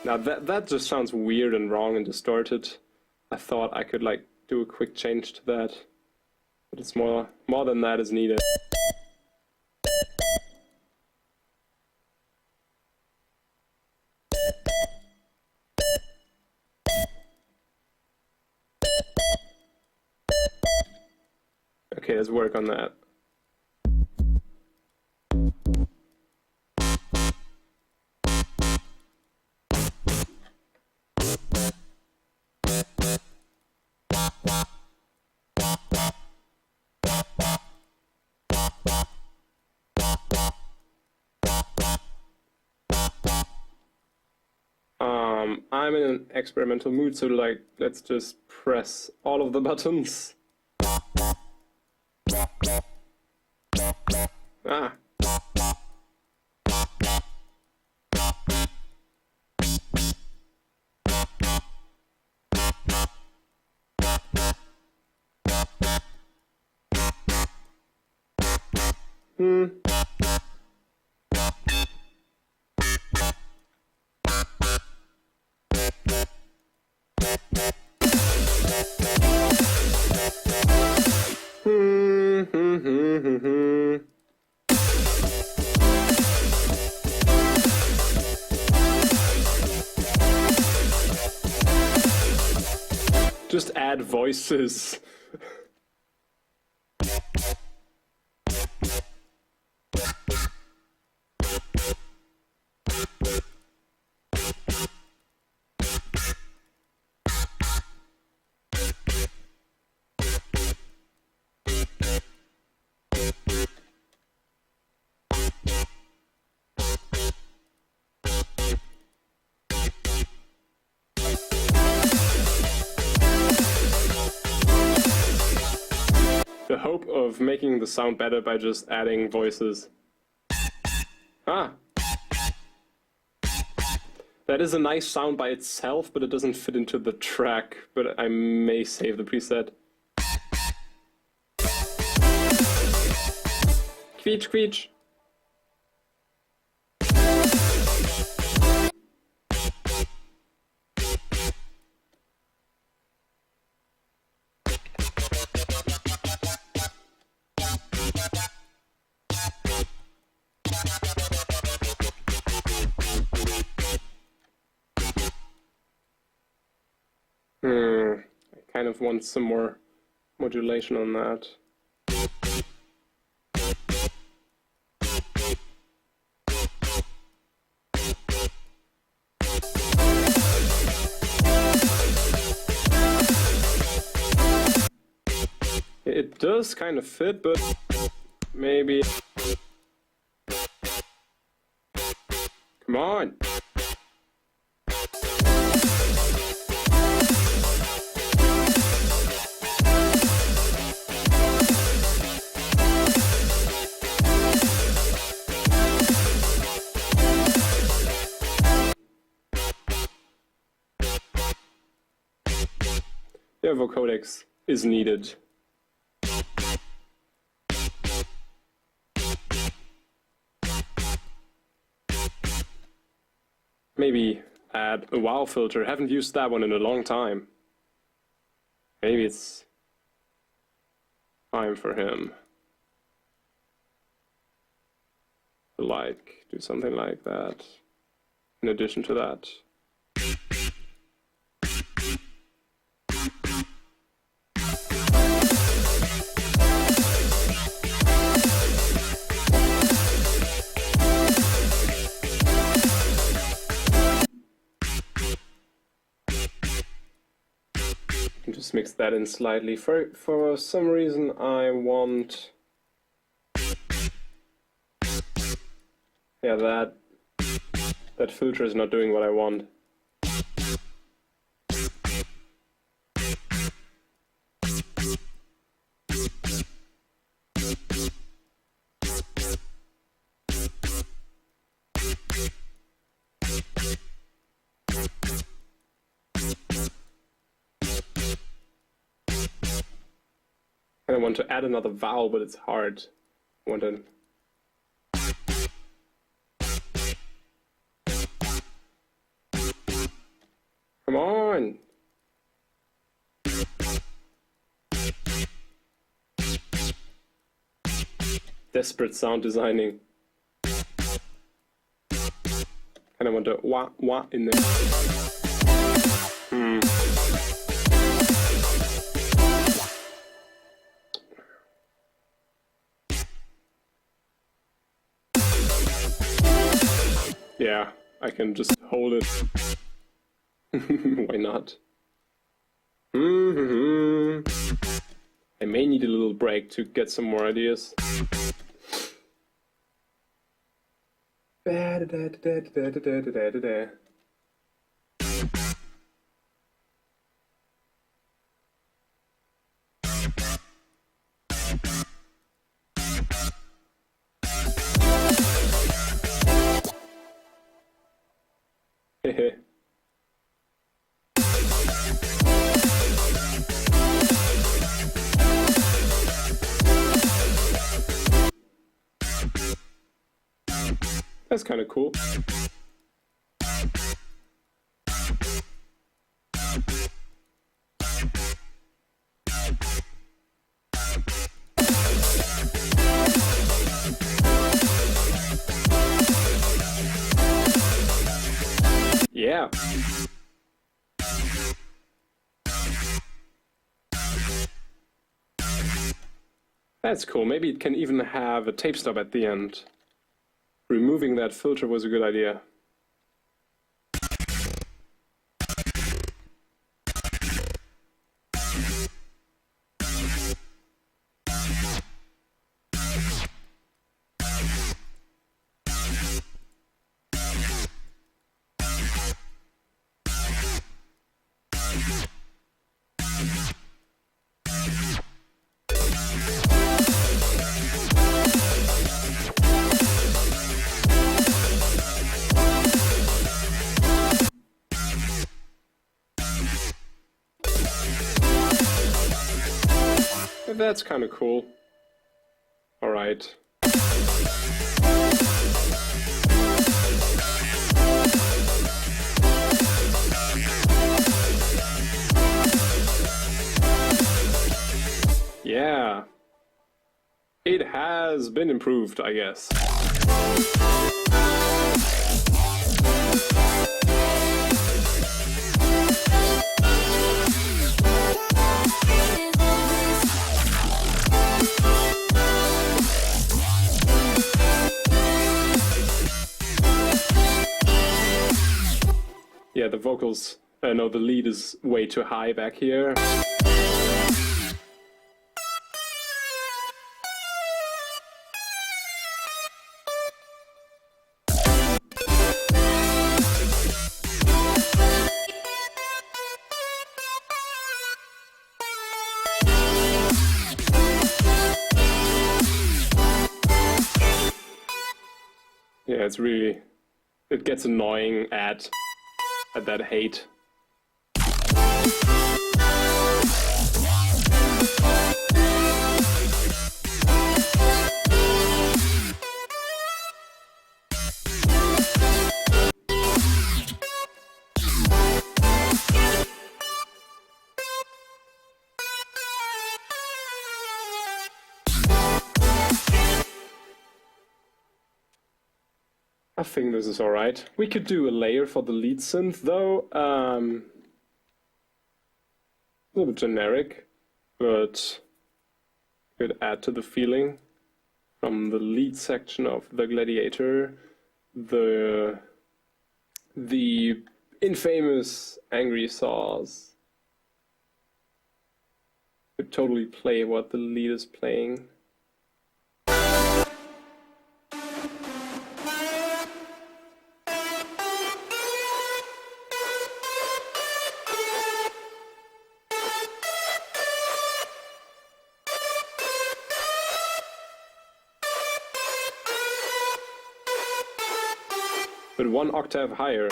Now that just sounds weird and wrong and distorted. I thought I could like do a quick change to that, but it's more than that is needed. Okay, let's work on that. I'm in an experimental mood, so like, let's just press all of the buttons. Ah. Just add voices. of making the sound better by just adding voices. Ah! That is a nice sound by itself, but it doesn't fit into the track, but I may save the preset. Quietsch, quietsch! I kind of want some more modulation on that. It does kind of fit, but maybe... Come on! Yeah, vocodecs is needed. Maybe add a wow filter. Haven't used that one in a long time. Maybe it's time for him to do something like that in addition to that. Just mix that in slightly. For some reason I want... Yeah, that filter is not doing what I want. I want to add another vowel, but it's hard. I want to... Come on! Desperate sound designing. Kind of want to wah in there. Yeah, I can just hold it. Why not? I may need a little break to get some more ideas. That's kind of cool. Yeah. That's cool. Maybe it can even have a tape stop at the end. Removing that filter was a good idea. that's kind of cool. Alright. Yeah. It has been improved, I guess. Yeah, the vocals, no, the lead is way too high back here. Yeah, it's really, it gets annoying at that height. I think this is alright. We could do a layer for the lead synth though. A little bit generic, but could add to the feeling from the lead section of the Gladiator. The infamous Angry Saws could totally play what the lead is playing. But one octave higher.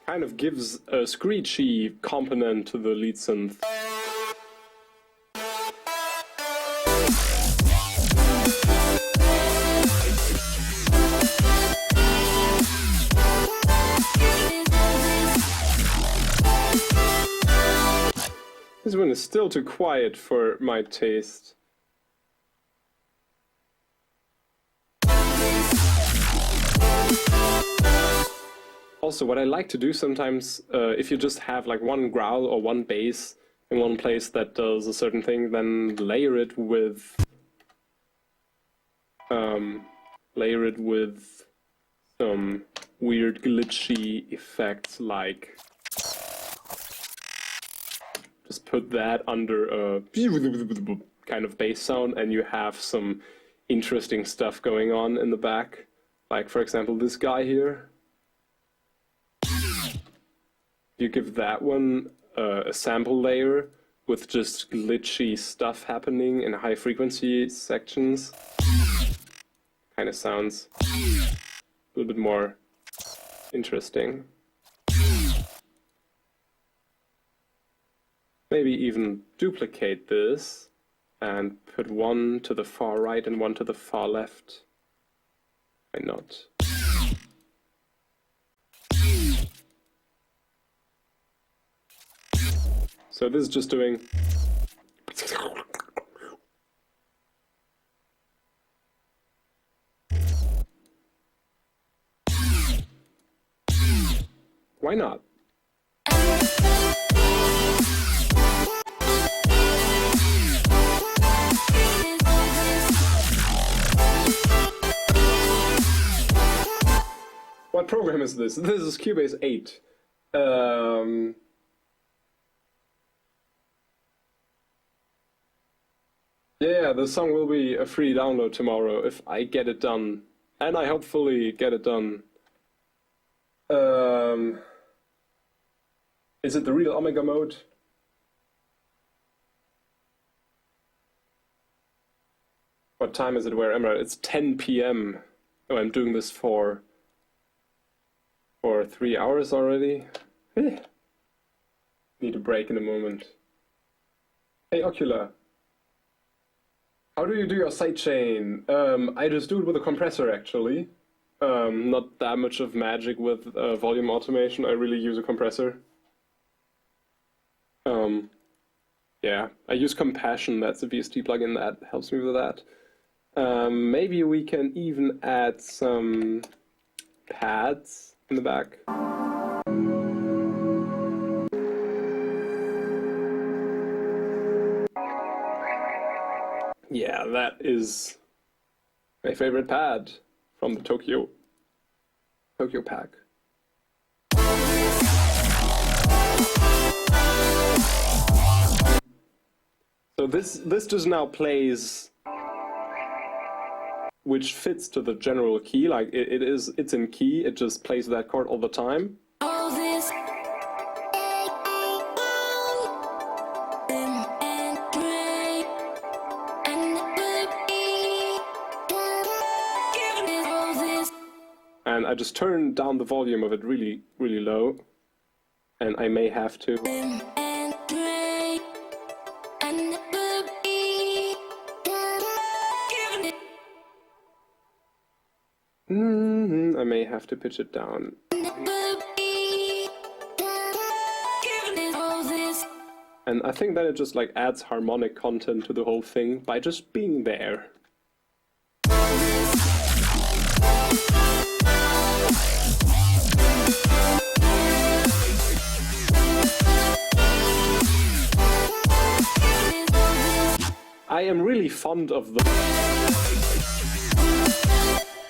Kind of gives a screechy component to the lead synth. This one is still too quiet for my taste. Also, what I like to do sometimes, if you just have like one growl or one bass in one place that does a certain thing, then layer it with some weird glitchy effects, like just put that under a kind of bass sound and you have some interesting stuff going on in the back. Like, for example, this guy here. You give that one a sample layer with just glitchy stuff happening in high frequency sections. Kind of sounds a little bit more interesting. Maybe even duplicate this and put one to the far right and one to the far left. Why not? So this is just doing... Why not? What program is this? This is Cubase 8. Yeah, the song will be a free download tomorrow if I get it done. And I hopefully get it done. Is it the real Omega mode? What time is it where I'm at? It's 10 p.m. Oh, I'm doing this for 3 hours already. Need a break in a moment. Hey, Ocular. How do you do your sidechain? I just do it with a compressor, actually. Not that much of magic with volume automation. I really use a compressor. Yeah, I use Compassion. That's a VST plugin that helps me with that. Maybe we can even add some pads in the back. Yeah, that is my favorite pad from the Tokyo pack. So this just now plays, which fits to the general key. Like it's in key. It just plays that chord all the time. All this and gray and all this. And I just turn down the volume of it really, really low. And I may have to. And gray and I may have to pitch it down. And I think that it just like adds harmonic content to the whole thing by just being there. I am really fond of the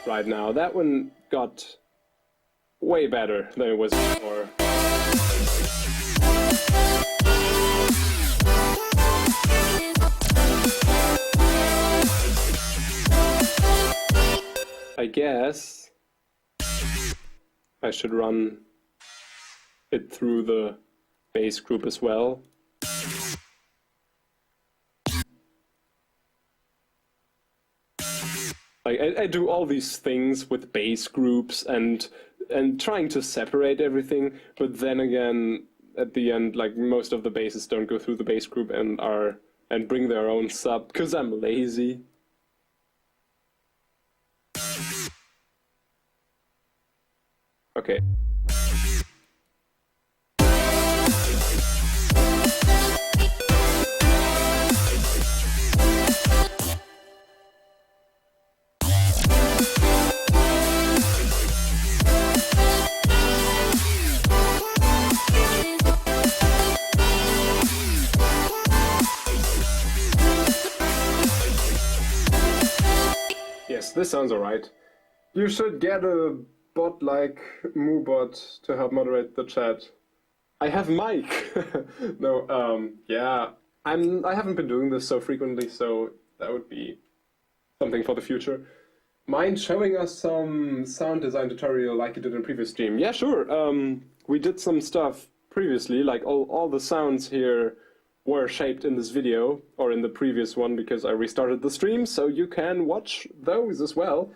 right now. That one got way better than it was before. I guess I should run it through the bass group as well. Like I do all these things with bass groups and trying to separate everything, but then again, at the end, like most of the basses don't go through the bass group and bring their own sub because I'm lazy. Okay. Yes, this sounds alright. You should get a bot like MooBot to help moderate the chat. I have Mike. No, yeah, I haven't been doing this so frequently, so that would be something for the future. Mind showing us some sound design tutorial like you did in previous stream? Yeah, sure. We did some stuff previously, like all the sounds here were shaped in this video, or in the previous one, because I restarted the stream, so you can watch those as well.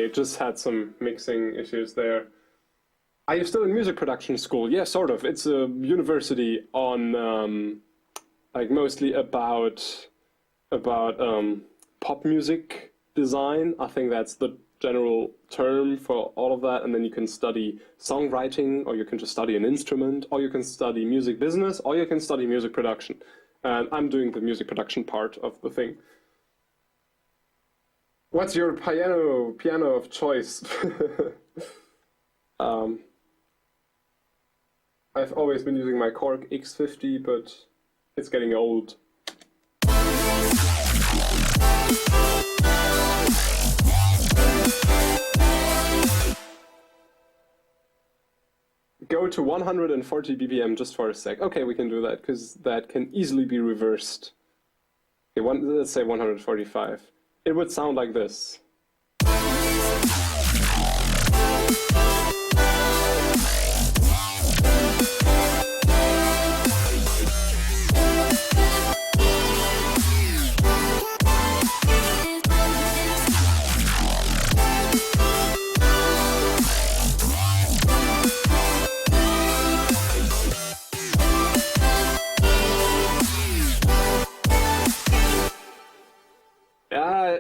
I just had some mixing issues there. Are you still in music production school? Yeah, sort of. It's a university on like mostly about pop music design. I think that's the general term for all of that. And then you can study songwriting, or you can just study an instrument, or you can study music business, or you can study music production. And I'm doing the music production part of the thing. What's your piano of choice? I've always been using my Korg X50, but it's getting old. Go to 140 BPM just for a sec. Okay, we can do that, because that can easily be reversed. Okay, let's say 145. It would sound like this.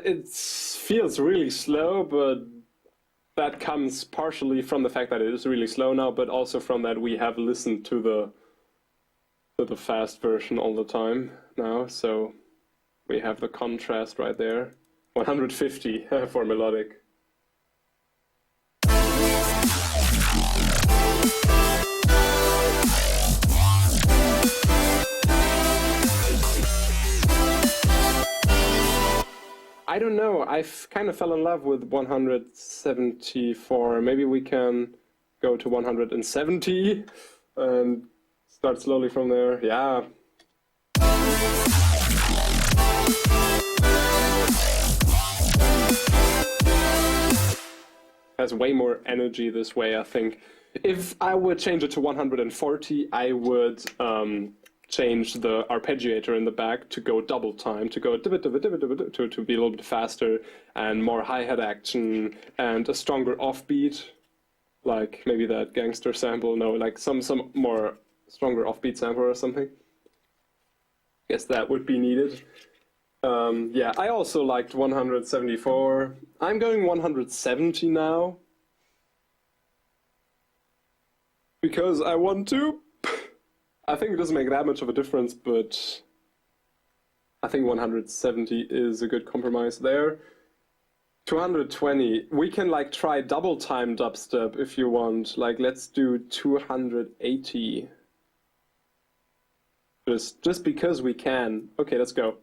It feels really slow, but that comes partially from the fact that it is really slow now, but also from that we have listened to the fast version all the time now, so we have the contrast right there. 150 for melodic. I don't know, I've kind of fell in love with 174. Maybe we can go to 170 and start slowly from there. Yeah. Has way more energy this way, I think. If I would change it to 140, I would change the arpeggiator in the back to go double time, to go to be a little bit faster, and more hi-hat action and a stronger offbeat, like maybe that gangster sample, no, like some more stronger offbeat sample or something. Guess that would be needed. Yeah, I also liked 174. I'm going 170 now, because I want to. I think it doesn't make that much of a difference, but I think 170 is a good compromise there. 220, we can like try double time dubstep if you want. Like, let's do 280. Just because we can. Okay, let's go.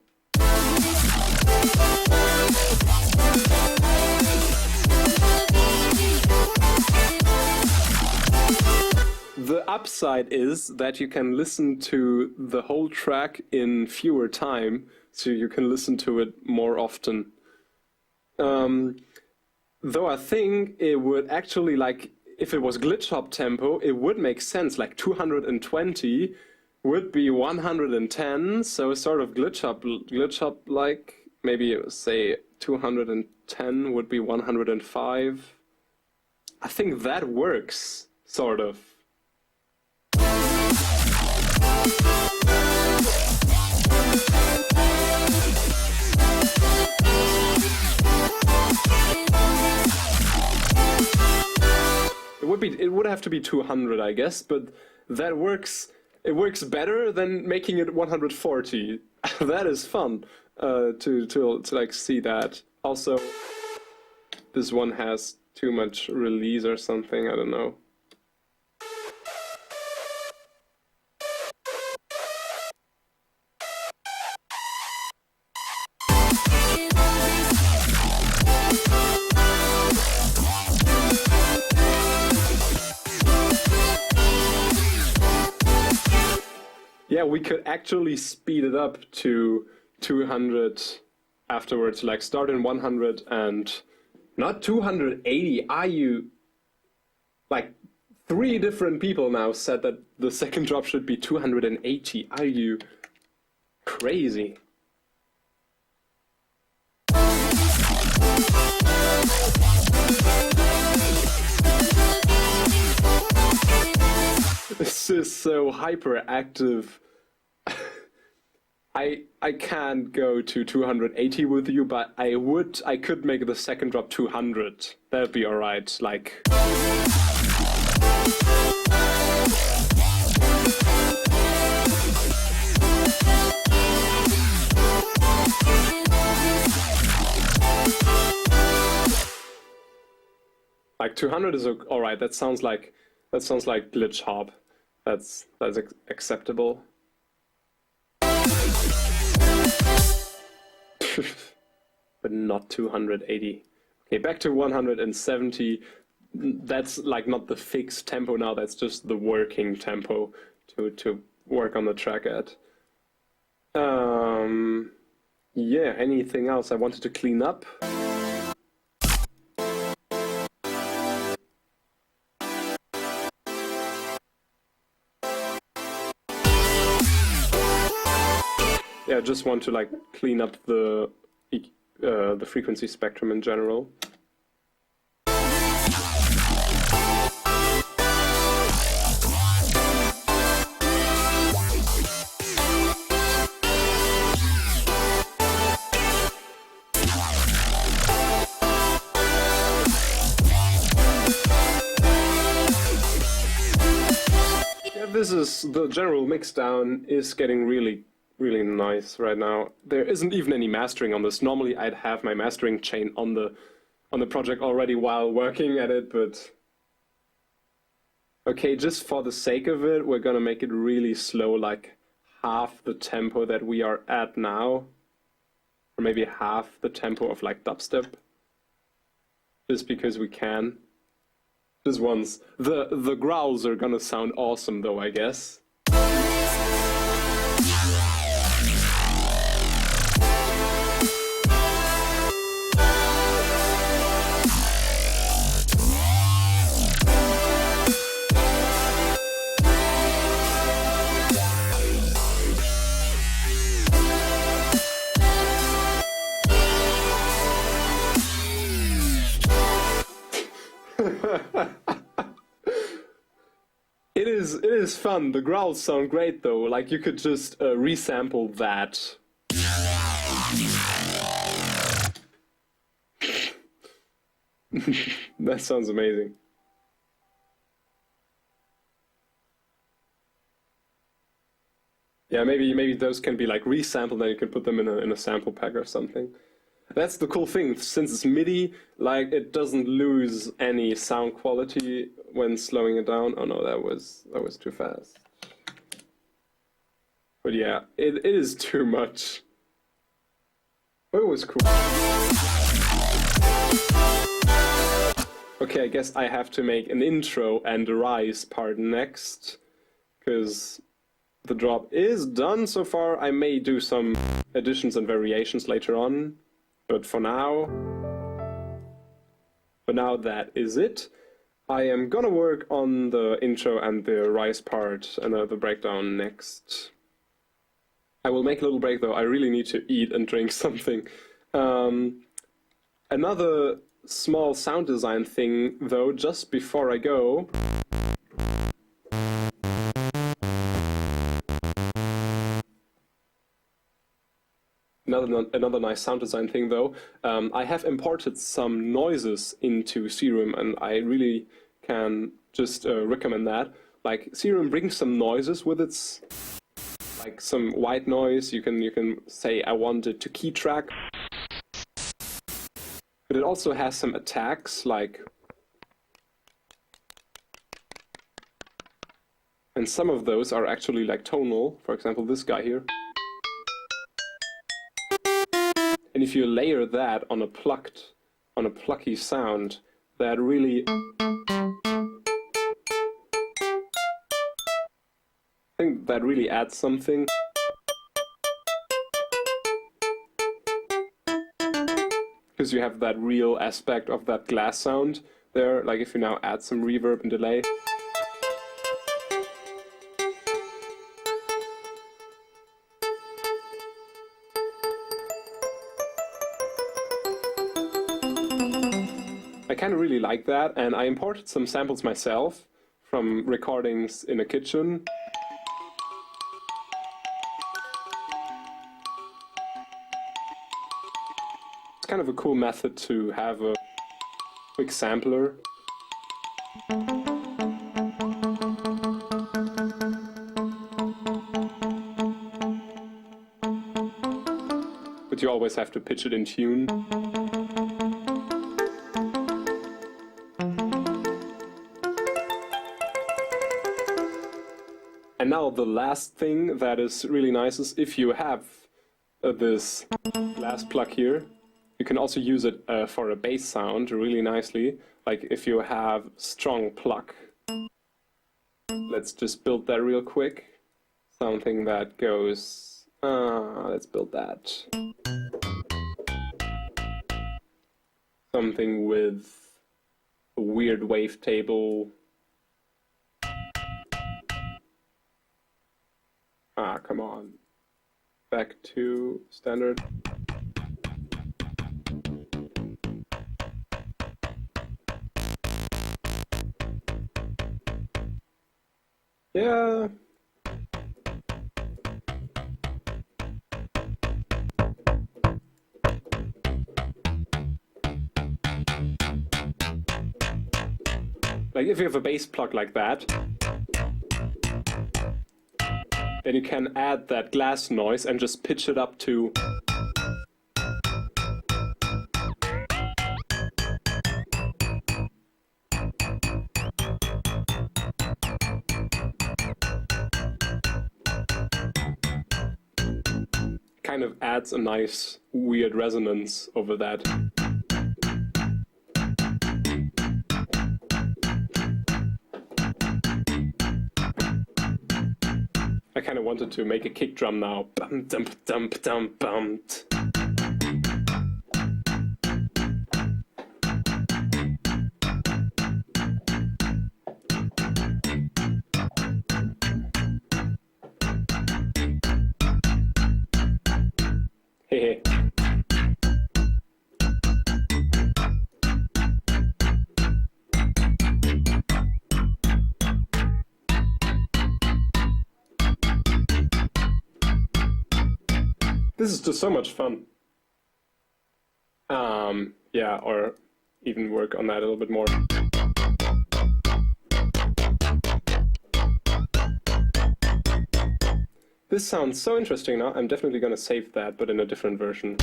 The upside is that you can listen to the whole track in fewer time, so you can listen to it more often. Though I think it would actually, like, if it was glitch hop tempo, it would make sense. Like 220 would be 110, so sort of glitch hop like, maybe say 210 would be 105. I think that works, sort of. It would have to be 200, I guess, but that works. It works better than making it 140. That is fun to like see that. Also, this one has too much release or something. I don't know. Yeah, we could actually speed it up to 200 afterwards, like start in 100 and not 280. Are you, like, 3 different people now said that the second drop should be 280. Are you crazy? This is so hyperactive. I can't go to 280 with you, but I could make the second drop 200. That'd be alright. Like. Like 200 is alright. That sounds like glitch hop. That's acceptable. But not 280. Okay, back to 170. That's like not the fixed tempo now. That's just the working tempo to work on the track at. Yeah. Anything else I wanted to clean up? Yeah, I just want to like clean up the frequency spectrum in general. Yeah, this is the general mixdown is getting really nice right now. There isn't even any mastering on this. Normally I'd have my mastering chain on the project already while working at it, but okay, just for the sake of it, we're gonna make it really slow, like half the tempo that we are at now, or maybe half the tempo of like dubstep, just because we can. Just once. The growls are gonna sound awesome though, I guess. It is fun. The growls sound great though. Like you could just resample that. That sounds amazing. Yeah, maybe those can be like resampled, then you can put them in a sample pack or something. That's the cool thing, since it's MIDI, like it doesn't lose any sound quality when slowing it down. Oh no, that was too fast. But yeah, it is too much. But it was cool. Okay, I guess I have to make an intro and a rise part next, because the drop is done so far. I may do some additions and variations later on. But for now that is it. I am gonna work on the intro and the rise part and the breakdown next. I will make a little break though. I really need to eat and drink something. Another small sound design thing though, just before I go. Another nice sound design thing though, I have imported some noises into Serum and I really can just recommend that. Like Serum brings some noises with its, like some white noise. You can say I want it to key track, but it also has some attacks like, and some of those are actually like tonal. For example, this guy here. And if you layer that on a plucky sound, that really, I think that really adds something. Because you have that real aspect of that glass sound there, like if you now add some reverb and delay. I kind of really like that, and I imported some samples myself from recordings in a kitchen. It's kind of a cool method to have a quick sampler. But you always have to pitch it in tune. And now the last thing that is really nice is if you have this last plug here, you can also use it for a bass sound really nicely. Like if you have strong pluck. Let's just build that real quick. Something that goes... let's build that. Something with a weird wavetable. Ah, come on. Back to standard. Yeah. Like if you have a bass plug like that, then you can add that glass noise and just pitch it up to... kind of adds a nice weird resonance over that. I kind of wanted to make a kick drum now. Bum, dum, dum, dum, bum. Hehe. This is just so much fun. Yeah, or even work on that a little bit more. This sounds so interesting now. I'm definitely gonna save that, but in a different version.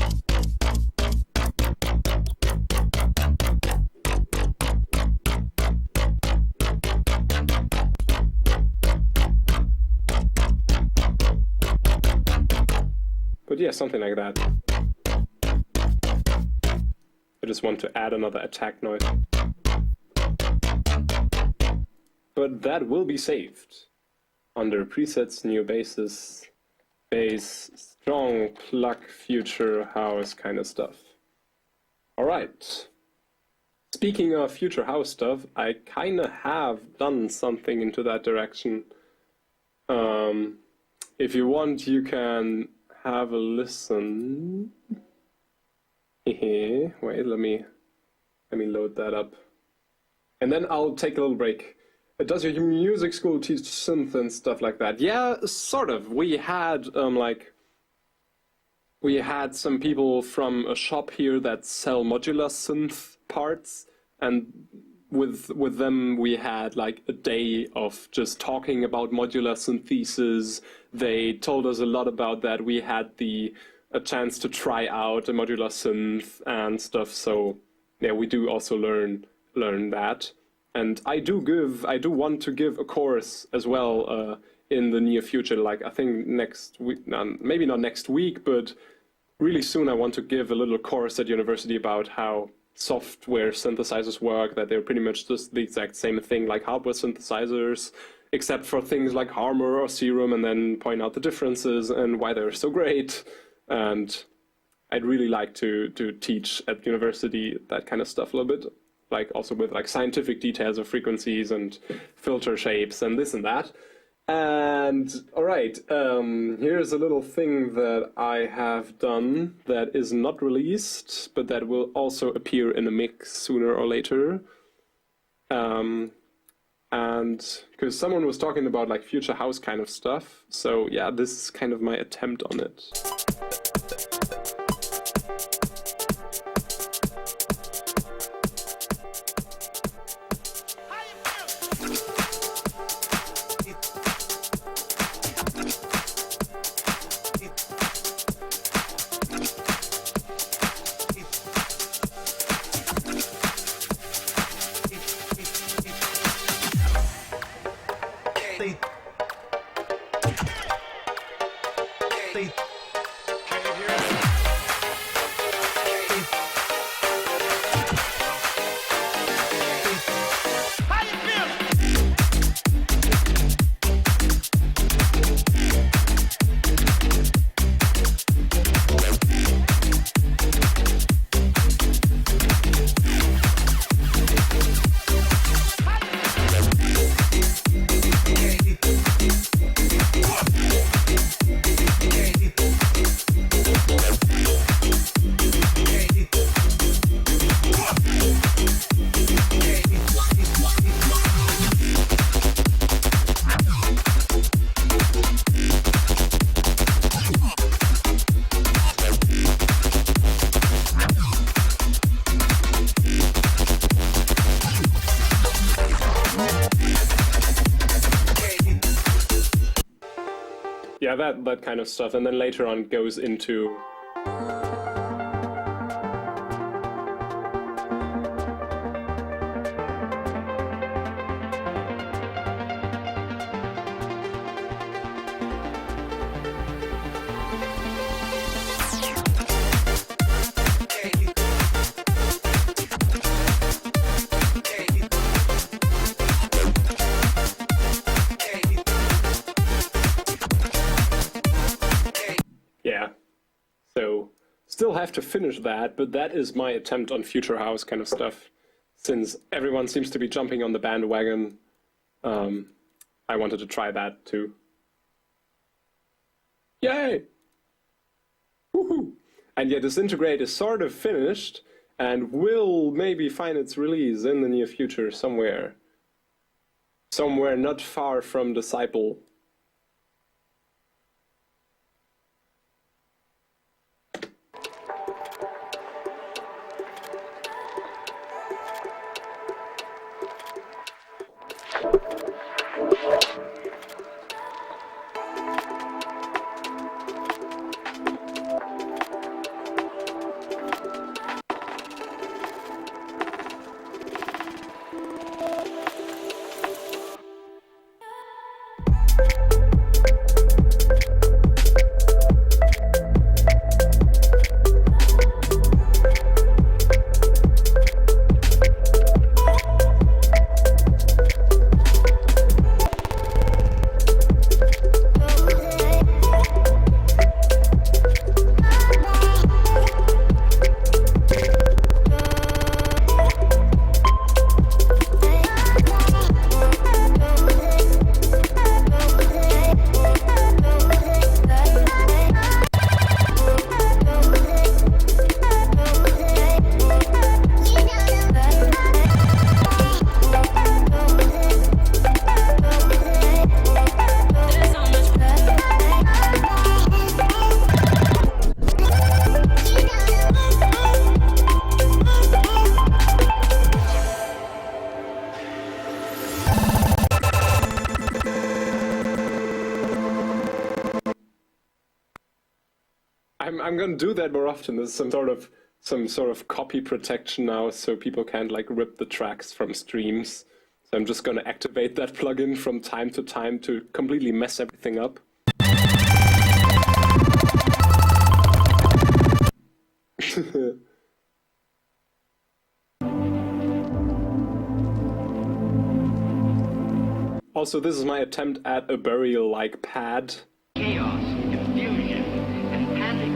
But yeah, something like that. I just want to add another attack noise. But that will be saved under presets, new basses, bass, strong pluck, future house kind of stuff. Alright. Speaking of future house stuff, I kinda have done something into that direction. If you want, you can have a listen. Wait, let me load that up. And then I'll take a little break. Does your music school teach synth and stuff like that? Yeah, sort of. We had some people from a shop here that sell modular synth parts, and with them we had like a day of just talking about modular synthesis. They told us a lot about that. We had a chance to try out a modular synth and stuff. So yeah, we do also learn that. And I do want to give a course as well in the near future. Like I think next week, maybe not next week, but really soon I want to give a little course at university about how software synthesizers work, that they're pretty much just the exact same thing like hardware synthesizers, except for things like Harmor or Serum, and then point out the differences and why they're so great. And I'd really like to teach at university that kind of stuff a little bit, like also with like scientific details of frequencies and filter shapes and this and that. And all right, here's a little thing that I have done that is not released, but that will also appear in a mix sooner or later. And and because someone was talking about like future house kind of stuff, so yeah, this is kind of my attempt on it. Yeah, that kind of stuff, and then later on goes into yeah. So still have to finish that, but that is my attempt on future house kind of stuff. Since everyone seems to be jumping on the bandwagon, I wanted to try that too. Yay! Woohoo! And yeah, Disintegrate is sort of finished and will maybe find its release in the near future somewhere. Somewhere not far from Disciple. I'm gonna do that more often. There's some sort of copy protection now, so people can't like rip the tracks from streams. So I'm just gonna activate that plugin from time to time to completely mess everything up. Also, this is my attempt at a burial-like pad. Chaos, confusion, and panic.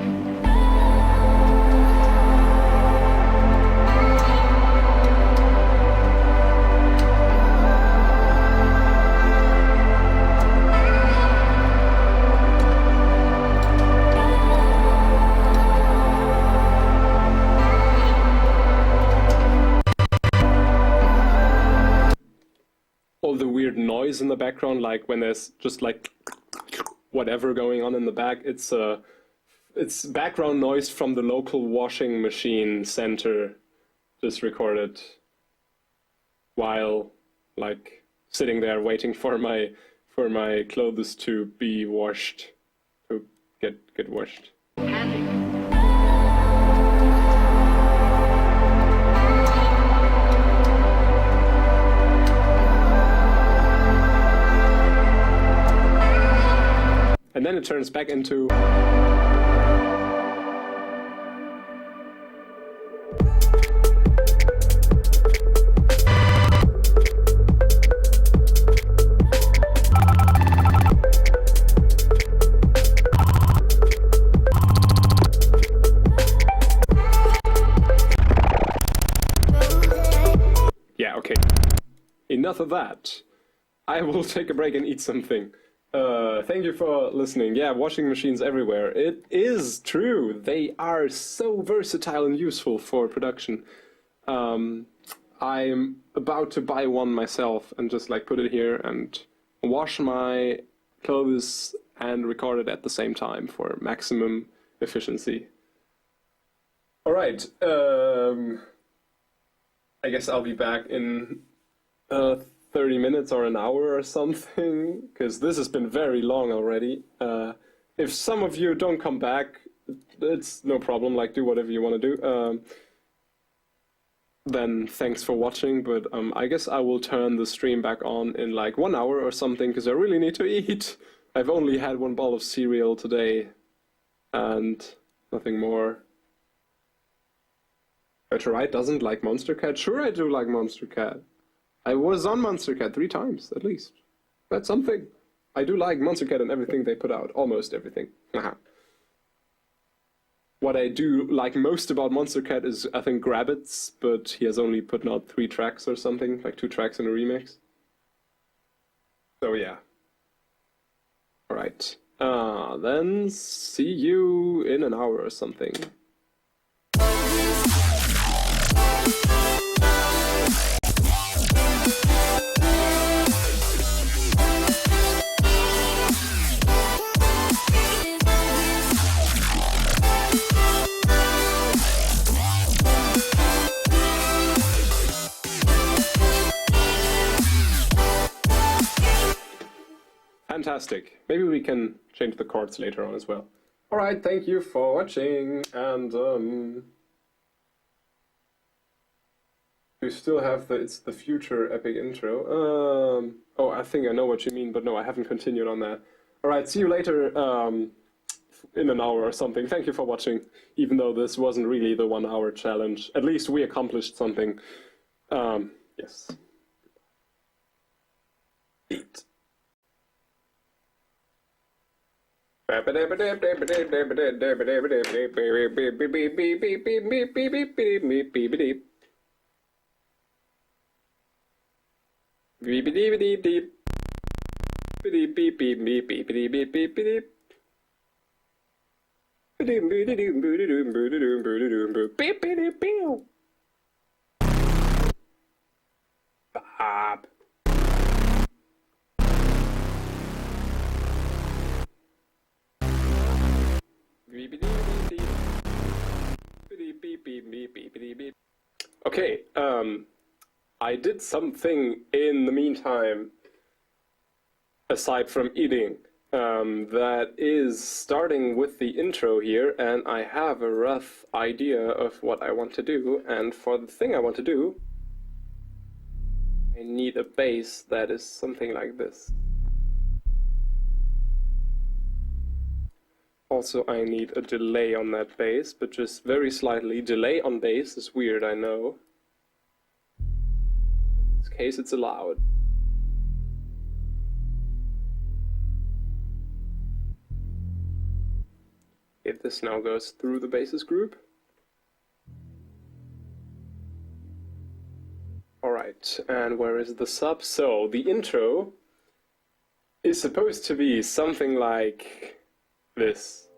All the weird noise in the background, like when there's just like whatever going on in the back. It's background noise from the local washing machine center, just recorded while like sitting there waiting for my clothes to be washed, to get washed. Panic. And then it turns back into... Yeah, okay. Enough of that. I will take a break and eat something. Thank you for listening. Yeah, washing machines everywhere. It is true. They are so versatile and useful for production. I'm about to buy one myself and just like put it here and wash my clothes and record it at the same time for maximum efficiency. All right. I guess I'll be back in 30 minutes or an hour or something, because this has been very long already. If some of you don't come back, it's no problem, like do whatever you want to do. Then thanks for watching, but I guess I will turn the stream back on in like 1 hour or something, because I really need to eat. I've only had one bowl of cereal today, and nothing more. Riot doesn't like Monster Cat? Sure I do like Monster Cat. I was on Monster Cat 3 times, at least. That's something. I do like Monster Cat and everything they put out. Almost everything. What I do like most about Monster Cat is, I think, Grabbits, but he has only put out 3 tracks or something, like 2 tracks in a remix. So yeah. Alright. Then see you in an hour or something. Fantastic. Maybe we can change the chords later on as well. Alright, thank you for watching, and we still have it's the future epic intro. Oh, I think I know what you mean, but no, I haven't continued on that. Alright, see you later in an hour or something. Thank you for watching, even though this wasn't really the 1 hour challenge. At least we accomplished something. Yes. Eat. Bob. Okay, I did something in the meantime, aside from eating, that is starting with the intro here, and I have a rough idea of what I want to do, and for the thing I want to do, I need a bass that is something like this. Also, I need a delay on that bass, but just very slightly. Delay on bass is weird, I know. In this case, it's allowed. If this now goes through the basses group. Alright, and where is the sub? So, the intro is supposed to be something like this.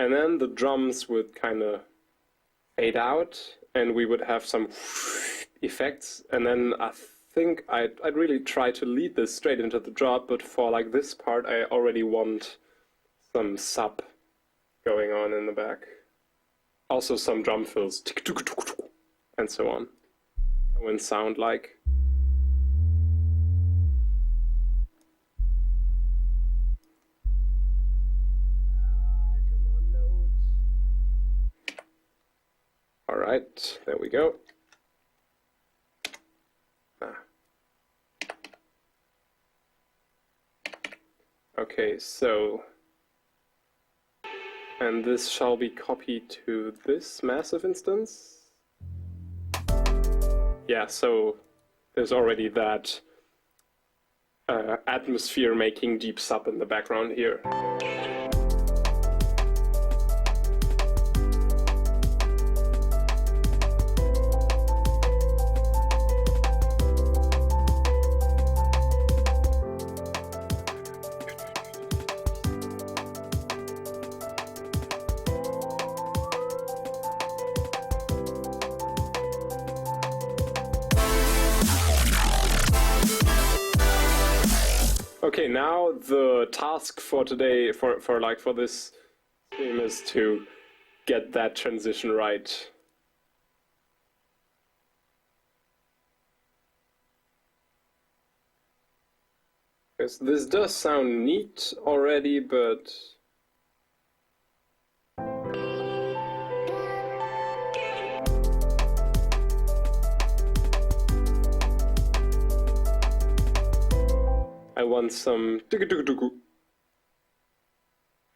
and then the drums would kind of fade out, and we would have some effects, and then I think I'd really try to lead this straight into the drop, but for like this part I already want some sub going on in the back. Also some drum fills, and so on. It wouldn't sound like. Alright, there we go. Okay, so, and this shall be copied to this massive instance. Yeah, so there's already that atmosphere making deep sub in the background here. Okay, now the task for today, for this stream, is to get that transition right. Because this does sound neat already, but I want some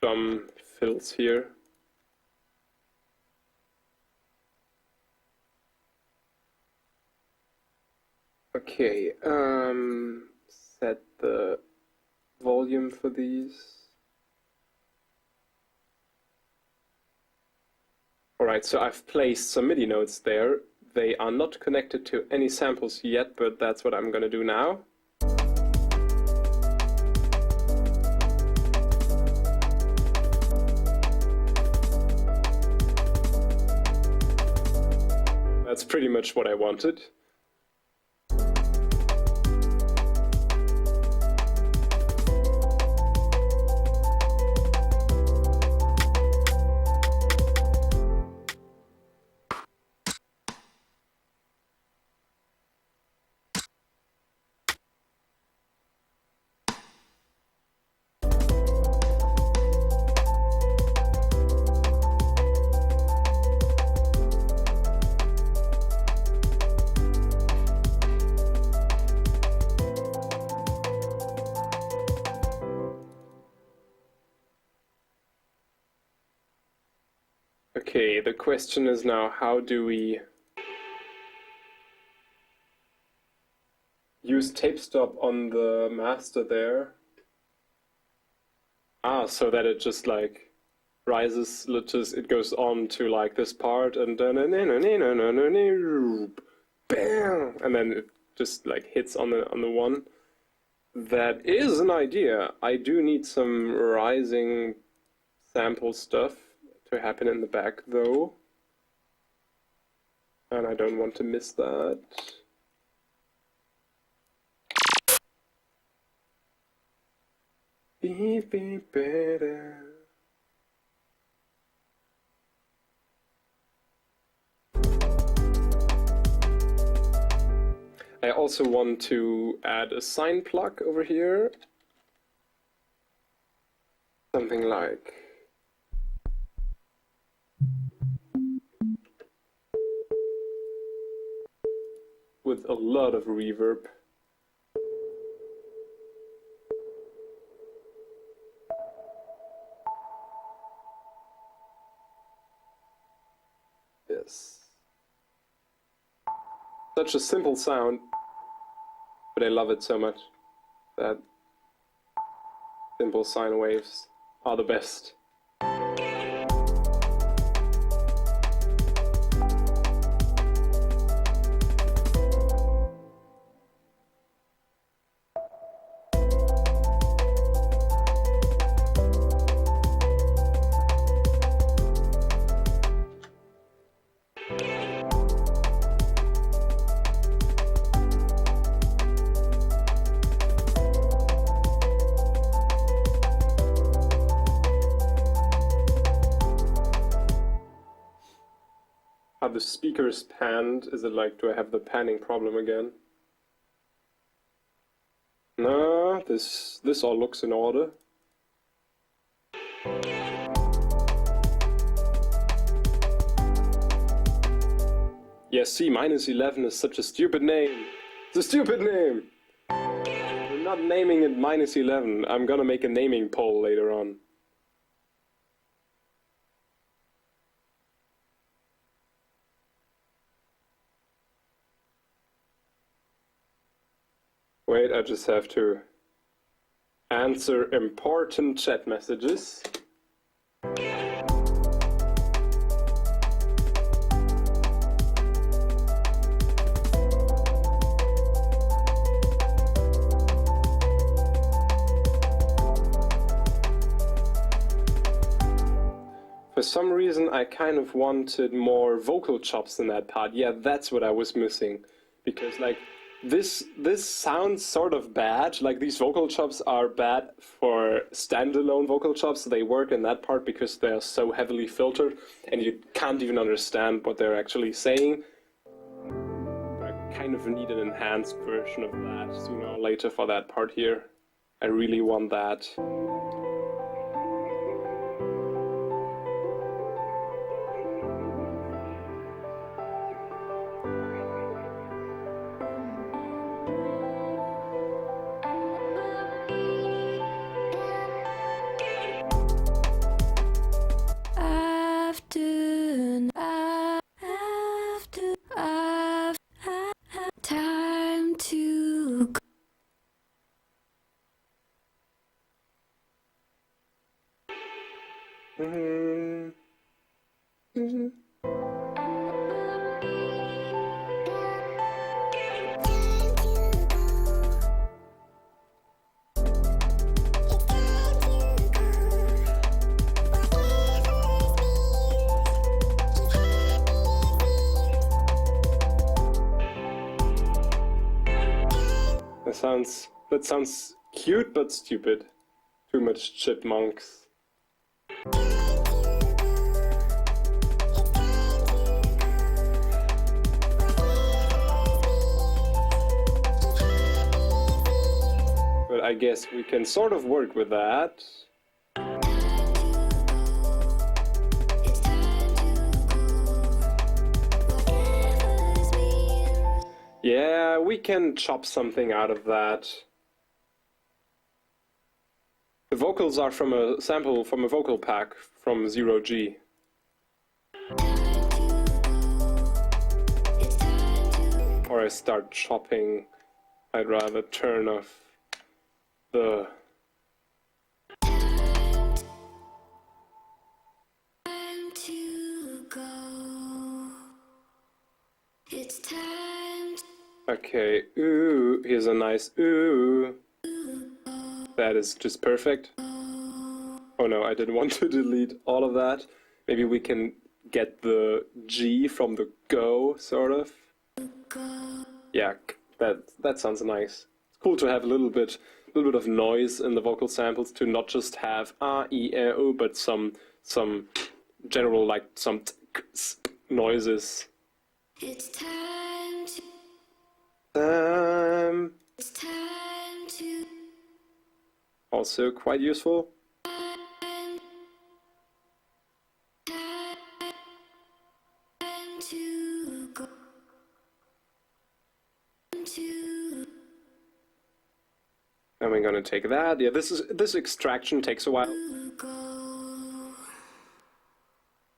drum fills here. Okay, set the volume for these. Alright, so I've placed some MIDI notes there. They are not connected to any samples yet, but that's what I'm gonna do now. That's pretty much what I wanted. Okay, the question is now, how do we use tape stop on the master there? Ah, so that it just like rises, it goes on to like this part and then bam, and then it just like hits on the one. That is an idea. I do need some rising sample stuff to happen in the back though, and I don't want to miss that. Be better. I also want to add a sine plug over here, something like with a lot of reverb. Yes. Such a simple sound, but I love it so much that simple sine waves are the best. the speakers panned? Is it like, do I have the panning problem again? No, this all looks in order. Yeah, C minus 11 is such a stupid name. It's a stupid name. We're not naming it minus 11. I'm gonna make a naming poll later on. Wait, I just have to answer important chat messages. For some reason, I kind of wanted more vocal chops in that part. Yeah, that's what I was missing. Because, like, this sounds sort of bad. Like, these vocal chops are bad for standalone vocal chops. They work in that part because they're so heavily filtered, and you can't even understand what they're actually saying. But I kind of need an enhanced version of that sooner or later for that part here. I really want that. Time to go. That sounds cute but stupid. Too much chipmunks. But I guess we can sort of work with that. Yeah, we can chop something out of that. The vocals are from a sample from a vocal pack from 0G. Or I start chopping. I'd rather turn off the... Time to go. It's time. Okay, ooh, here's a nice ooh. That is just perfect. Oh no, I didn't want to delete all of that. Maybe we can get the G from the go, sort of. Yeah, that sounds nice. It's cool to have a little bit of noise in the vocal samples, to not just have e, o, but some general, like, some noises. It's time to. It's time to. Also quite useful. Time to go. And we're gonna take that. Yeah, this extraction takes a while.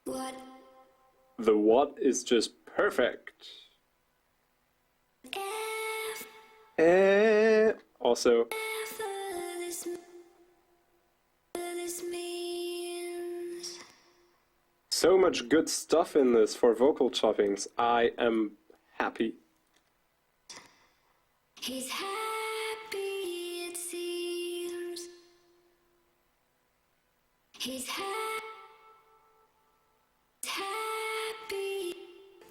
What? The what is just perfect. Also, This means. so much good stuff in this for vocal choppings. I am happy. He's happy, it seems. He's happy.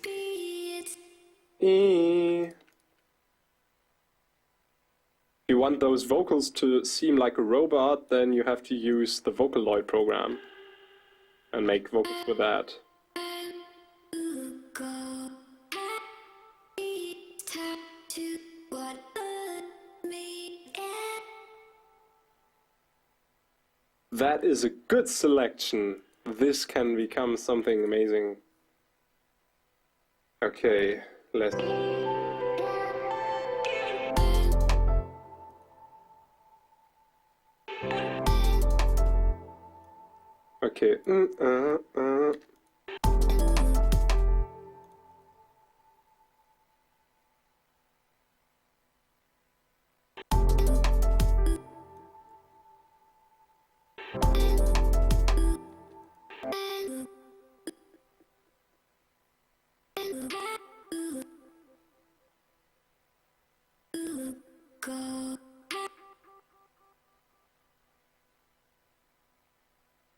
It's If you want those vocals to seem like a robot, then you have to use the Vocaloid program and make vocals with that. time to go. that is a good selection. This can become something amazing. Okay, let's... Okay.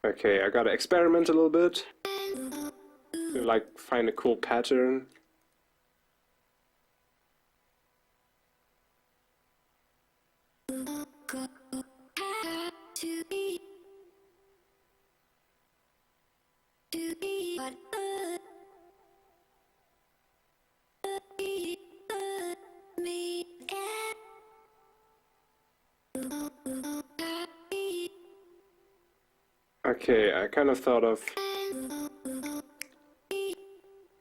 Okay, I gotta experiment a little bit. To, like, find a cool pattern. Okay, I kind of thought of...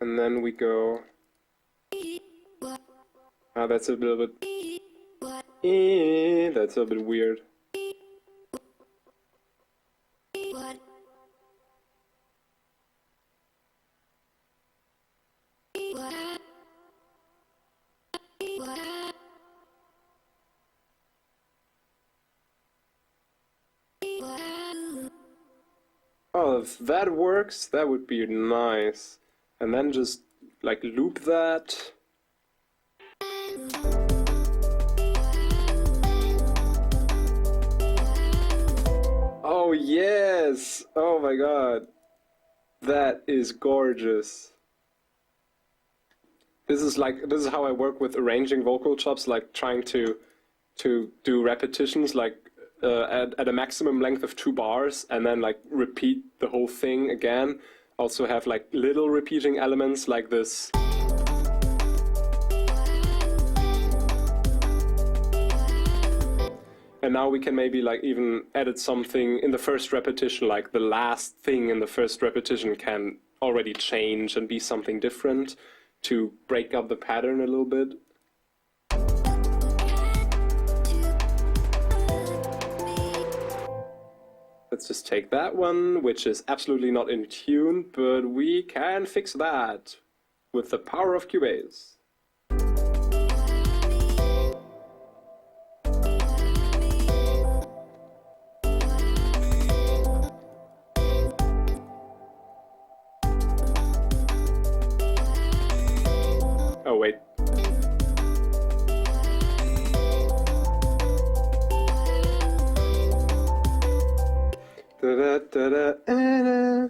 And then we go... Ah, that's a little bit... That's a bit weird. Oh, if that works, that would be nice. And then just, like, loop that. Oh, yes! Oh my god. That is gorgeous. This is how I work with arranging vocal chops, like trying to do repetitions, like at a maximum length of 2 bars, and then like repeat the whole thing again. Also have like little repeating elements like this. And now we can maybe like even edit something in the first repetition, like the last thing in the first repetition can already change and be something different to break up the pattern a little bit. Let's just take that one, which is absolutely not in tune, but we can fix that with the power of Cubase. Oh, wait. Da-da-da-da-da.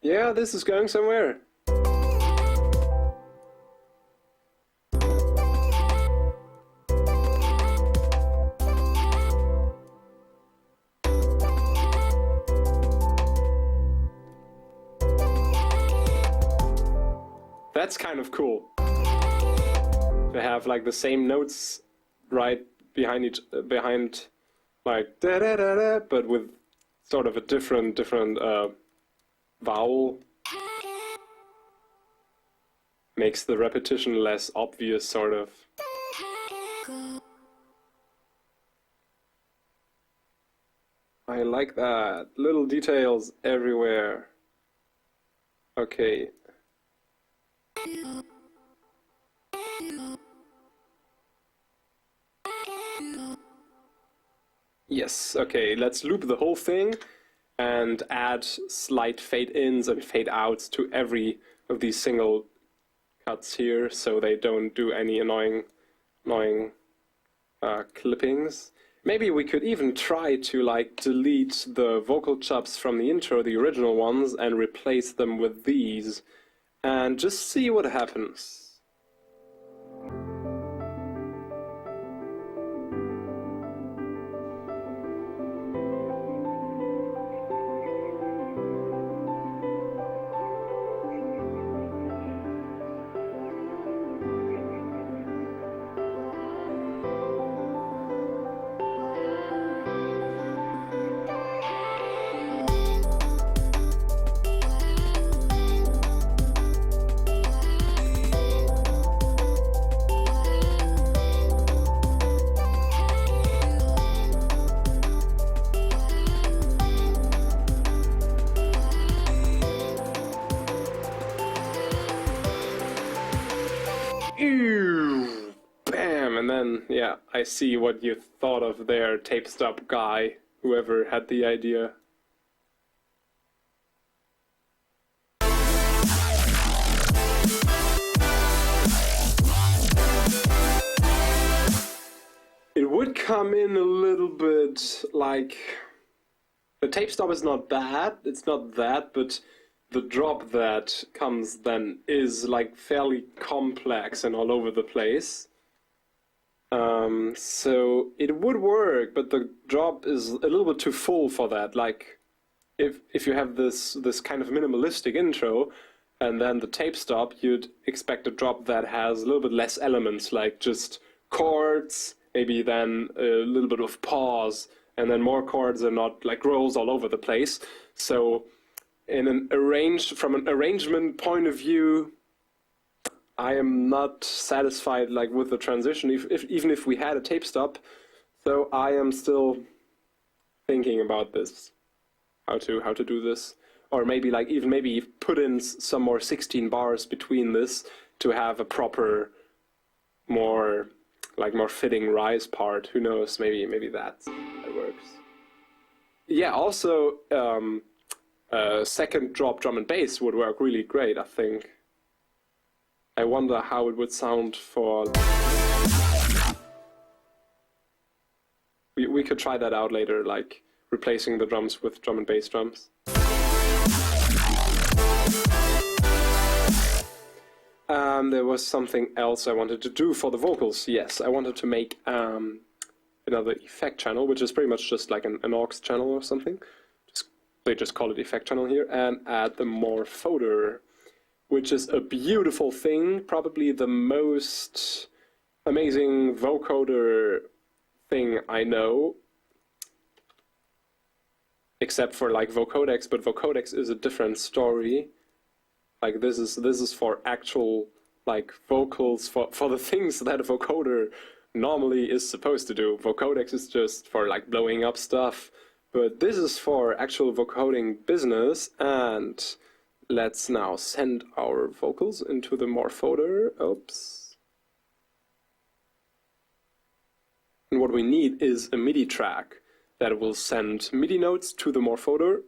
Yeah, this is going somewhere. That's kind of cool. To have like the same notes right behind like da da da da, but with sort of a different vowel. Makes the repetition less obvious, sort of. I like that. Little details everywhere. Okay. Yes, okay, let's loop the whole thing and add slight fade-ins and fade-outs to every of these single cuts here, so they don't do any annoying clippings. Maybe we could even try to like delete the vocal chops from the intro, the original ones, and replace them with these, and just see what happens. then, yeah, I see what you thought of there, tape stop guy, whoever had the idea. It would come in a little bit like... The tape stop is not bad, it's not that, but the drop that comes then is like fairly complex and all over the place. So it would work, but the drop is a little bit too full for that. Like, if you have this kind of minimalistic intro, and then the tape stop, you'd expect a drop that has a little bit less elements, like just chords, maybe then a little bit of pause, and then more chords and not like rolls all over the place. So from an arrangement point of view, I am not satisfied like with the transition, even if we had a tape stop. So I am still thinking about this, how to do this, or maybe maybe put in some more 16 bars between this to have a proper, more fitting rise part. Who knows? Maybe that works. Yeah. Also, second drop drum and bass would work really great, I think. I wonder how it would sound for... We could try that out later, like replacing the drums with drum and bass drums. There was something else I wanted to do for the vocals. Yes, I wanted to make another effect channel, which is pretty much just like an aux channel or something. They just call it effect channel here, and add the morphoder, which is a beautiful thing, probably the most amazing vocoder thing I know, except for like vocodex, but vocodex is a different story. Like this is for actual like vocals, for the things that a vocoder normally is supposed to do. Vocodex is just for like blowing up stuff, but this is for actual vocoding business. And let's now send our vocals into the morphoder. Oops. And what we need is a MIDI track that will send MIDI notes to the morphoder.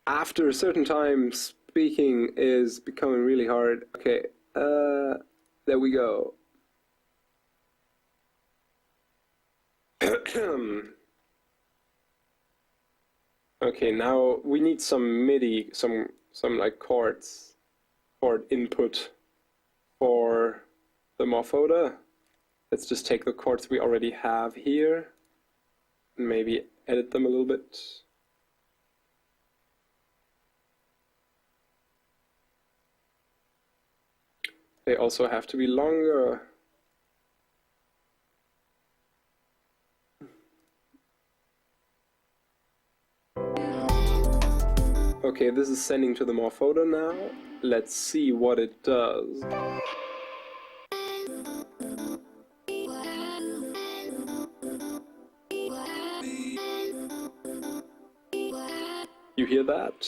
After a certain time, speaking is becoming really hard. Okay, there we go. Okay, now we need some MIDI, some like chord input for the morphoder. Let's just take the chords we already have here and maybe edit them a little bit. They also have to be longer. Okay, this is sending to the morphoder now. Let's see what it does. You hear that?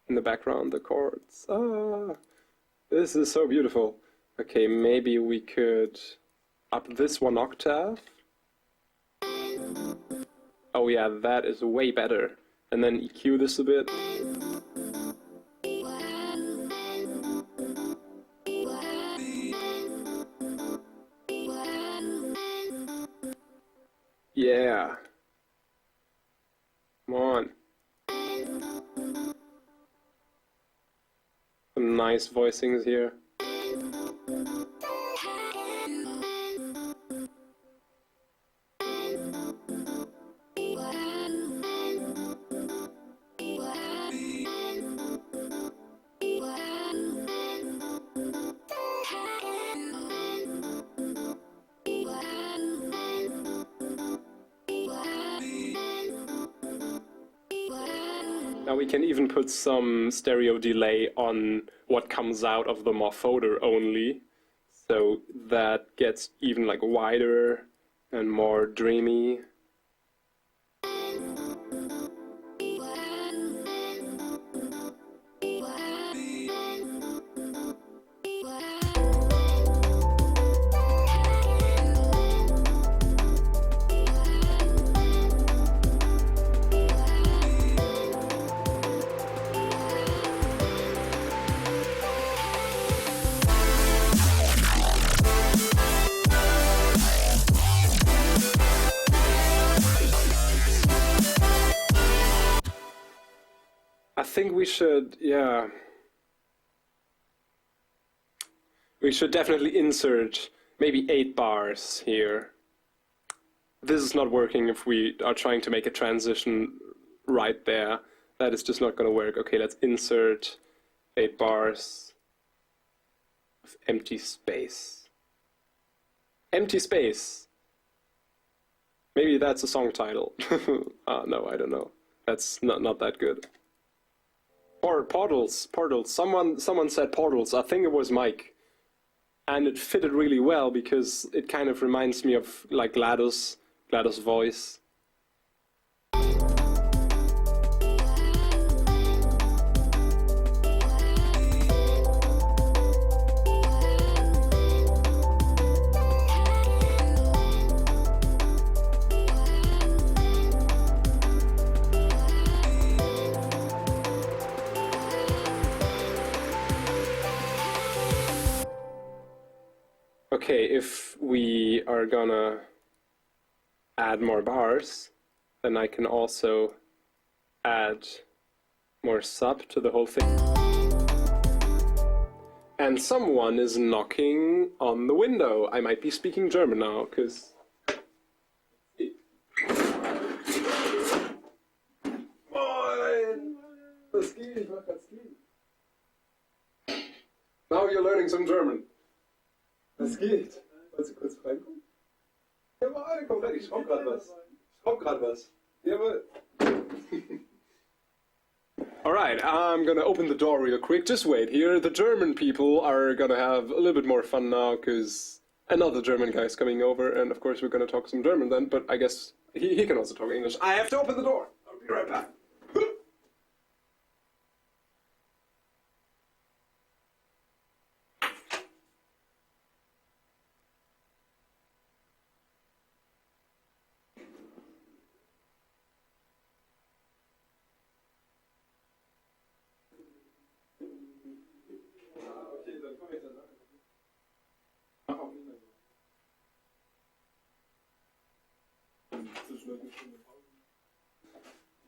In the background, the chords. Ah, this is so beautiful. Okay, maybe we could up this one octave. Oh yeah, that is way better. And then EQ this a bit. Yeah. Come on. Some nice voicings here. Now we can even put some stereo delay on what comes out of the morphoder only, so that gets even like wider and more dreamy. I think we should, yeah. We should definitely insert maybe 8 bars here. This is not working if we are trying to make a transition right there. That is just not going to work. Okay, let's insert 8 bars of empty space. Empty space. Maybe that's a song title. No, I don't know. That's not that good. Or portals. Someone said portals. I think it was Mike. And it fitted really well because it kind of reminds me of like GLaDOS voice. Okay, if we are gonna add more bars, then I can also add more sub to the whole thing. And someone is knocking on the window. I might be speaking German now, because... Now you're learning some German. Was geht? Wolltest du kurz reinkommen? Jawohl, komm rein, ich schraub grad was. Jawohl. Alright, I'm gonna open the door real quick. Just wait here. The German people are gonna have a little bit more fun now, because another German guy is coming over, and of course we're gonna talk some German then, but I guess he can also talk English. I have to open the door. I'll be right back.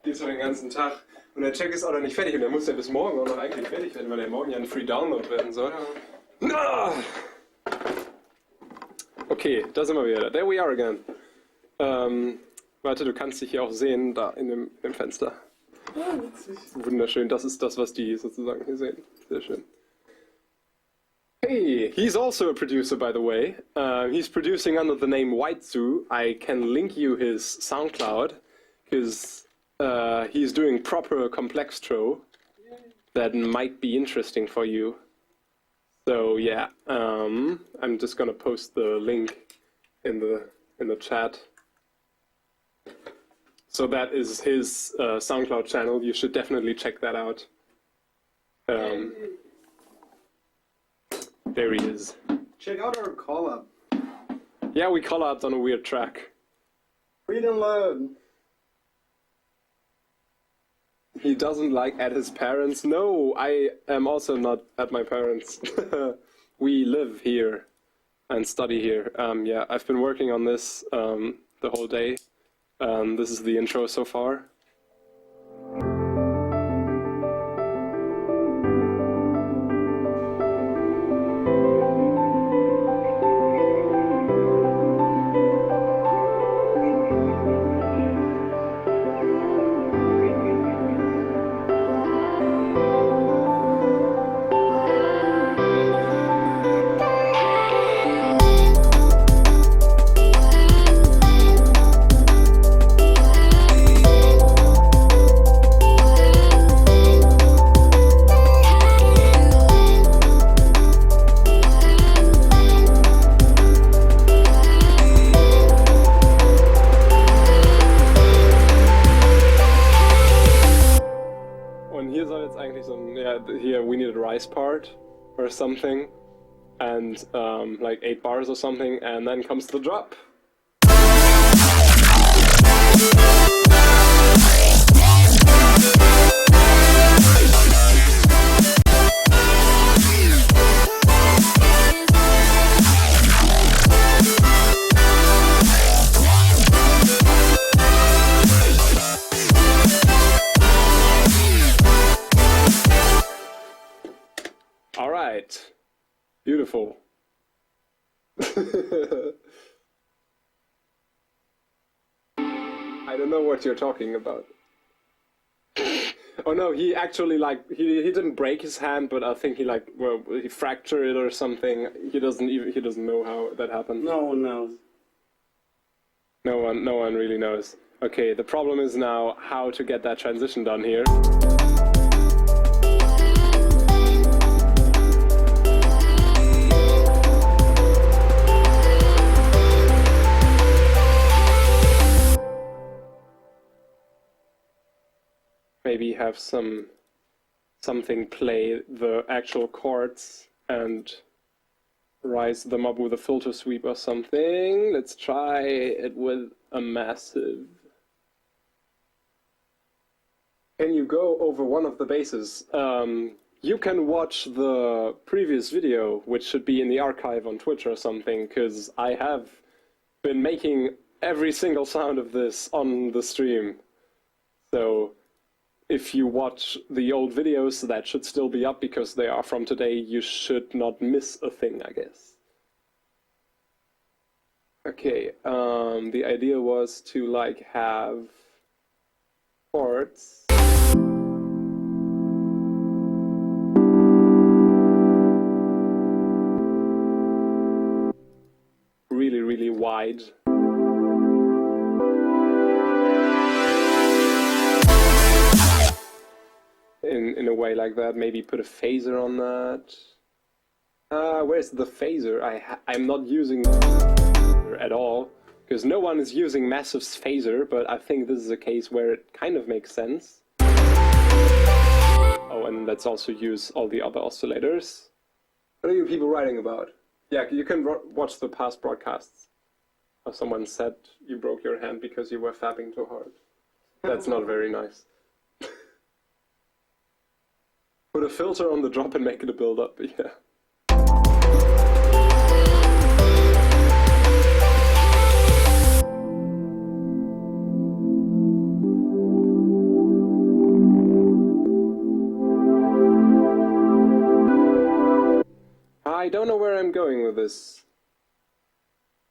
Geht schon den ganzen Tag. Und der Check ist auch noch nicht fertig und der muss ja bis morgen auch noch eigentlich fertig werden, weil der morgen ja ein Free Download werden soll. Ah! Okay, da sind wir wieder. There we are again. Warte, du kannst dich hier auch sehen, da in dem Fenster. Ah, witzig. Wunderschön, das ist das, was die sozusagen hier sehen. Sehr schön. Hey, he's also a producer, by the way. He's producing under the name White Zoo. I can link you his SoundCloud, because he's doing proper complextro that might be interesting for you. So yeah, I'm just gonna post the link in the chat. So that is his SoundCloud channel. You should definitely check that out. There he is. Check out our collab. Yeah, we collabed on a weird track. Read and learn. He doesn't like at his parents. No, I am also not at my parents. We live here and study here. Yeah, I've been working on this the whole day. This is the intro so far. Here we needed a rice part or something, and like 8 bars or something, and then comes the drop. Riot. Beautiful. I don't know what you're talking about. Oh no, he actually he didn't break his hand, but I think he fractured it or something. He doesn't know how that happened. No one knows. No one really knows. Okay, the problem is now how to get that transition done here. Maybe have something play the actual chords and rise them up with a filter sweep or something. Let's try it with a massive. Can you go over one of the basses? You can watch the previous video, which should be in the archive on Twitch or something, because I have been making every single sound of this on the stream. So if you watch the old videos, that should still be up because they are from today. You should not miss a thing, I guess. Okay, the idea was to have chords. Really, really wide. In a way like that, maybe put a phaser on that. Where's the phaser? I'm not using at all, because no one is using massive phaser, but I think this is a case where it kind of makes sense. Oh, and let's also use all the other oscillators. What are you people writing about? Yeah, you can watch the past broadcasts. Or someone said you broke your hand because you were fapping too hard. That's not very nice. Put a filter on the drop and make it a build-up, yeah. I don't know where I'm going with this.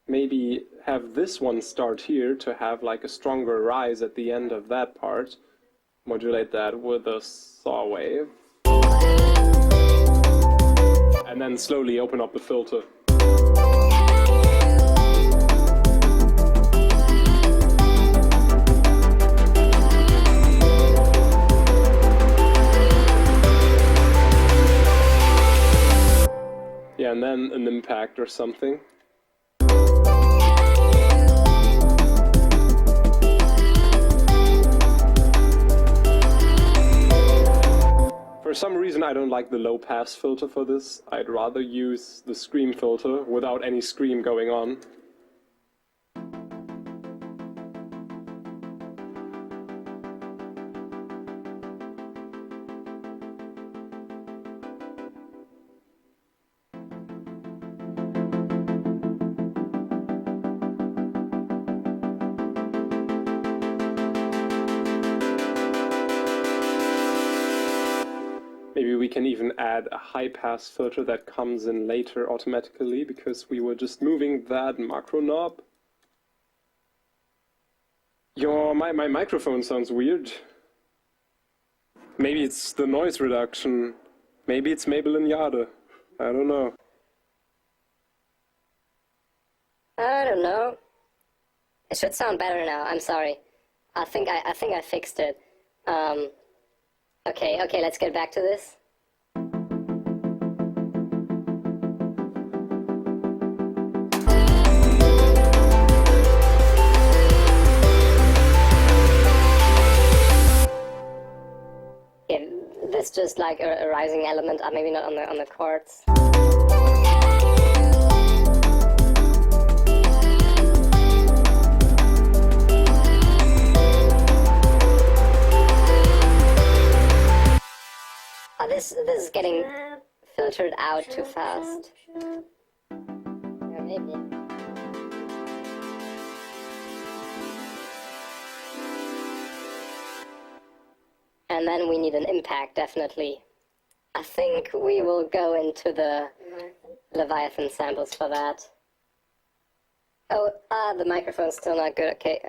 Maybe have this one start here to have a stronger rise at the end of that part. Modulate that with a saw wave. And then slowly open up the filter. Yeah, and then an impact or something. For some reason I don't like the low pass filter for this. I'd rather use the scream filter without any scream going on. Maybe we can even add a high-pass filter that comes in later automatically, because we were just moving that macro knob. My microphone sounds weird. Maybe it's the noise reduction. Maybe it's Maybelline Jade. I don't know. I don't know. It should sound better now. I'm sorry. I think I fixed it. Okay, let's get back to this. Yeah, this just like a rising element, maybe not on the chords. This is getting filtered out too fast. Yeah, maybe. And then we need an impact, definitely. I think we will go into the Leviathan samples for that. Oh, the microphone's still not good. Okay.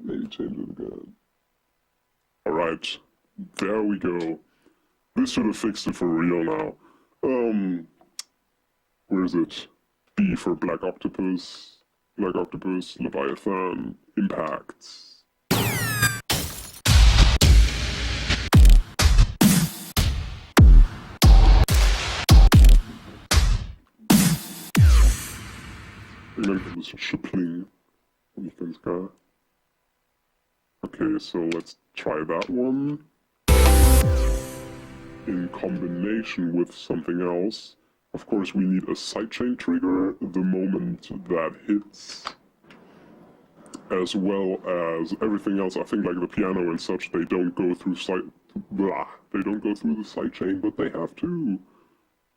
Maybe change it again. Alright, there we go. This should have fixed it for real now. Where is it? B for Black Octopus, Leviathan, Impacts. Ich denke, das ist Schippling. Nicht ganz geil. Okay, so let's try that one. In combination with something else. Of course, we need a sidechain trigger the moment that hits. As well as everything else. I think like the piano and such, they don't go through they don't go through the sidechain, but they have to.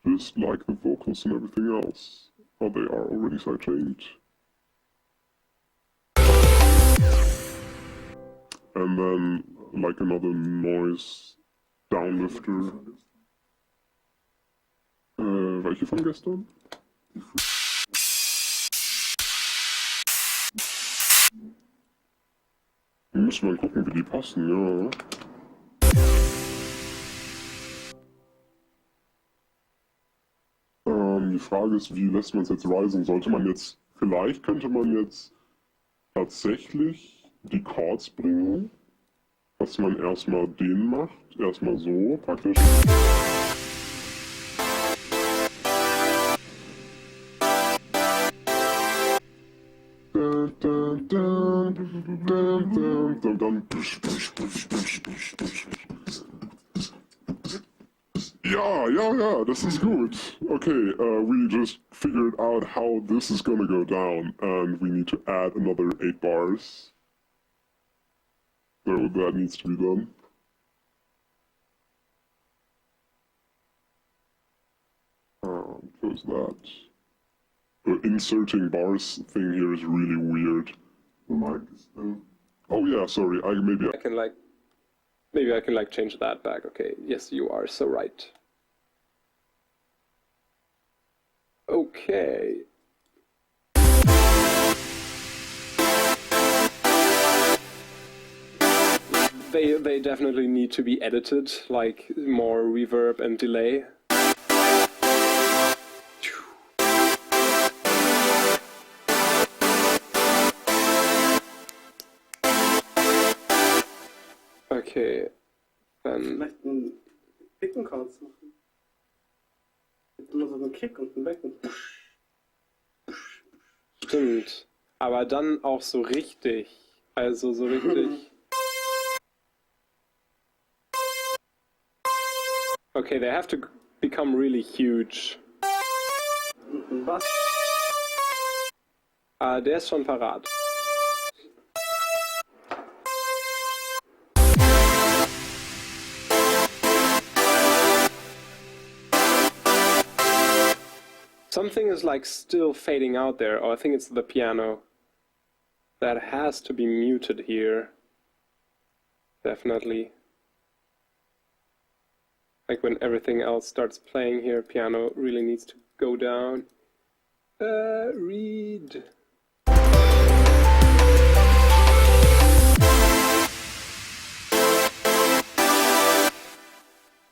Just like the vocals and everything else. Oh, they are already sidechained. And then, like another noise downlifter. Welche von gestern? Müssen wir gucken, wie die passen, ja. Die Frage ist, wie lässt man es jetzt risen? Vielleicht könnte man jetzt tatsächlich die Chords bringen, dass man erstmal den macht, erstmal so praktisch. Ja, das ist gut. Okay, we just figured out how this is gonna go down, and we need to add another 8 bars. So that needs to be done. Close that. The inserting bars thing here is really weird. Oh yeah, sorry. Maybe I can change that back. Okay, yes, you are so right. Okay. They definitely need to be edited, like more reverb and delay. Okay, dann... Vielleicht einen Kicken-Chords machen. Immer so einen Kick und einen Back und... Stimmt, aber dann auch so richtig. Also so richtig... Okay, they have to become really huge. Und einen Bass. Der ist schon parat. Something is like still fading out there. Oh, I think it's the piano. That has to be muted here. Definitely. Like when everything else starts playing here, piano really needs to go down. Read.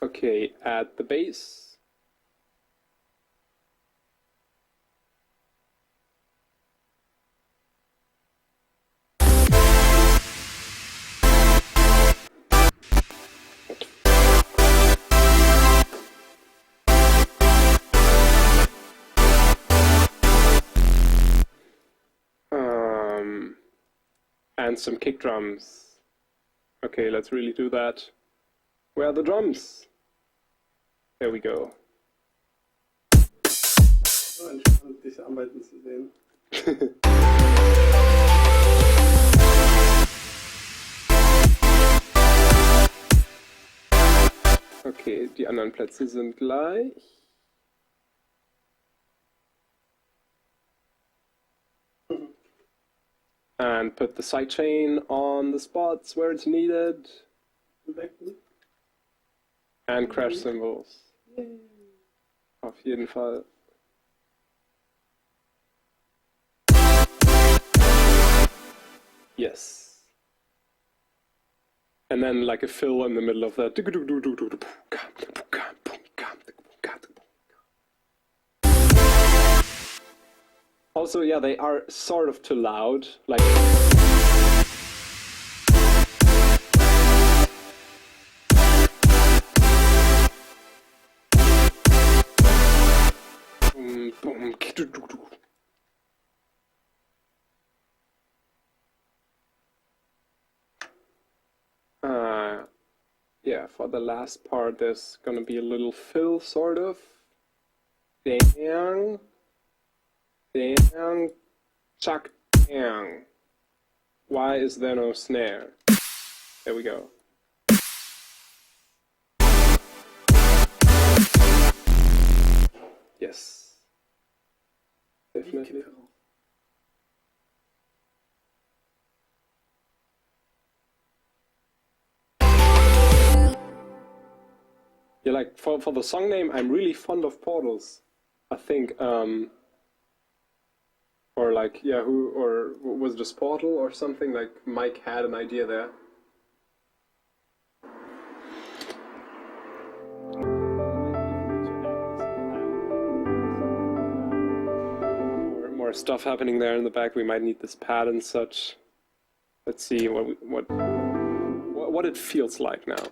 Okay, add the bass. And some kick drums. Okay, let's really do that. Where are the drums? There we go. So entspannt, dich arbeiten zu sehen. Okay, die anderen Plätze sind gleich. And put the sidechain on the spots where it's needed. And crash cymbals. Auf jeden Fall. Yes. And then like a fill in the middle of that. Also, yeah, they are sort of too loud. Like. Yeah, for the last part, there's gonna be a little fill, sort of. Dang. Dang. Chuck. Dang. Why is there no snare? There we go. Yes. Definitely. Yeah, like for the song name, I'm really fond of portals. I think, or like, yeah, or was it just Portal or something? Like Mike had an idea there. More stuff happening there in the back. We might need this pad and such. Let's see what it feels like now.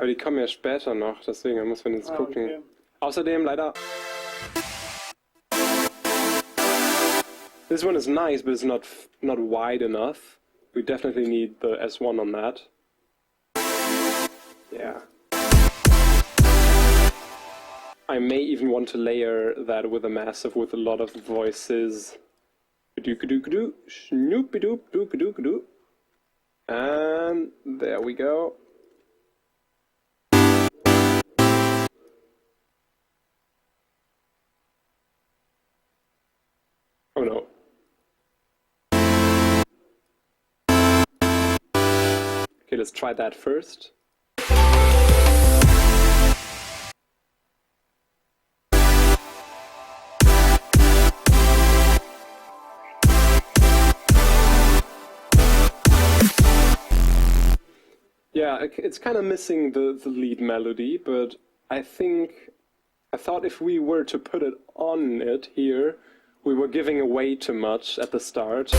Aber die kommen ja später noch, deswegen muss man jetzt gucken. Okay. Außerdem leider... This one is nice, but it's not wide enough. We definitely need the S1 on that. Yeah. I may even want to layer that with a massive with a lot of voices. Ba-doo-ka-doo-ka-doo, snoop-a-doop-doo-ka-doo-ka-doo. And there we go. Oh no. Okay, let's try that first. Yeah, it's kind of missing the lead melody, but I thought if we were to put it on it here, we were giving away too much at the start.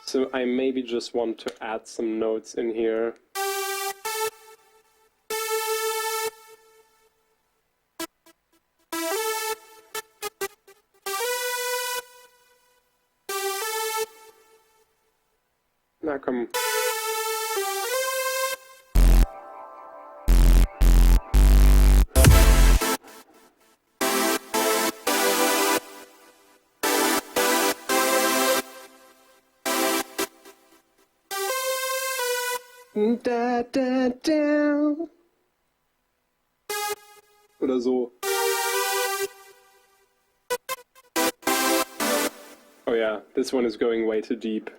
So I maybe just want to add some notes in here. Na komm. Da, da, da. Oder so. Oh yeah, this one is going way too deep.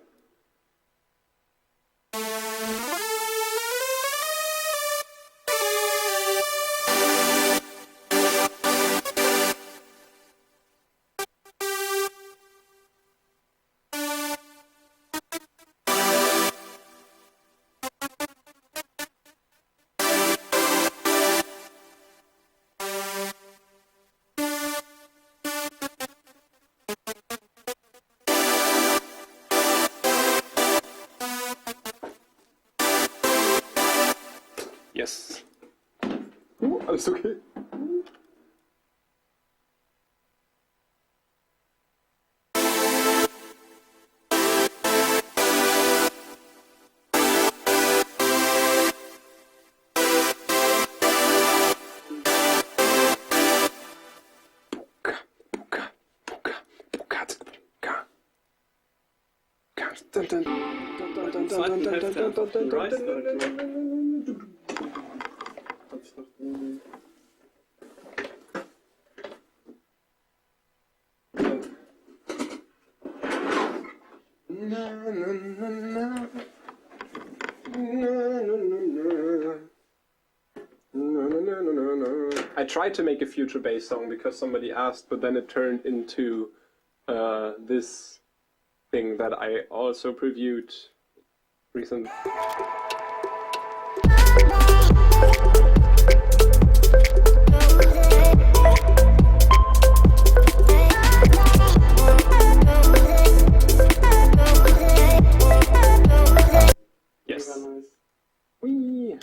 Yes. Oh, alles okay. Im zweiten Hälfte einfach den Rise direkt gemacht. Hat sich noch irgendwie... I tried to make a future bass song because somebody asked, but then it turned into this thing that I also previewed recently. Yes. Mega nice. Whee!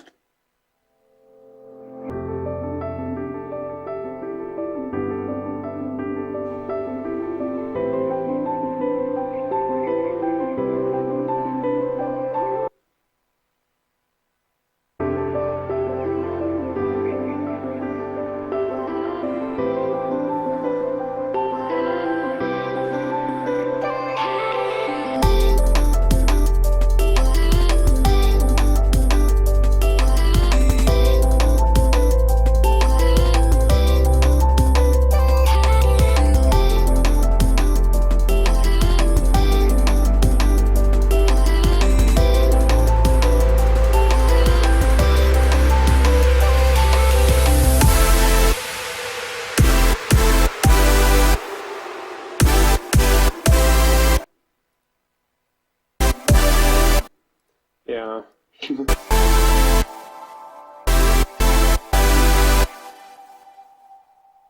Yeah.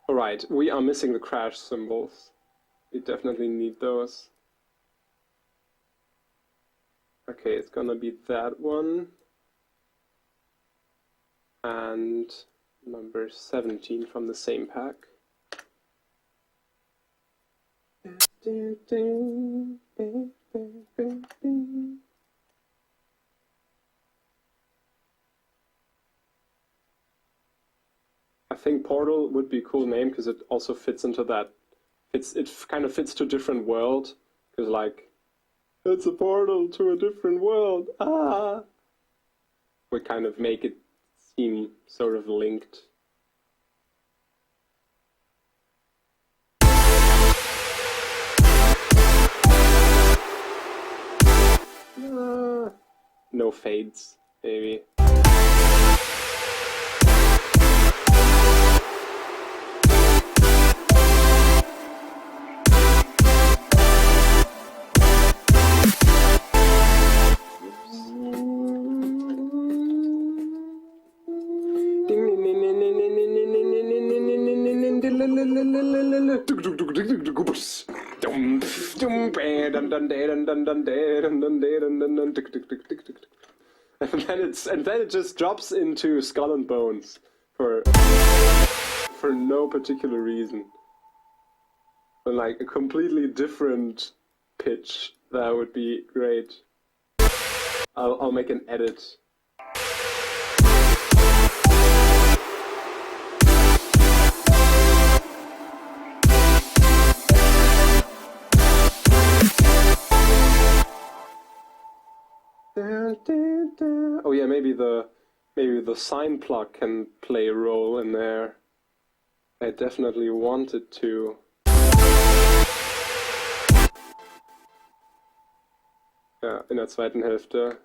Alright, we are missing the crash cymbals. We definitely need those. Okay, it's gonna be that one. And number 17 from the same pack. I think Portal would be a cool name because it also fits into that. It kind of fits to a different world because like it's a portal to a different world. Ah, would kind of make it seem sort of linked. No fades, maybe. And then it just drops into Skull and Bones for no particular reason. And like a completely different pitch. That would be great. I'll make an edit. Oh yeah, maybe the sign plug can play a role in there. I definitely wanted to. Ja, in der zweiten Hälfte.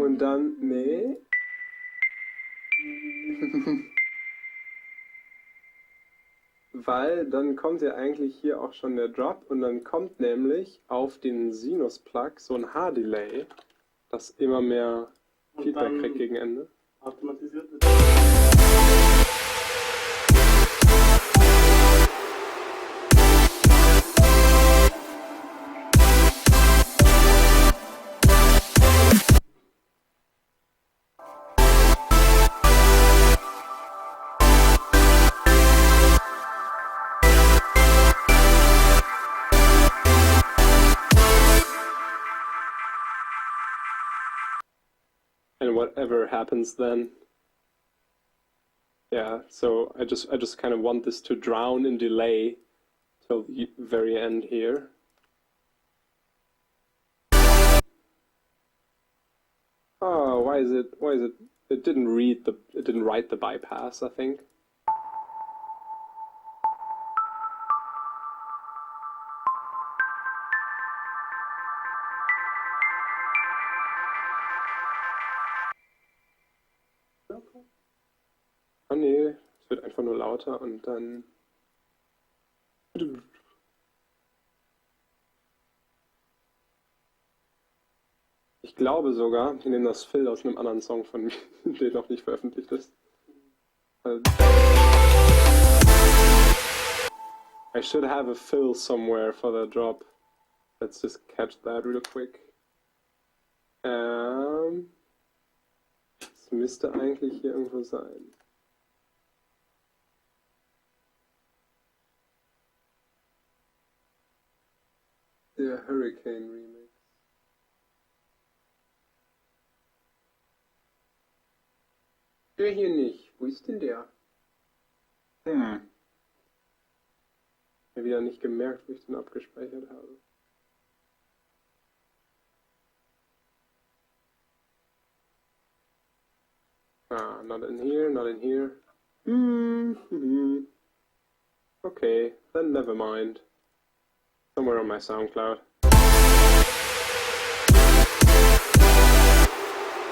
Und dann, nee. Weil dann kommt ja eigentlich hier auch schon der Drop und dann kommt nämlich auf den Sinus-Plug so ein H-Delay, das immer mehr Und Feedback dann kriegt gegen Ende. automatisiert wird. And whatever happens then. Yeah, so I just kind of want this to drown in delay till the very end here. Oh, why is it it didn't write the bypass, I think. Oh nee, es wird einfach nur lauter und dann. Ich glaube sogar, ich nehme das Fill aus einem anderen Song von mir, der noch nicht veröffentlicht ist. I should have a fill somewhere for the drop. Let's just catch that real quick. Es müsste eigentlich hier irgendwo sein. Der Hurricane Remix. Der hier nicht. Wo ist denn der? Mir wieder nicht gemerkt, wo ich den abgespeichert habe. Ah, not in here, not in here. Okay, then never mind. Somewhere on my SoundCloud.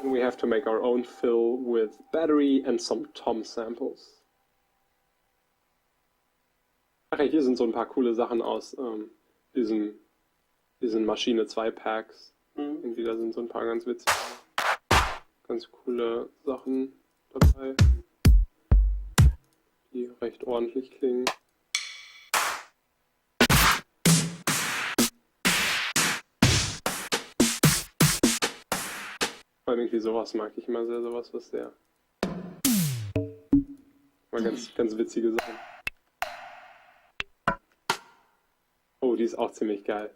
We have to make our own fill with battery and some tom samples. Ach ja, hier sind so ein paar coole Sachen aus diesen Maschine 2 Packs. Irgendwie da sind so ein paar ganz coole Sachen dabei, die recht ordentlich klingen. Vor allem irgendwie sowas mag ich immer sehr, sowas, was sehr. Mal ganz witzige Sachen. Oh, die ist auch ziemlich geil.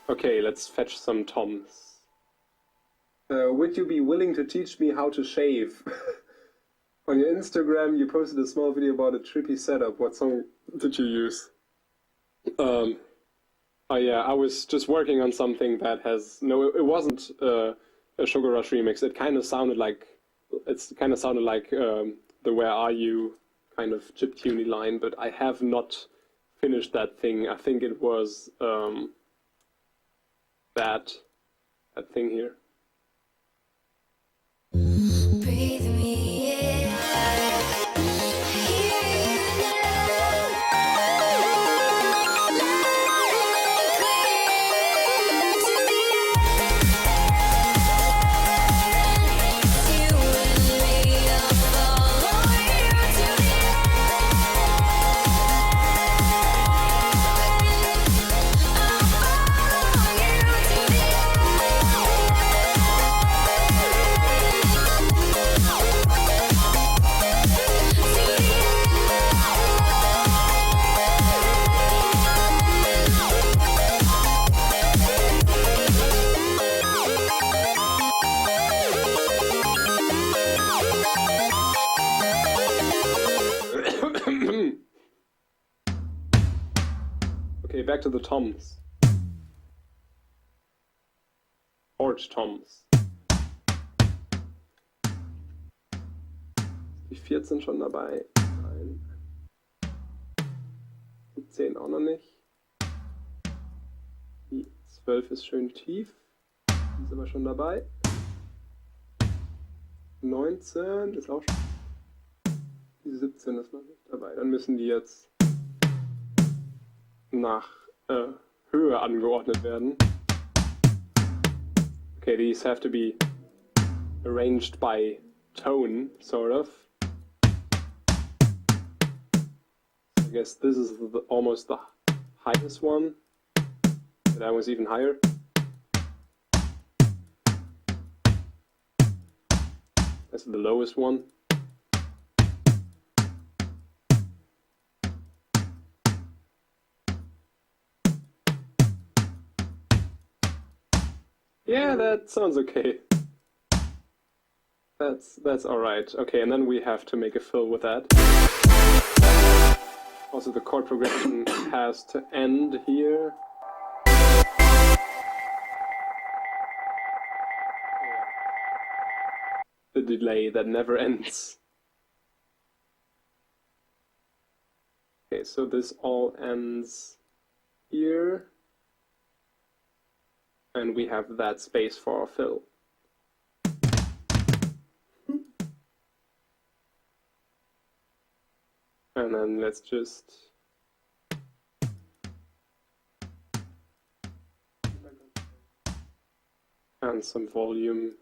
Okay, let's fetch some toms. Would you be willing to teach me how to shave? On your Instagram, you posted a small video about a trippy setup. What song did you use? Oh yeah, I was just working on something that has it wasn't a Sugar Rush remix. It kind of sounded like the Where Are You kind of chiptune line, but I have not finished that thing. I think it was that thing here. Breathe me in. Okay, back to the toms. Orange toms. Die 14 schon dabei? Nein. Die 10 auch noch nicht. Die 12 ist schön tief. Die ist aber schon dabei. 19 ist auch schon. Die 17 ist noch nicht dabei. Dann müssen die jetzt nach Höhe angeordnet werden. Okay, these have to be arranged by tone, sort of. I guess this is almost the highest one. That was even higher. That's the lowest one. Yeah, that sounds okay. That's alright. Okay, and then we have to make a fill with that. Also, the chord progression has to end here. The delay that never ends. Okay, so this all ends here. And we have that space for our fill. And then let's just add some volume.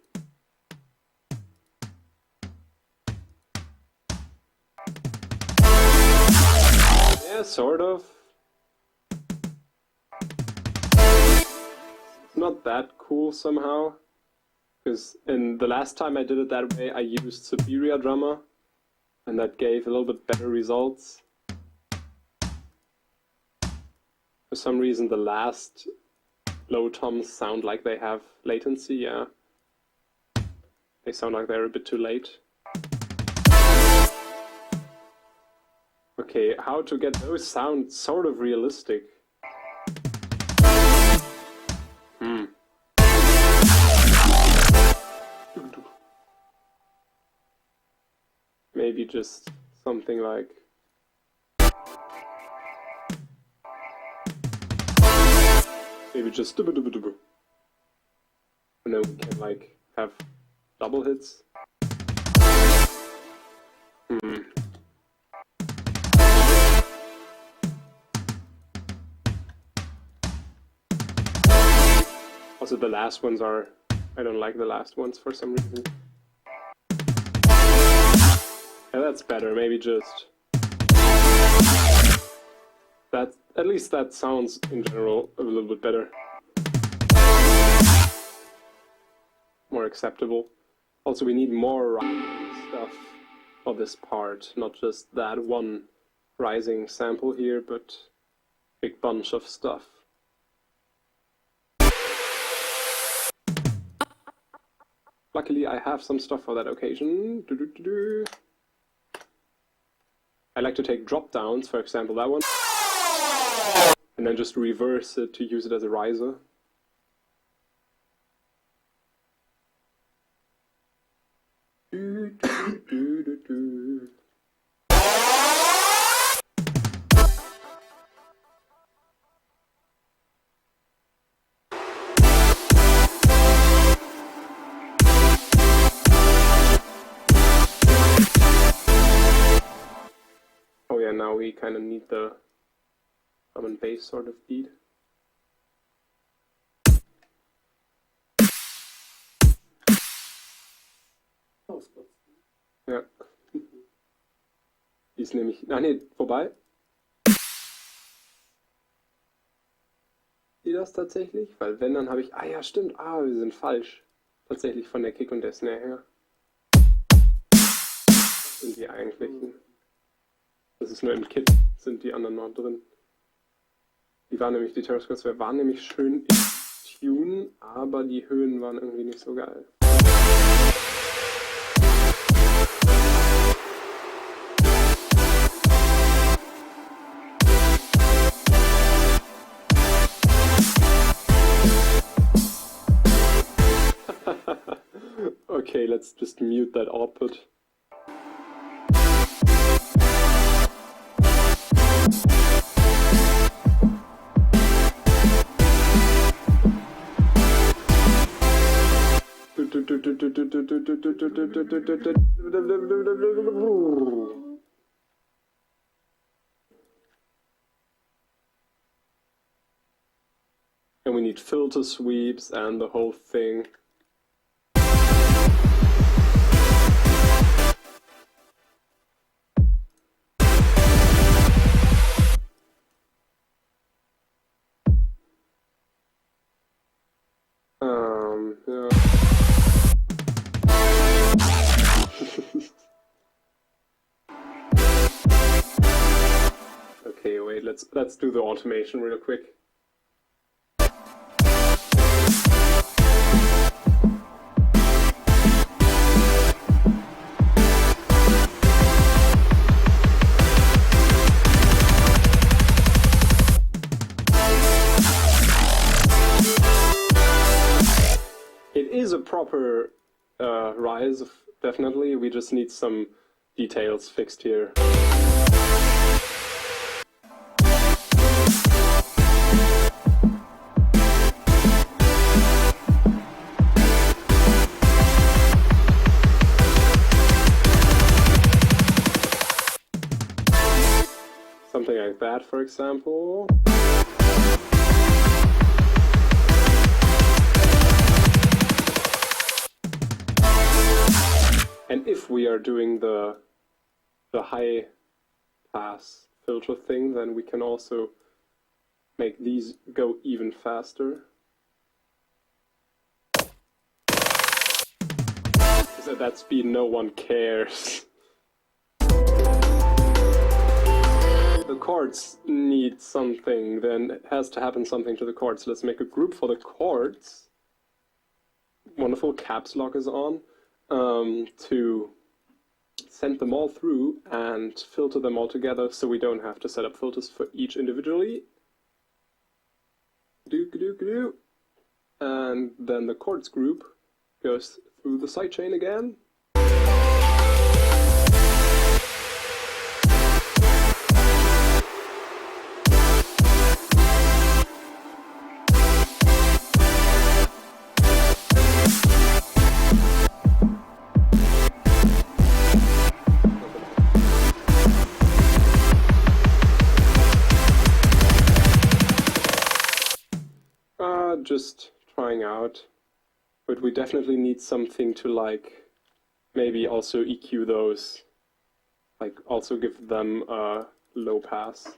Yeah, sort of. Not that cool somehow, because in the last time I did it that way I used Superior Drummer and that gave a little bit better results. For some reason the last low toms sound like they have latency, yeah. They sound like they're a bit too late. Okay, how to get those sound sort of realistic? Maybe just something like dubba dubba dubba. And then we can like have double hits. Also the last ones are, I don't like the last ones for some reason. Yeah, that's better, maybe just that, at least that sounds in general a little bit better. More acceptable. Also we need more rising stuff for this part, not just that one rising sample here, but a big bunch of stuff. Luckily I have some stuff for that occasion. I like to take drop downs, for example that one, and then just reverse it to use it as a riser. Oh yeah, now we kind of need the drum and bass sort of beat. Ja. Die ist nämlich... Ach nee, vorbei. Die das tatsächlich? Weil wenn, dann habe ich... Ah ja, stimmt. Ah, wir sind falsch. Tatsächlich von der Kick und der Snare her. Das sind die eigentlichen. Das ist nur im Kit, sind die anderen noch drin. Die waren nämlich, die Terrascots waren nämlich schön im Tune, aber die Höhen waren irgendwie nicht so geil. Okay, let's just mute that output. And we need filter sweeps and the whole thing. Yeah. Okay, wait, let's do the automation real quick. It is a proper rise, definitely. We just need some details fixed here. Something like that, for example. And if we are doing the high pass filter thing, then we can also make these go even faster. Because at that speed no one cares. The chords need something, then it has to happen something to the chords. Let's make a group for the chords. Wonderful, caps lock is on. To send them all through and filter them all together so we don't have to set up filters for each individually. And then the chords group goes through the sidechain again. Just trying out, but we definitely need something to like maybe also EQ those, like also give them a low pass.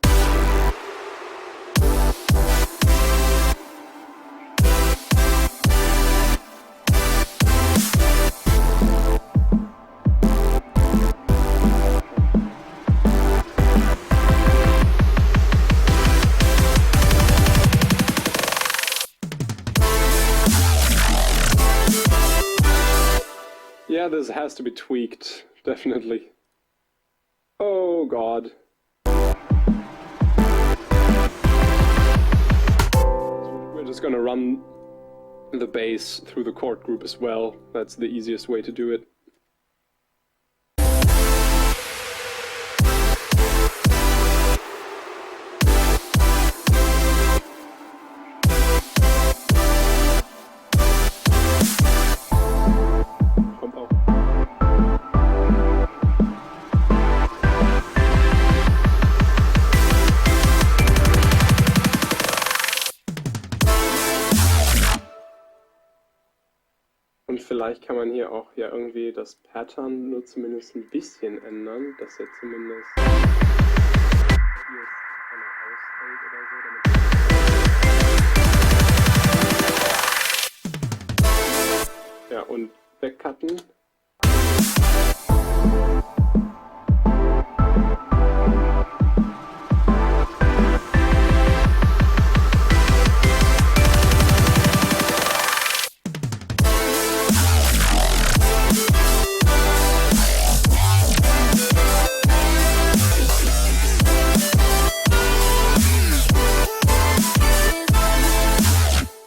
Yeah, this has to be tweaked, definitely. Oh god. We're just gonna run the bass through the chord group as well. That's the easiest way to do it. Und vielleicht kann man hier auch ja irgendwie das Pattern nur zumindest ein bisschen ändern, dass er zumindest hier ausfällt oder so. Ja, und wegcutten.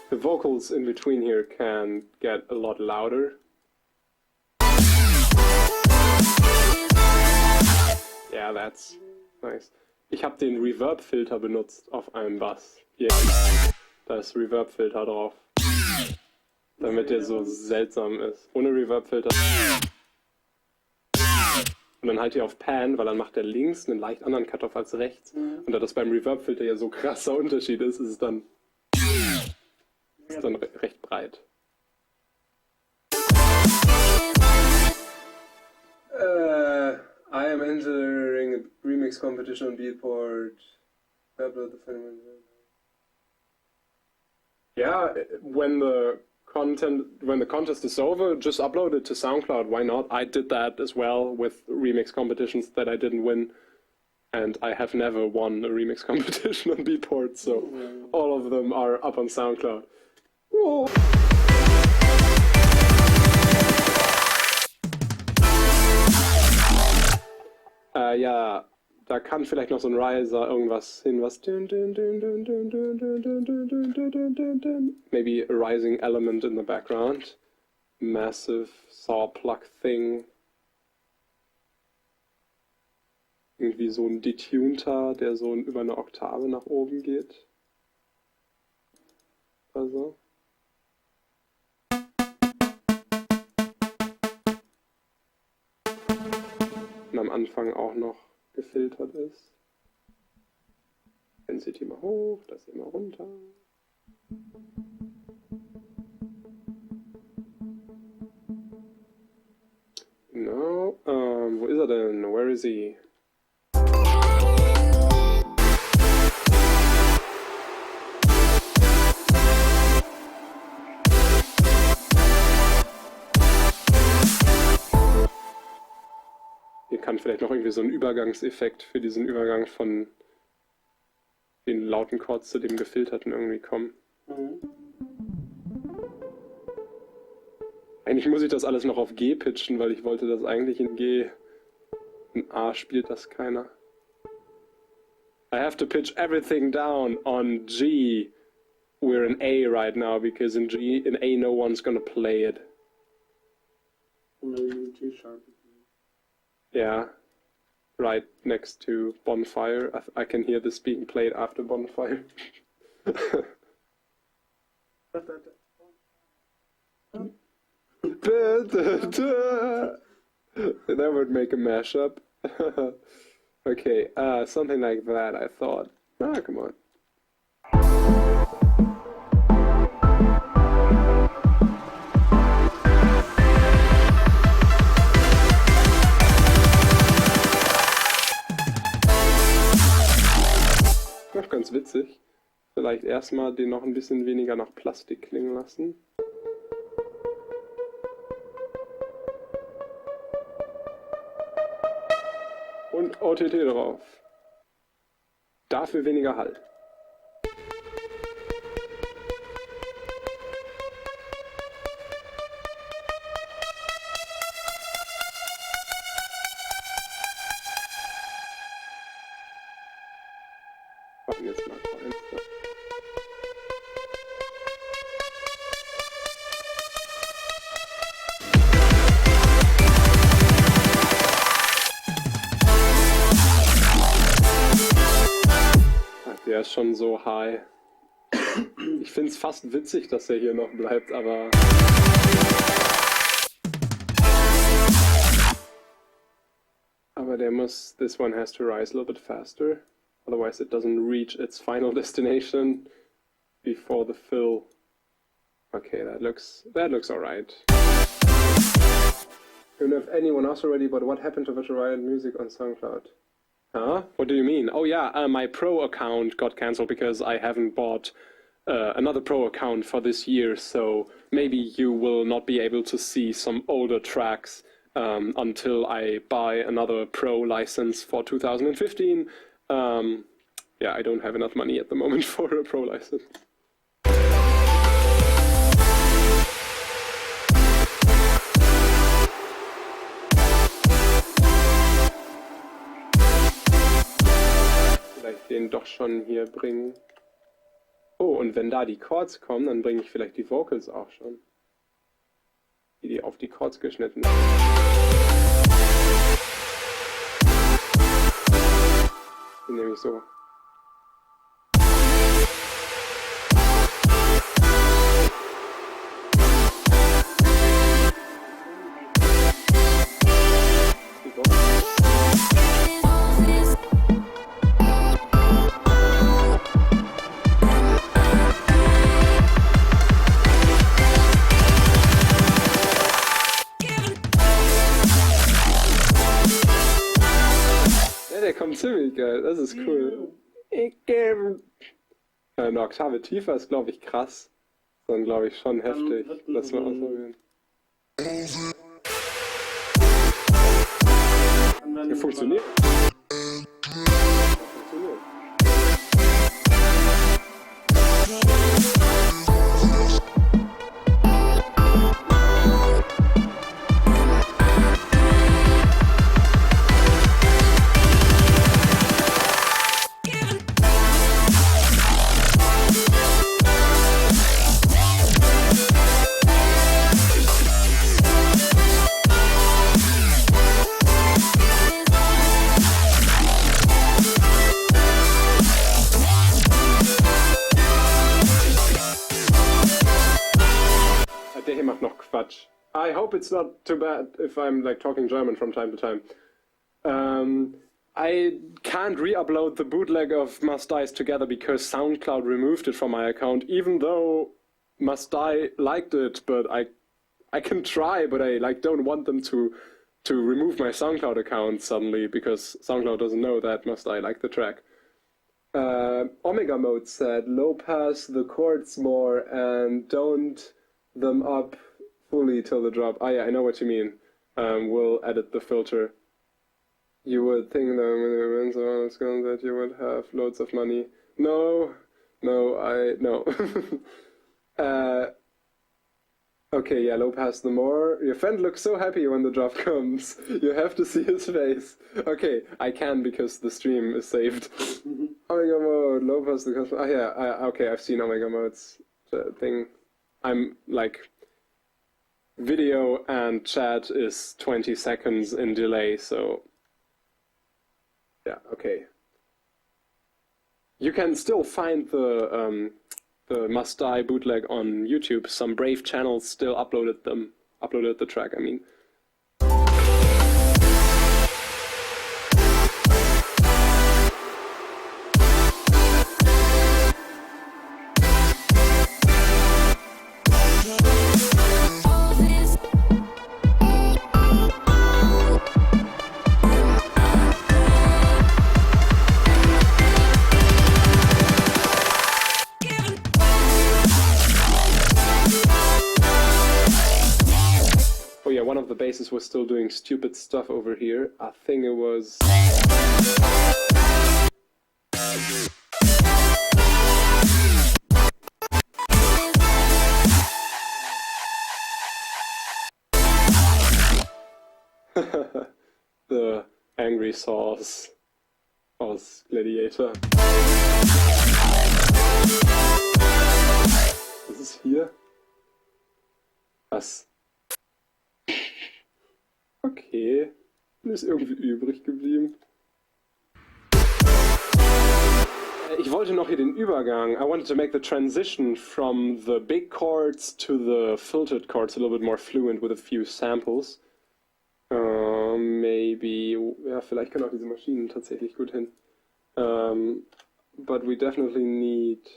The vocals in between here can get a lot louder. that's nice. Ich habe den Reverb-Filter benutzt auf einem Bass. Hier. Da ist Reverb-Filter drauf. Damit der so seltsam ist. Ohne Reverb-Filter. Und dann halt hier auf Pan, weil dann macht der links einen leicht anderen Cut-Off als rechts. Und da das beim Reverb-Filter ja so krasser Unterschied ist, ist es dann, recht breit. I am entering a remix competition on Beatport. Upload the phenomenon. Yeah, when the contest is over, just upload it to SoundCloud. Why not? I did that as well with remix competitions that I didn't win, and I have never won a remix competition on Beatport, so all of them are up on SoundCloud. Whoa. Ja, da kann vielleicht noch so ein Riser irgendwas hin, was maybe a rising element in the background. Massive saw plug thing. Irgendwie so ein Detunter, der so über eine Oktave nach oben geht. Also. Und am Anfang auch noch gefiltert ist. Density mal hoch, das hier mal runter. Genau, wo ist er denn? Where is he? Hier kann vielleicht noch irgendwie so ein Übergangseffekt für diesen Übergang von den lauten Chords zu dem gefilterten irgendwie kommen. Eigentlich muss ich das alles noch auf G pitchen, weil ich wollte das eigentlich in G. In A spielt das keiner. I have to pitch everything down on G. We're in A right now because in A no one's gonna play it. Maybe G-sharp. Yeah, right next to Bonfire. I can hear this being played after Bonfire. That would make a mashup. Okay, something like that, I thought. Ah, come on. Noch ganz witzig. Vielleicht erstmal den noch ein bisschen weniger nach Plastik klingen lassen. Und OTT drauf. Dafür weniger Hall. Jetzt mal Fenster. Der ist schon so high. Ich finde es fast witzig, dass er hier noch bleibt, aber... Aber der muss... This one has to rise a little bit faster. Otherwise it doesn't reach its final destination before the fill. Okay, that looks alright. I don't know if anyone asked already, but what happened to Virtual Riot music on SoundCloud? Huh? What do you mean? Oh yeah, my pro account got cancelled because I haven't bought another pro account for this year, so maybe you will not be able to see some older tracks until I buy another pro license for 2015. Yeah, I don't have enough money at the moment for a pro license. Vielleicht den doch schon hier bringen. Oh, und wenn da die Chords kommen, dann bringe ich vielleicht die Vocals auch schon. Die auf die Chords geschnitten sind. Die nehme ich so. Ja, der kommt ziemlich geil, das ist cool. Eine Oktave tiefer ist, glaube ich, krass. Dann glaube ich schon heftig. Lass mal ausprobieren. Ja, funktioniert. Funktioniert. Der hier macht noch Quatsch. I hope it's not too bad if I'm like talking German from time to time. I can't re-upload the bootleg of Must Die's Together because SoundCloud removed it from my account, even though Must Die liked it, but I can try, but I like don't want them to remove my SoundCloud account suddenly because SoundCloud doesn't know that Must Die liked the track. Omega Mode said, low pass the chords more and don't them up fully till the drop. Ah, yeah, I know what you mean. We'll edit the filter. You would think that when the events are on screen that you would have loads of money. No. Okay, yeah, low pass the more. Your friend looks so happy when the drop comes. You have to see his face. Okay, I can because the stream is saved. Omega Mode, low pass the customer. Ah, yeah, okay, I've seen Omega Mode's thing. I'm like, video and chat is 20 seconds in delay, so yeah, okay. You can still find the Must Die bootleg on YouTube. Some brave channels still uploaded the track, I mean. Oh yeah, one of the basses was still doing stupid stuff over here. I think it was... the angry sauce aus Gladiator. Was ist hier? Was? Okay, ist irgendwie übrig geblieben. Ich wollte noch hier den Übergang. I wanted to make the transition from the big chords to the filtered chords a little bit more fluent with a few samples. Maybe, ja, vielleicht können auch diese Maschinen tatsächlich gut hin. But we definitely need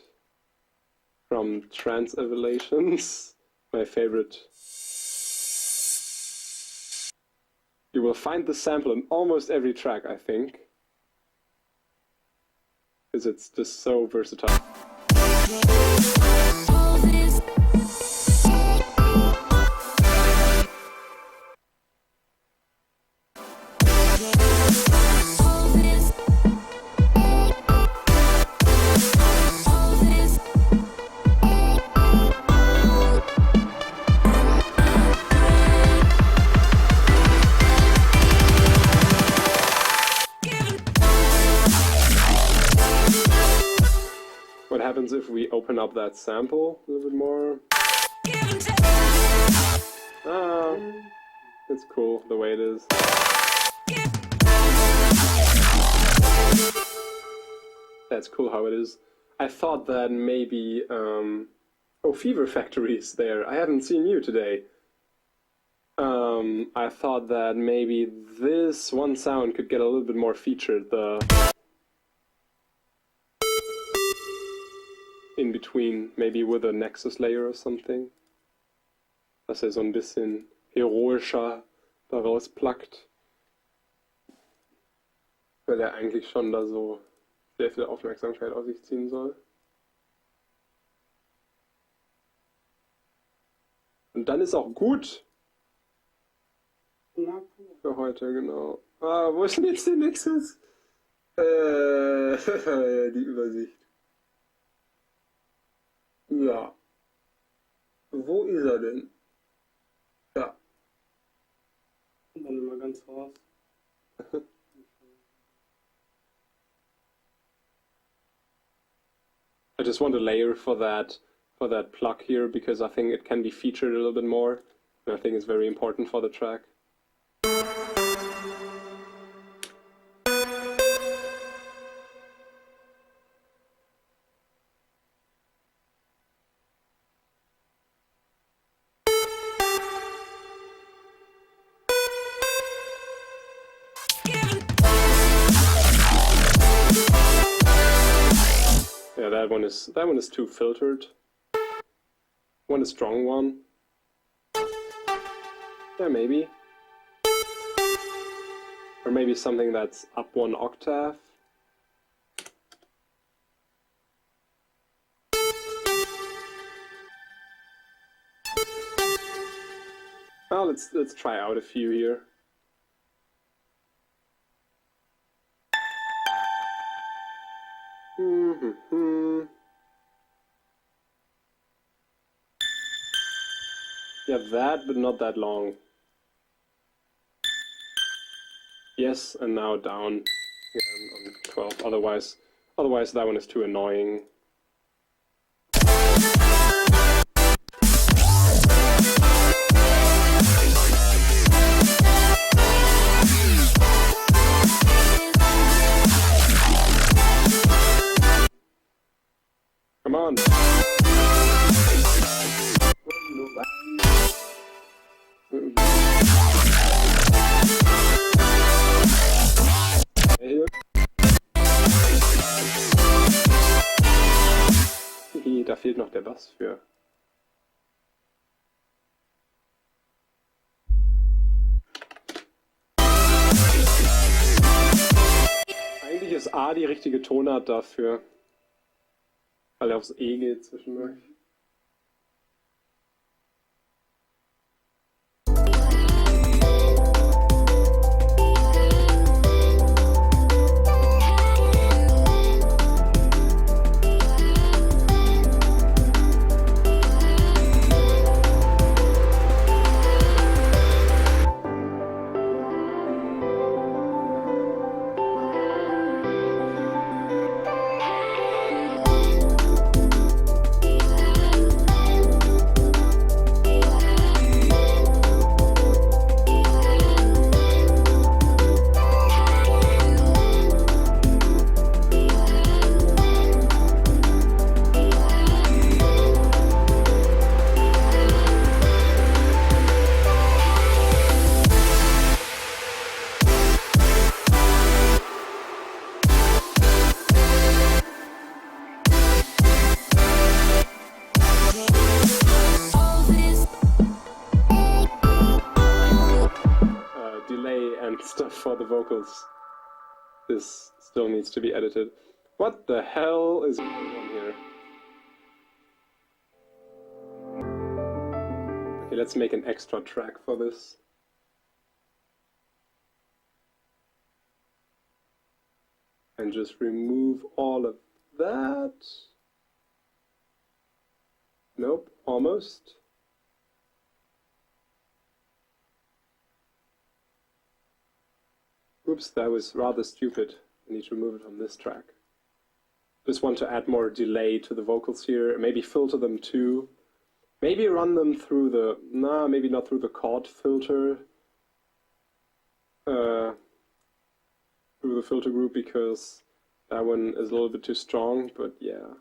from Trance Evaluations, my favorite. You will find the sample in almost every track, I think. Because it's just so versatile. What happens if we open up that sample a little bit more? Ah, it's cool the way it is. That's cool how it is. I thought that maybe... Oh, Fever Factory is there. I haven't seen you today. I thought that maybe this one sound could get a little bit more featured. The in between, maybe with a Nexus layer or something. Dass so ein bisschen heroischer daraus plackt. Weil eigentlich schon da so sehr viel Aufmerksamkeit auf sich ziehen soll. Und dann ist auch gut für heute, genau. Ah, wo ist denn jetzt der Nexus? Die Übersicht. Ja. Wo ist er denn? Ja. Und dann immer ganz raus. I just want a layer for that plug here because I think it can be featured a little bit more. And I think it's very important for the track. Yeah, that one is too filtered. Want a strong one? Yeah, maybe. Or maybe something that's up 1 octave. Well, let's try out a few here. Yeah, that, but not that long. Yes, and now down again on 12. Otherwise that one is too annoying. Come on. Da fehlt noch der Bass für. Eigentlich ist A die richtige Tonart dafür, weil er aufs E geht zwischendurch. Stuff for the vocals. This still needs to be edited. What the hell is going on here? Okay, let's make an extra track for this. And just remove all of that. Nope, almost. Oops, that was rather stupid. I need to remove it from this track. Just want to add more delay to the vocals here. Maybe filter them too. Maybe run them through the... Nah, maybe not through the chord filter. Through the filter group, because That one is a little bit too strong, but yeah.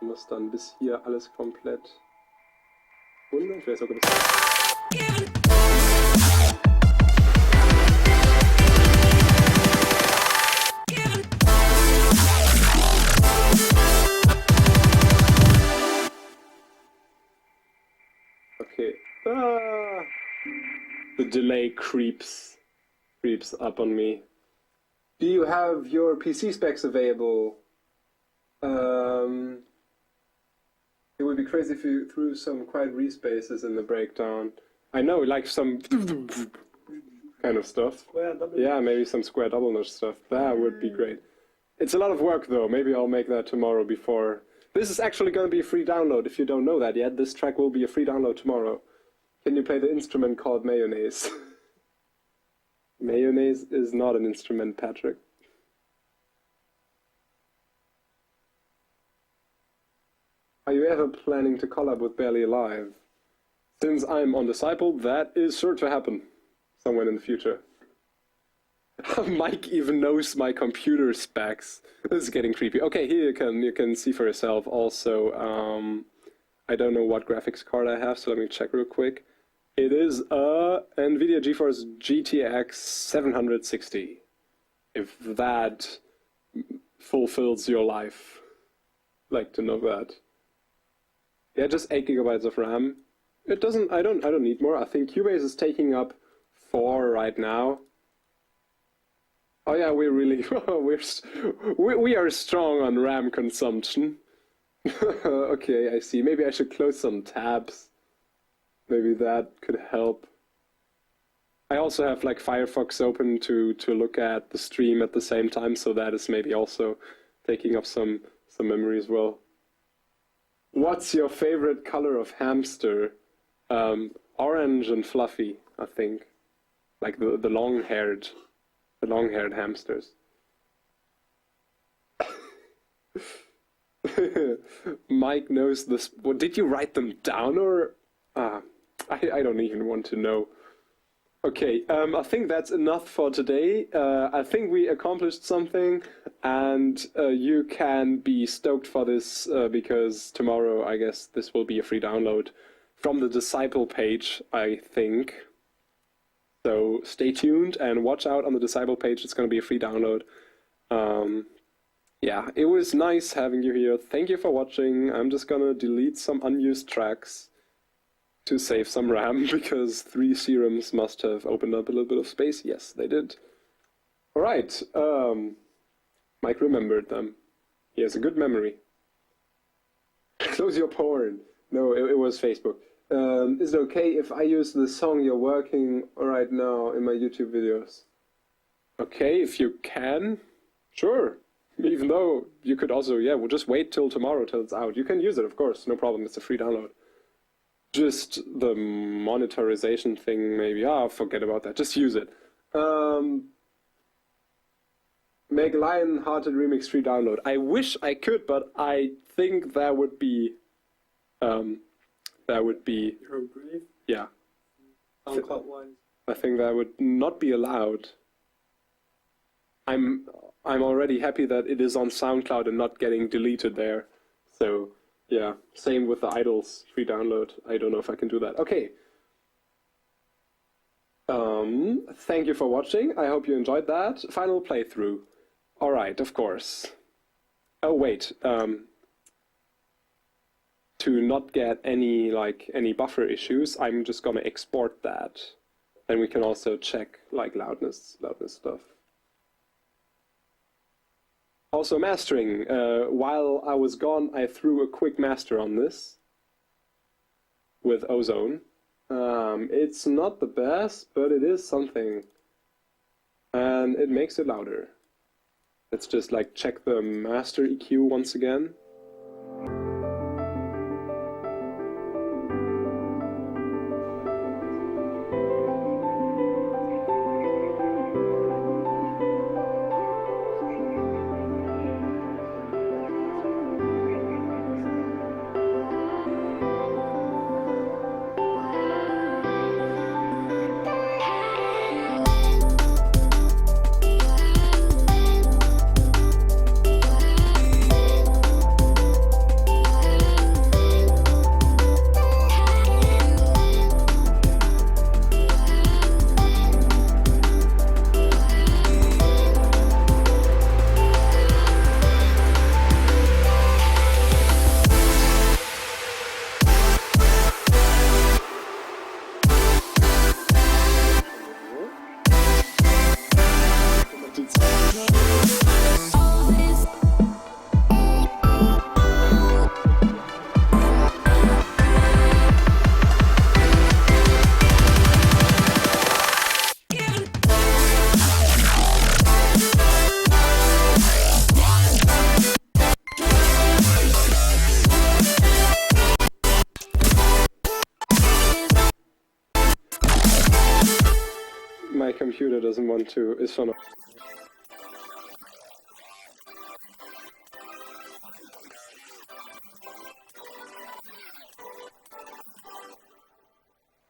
Muss dann bis hier alles komplett runter. Vielleicht sogar bis okay. Ah! The delay creeps up on me. Do you have your PC specs available? It would be crazy if you threw some quiet respaces in the breakdown. I know, like some kind of stuff. Yeah, maybe some square double notch stuff. That would be great. It's a lot of work though. Maybe I'll make that tomorrow before. This is actually going to be a free download. If you don't know that yet, this track will be a free download tomorrow. Can you play the instrument called mayonnaise? Mayonnaise is not an instrument, Patrick. Are you ever planning to collab with Barely Alive? Since I'm on Disciple, that is sure to happen somewhere in the future. Mike even knows my computer specs. This is getting creepy. Okay, here you can see for yourself. Also, I don't know what graphics card I have, so let me check real quick. It is a NVIDIA GeForce GTX 760. If that fulfills your life, like to know that. Yeah, just 8 GB of RAM. It doesn't. I don't need more. I think Cubase is taking up 4 right now. Oh yeah, we're really we are strong on RAM consumption. Okay, I see. Maybe I should close some tabs. Maybe that could help. I also have like Firefox open to look at the stream at the same time, so that is maybe also taking up some memory as well. What's your favorite color of hamster? Orange and fluffy, I think. Like the long-haired hamsters. Mike knows this. Well, did you write them down or? I don't even want to know. Okay, I think that's enough for today. I think we accomplished something, and you can be stoked for this because tomorrow, I guess, this will be a free download from the Disciple page, I think. So stay tuned and watch out on the Disciple page. It's going to be a free download. Yeah, it was nice having you here. Thank you for watching. I'm just going to delete some unused tracks to save some RAM, because 3 serums must have opened up a little bit of space. Yes, they did. Alright, Mike remembered them. He has a good memory. Close your porn. No, it was Facebook. Is it okay if I use the song you're working right now in my YouTube videos? Okay, if you can, sure. Even though you could also, yeah, we'll just wait till tomorrow till it's out. You can use it, of course, no problem. It's a free download. Just the monetization thing, maybe. Forget about that. Just use it. Make Lion-Hearted Remix free download. I wish I could, but I think that would be. You're brave? Yeah. SoundCloud-wise. I think that would not be allowed. I'm already happy that it is on SoundCloud and not getting deleted there. So. Yeah, same with the Idols free download. I don't know if I can do that. Okay. Thank you for watching. I hope you enjoyed that. Final playthrough. Alright, of course. Oh, wait. To not get any buffer issues, I'm just gonna export that. And we can also check, like, loudness stuff. Also mastering. While I was gone, I threw a quick master on this with Ozone. It's not the best, but it is something. And it makes it louder. Let's just like check the master EQ once again. computer doesn't want to. Is fun.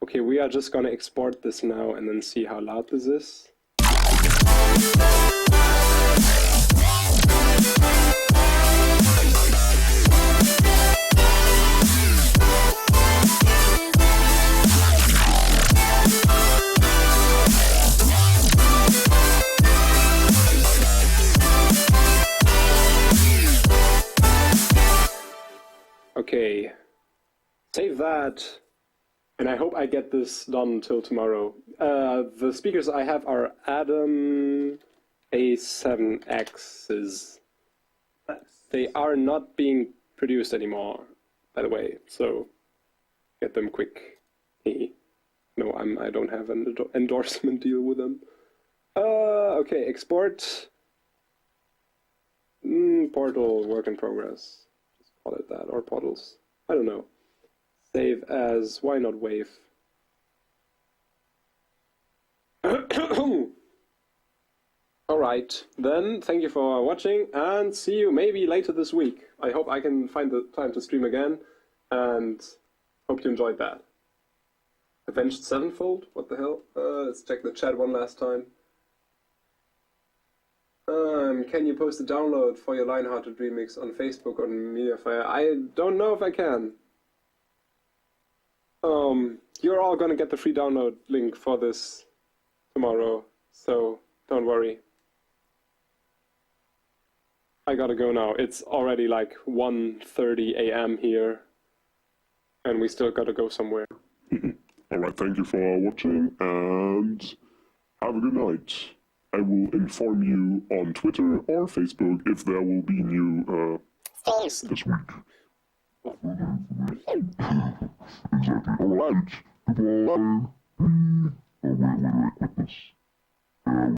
Okay, we are just gonna export this now and then see how loud this is. Okay, save that, and I hope I get this done till tomorrow. The speakers I have are Adam A7X's. They are not being produced anymore, by the way, so get them quick. No, I don't have an endorsement deal with them. Okay, export. Portal, work in progress. Just call it that, or portals. I don't know. Save as, why not wave? Alright, then thank you for watching and see you maybe later this week. I hope I can find the time to stream again and hope you enjoyed that. Avenged Sevenfold? What the hell? Let's check the chat one last time. Can you post a download for your Lionhearted remix on Facebook or Mediafire? I don't know if I can. You're all gonna get the free download link for this tomorrow, so don't worry. I gotta go now. It's already like 1:30 a.m. here, and we still gotta go somewhere. Alright, thank you for watching, and have a good night. I will inform you on Twitter or Facebook if there will be new this week. Alright. Wait, what's this?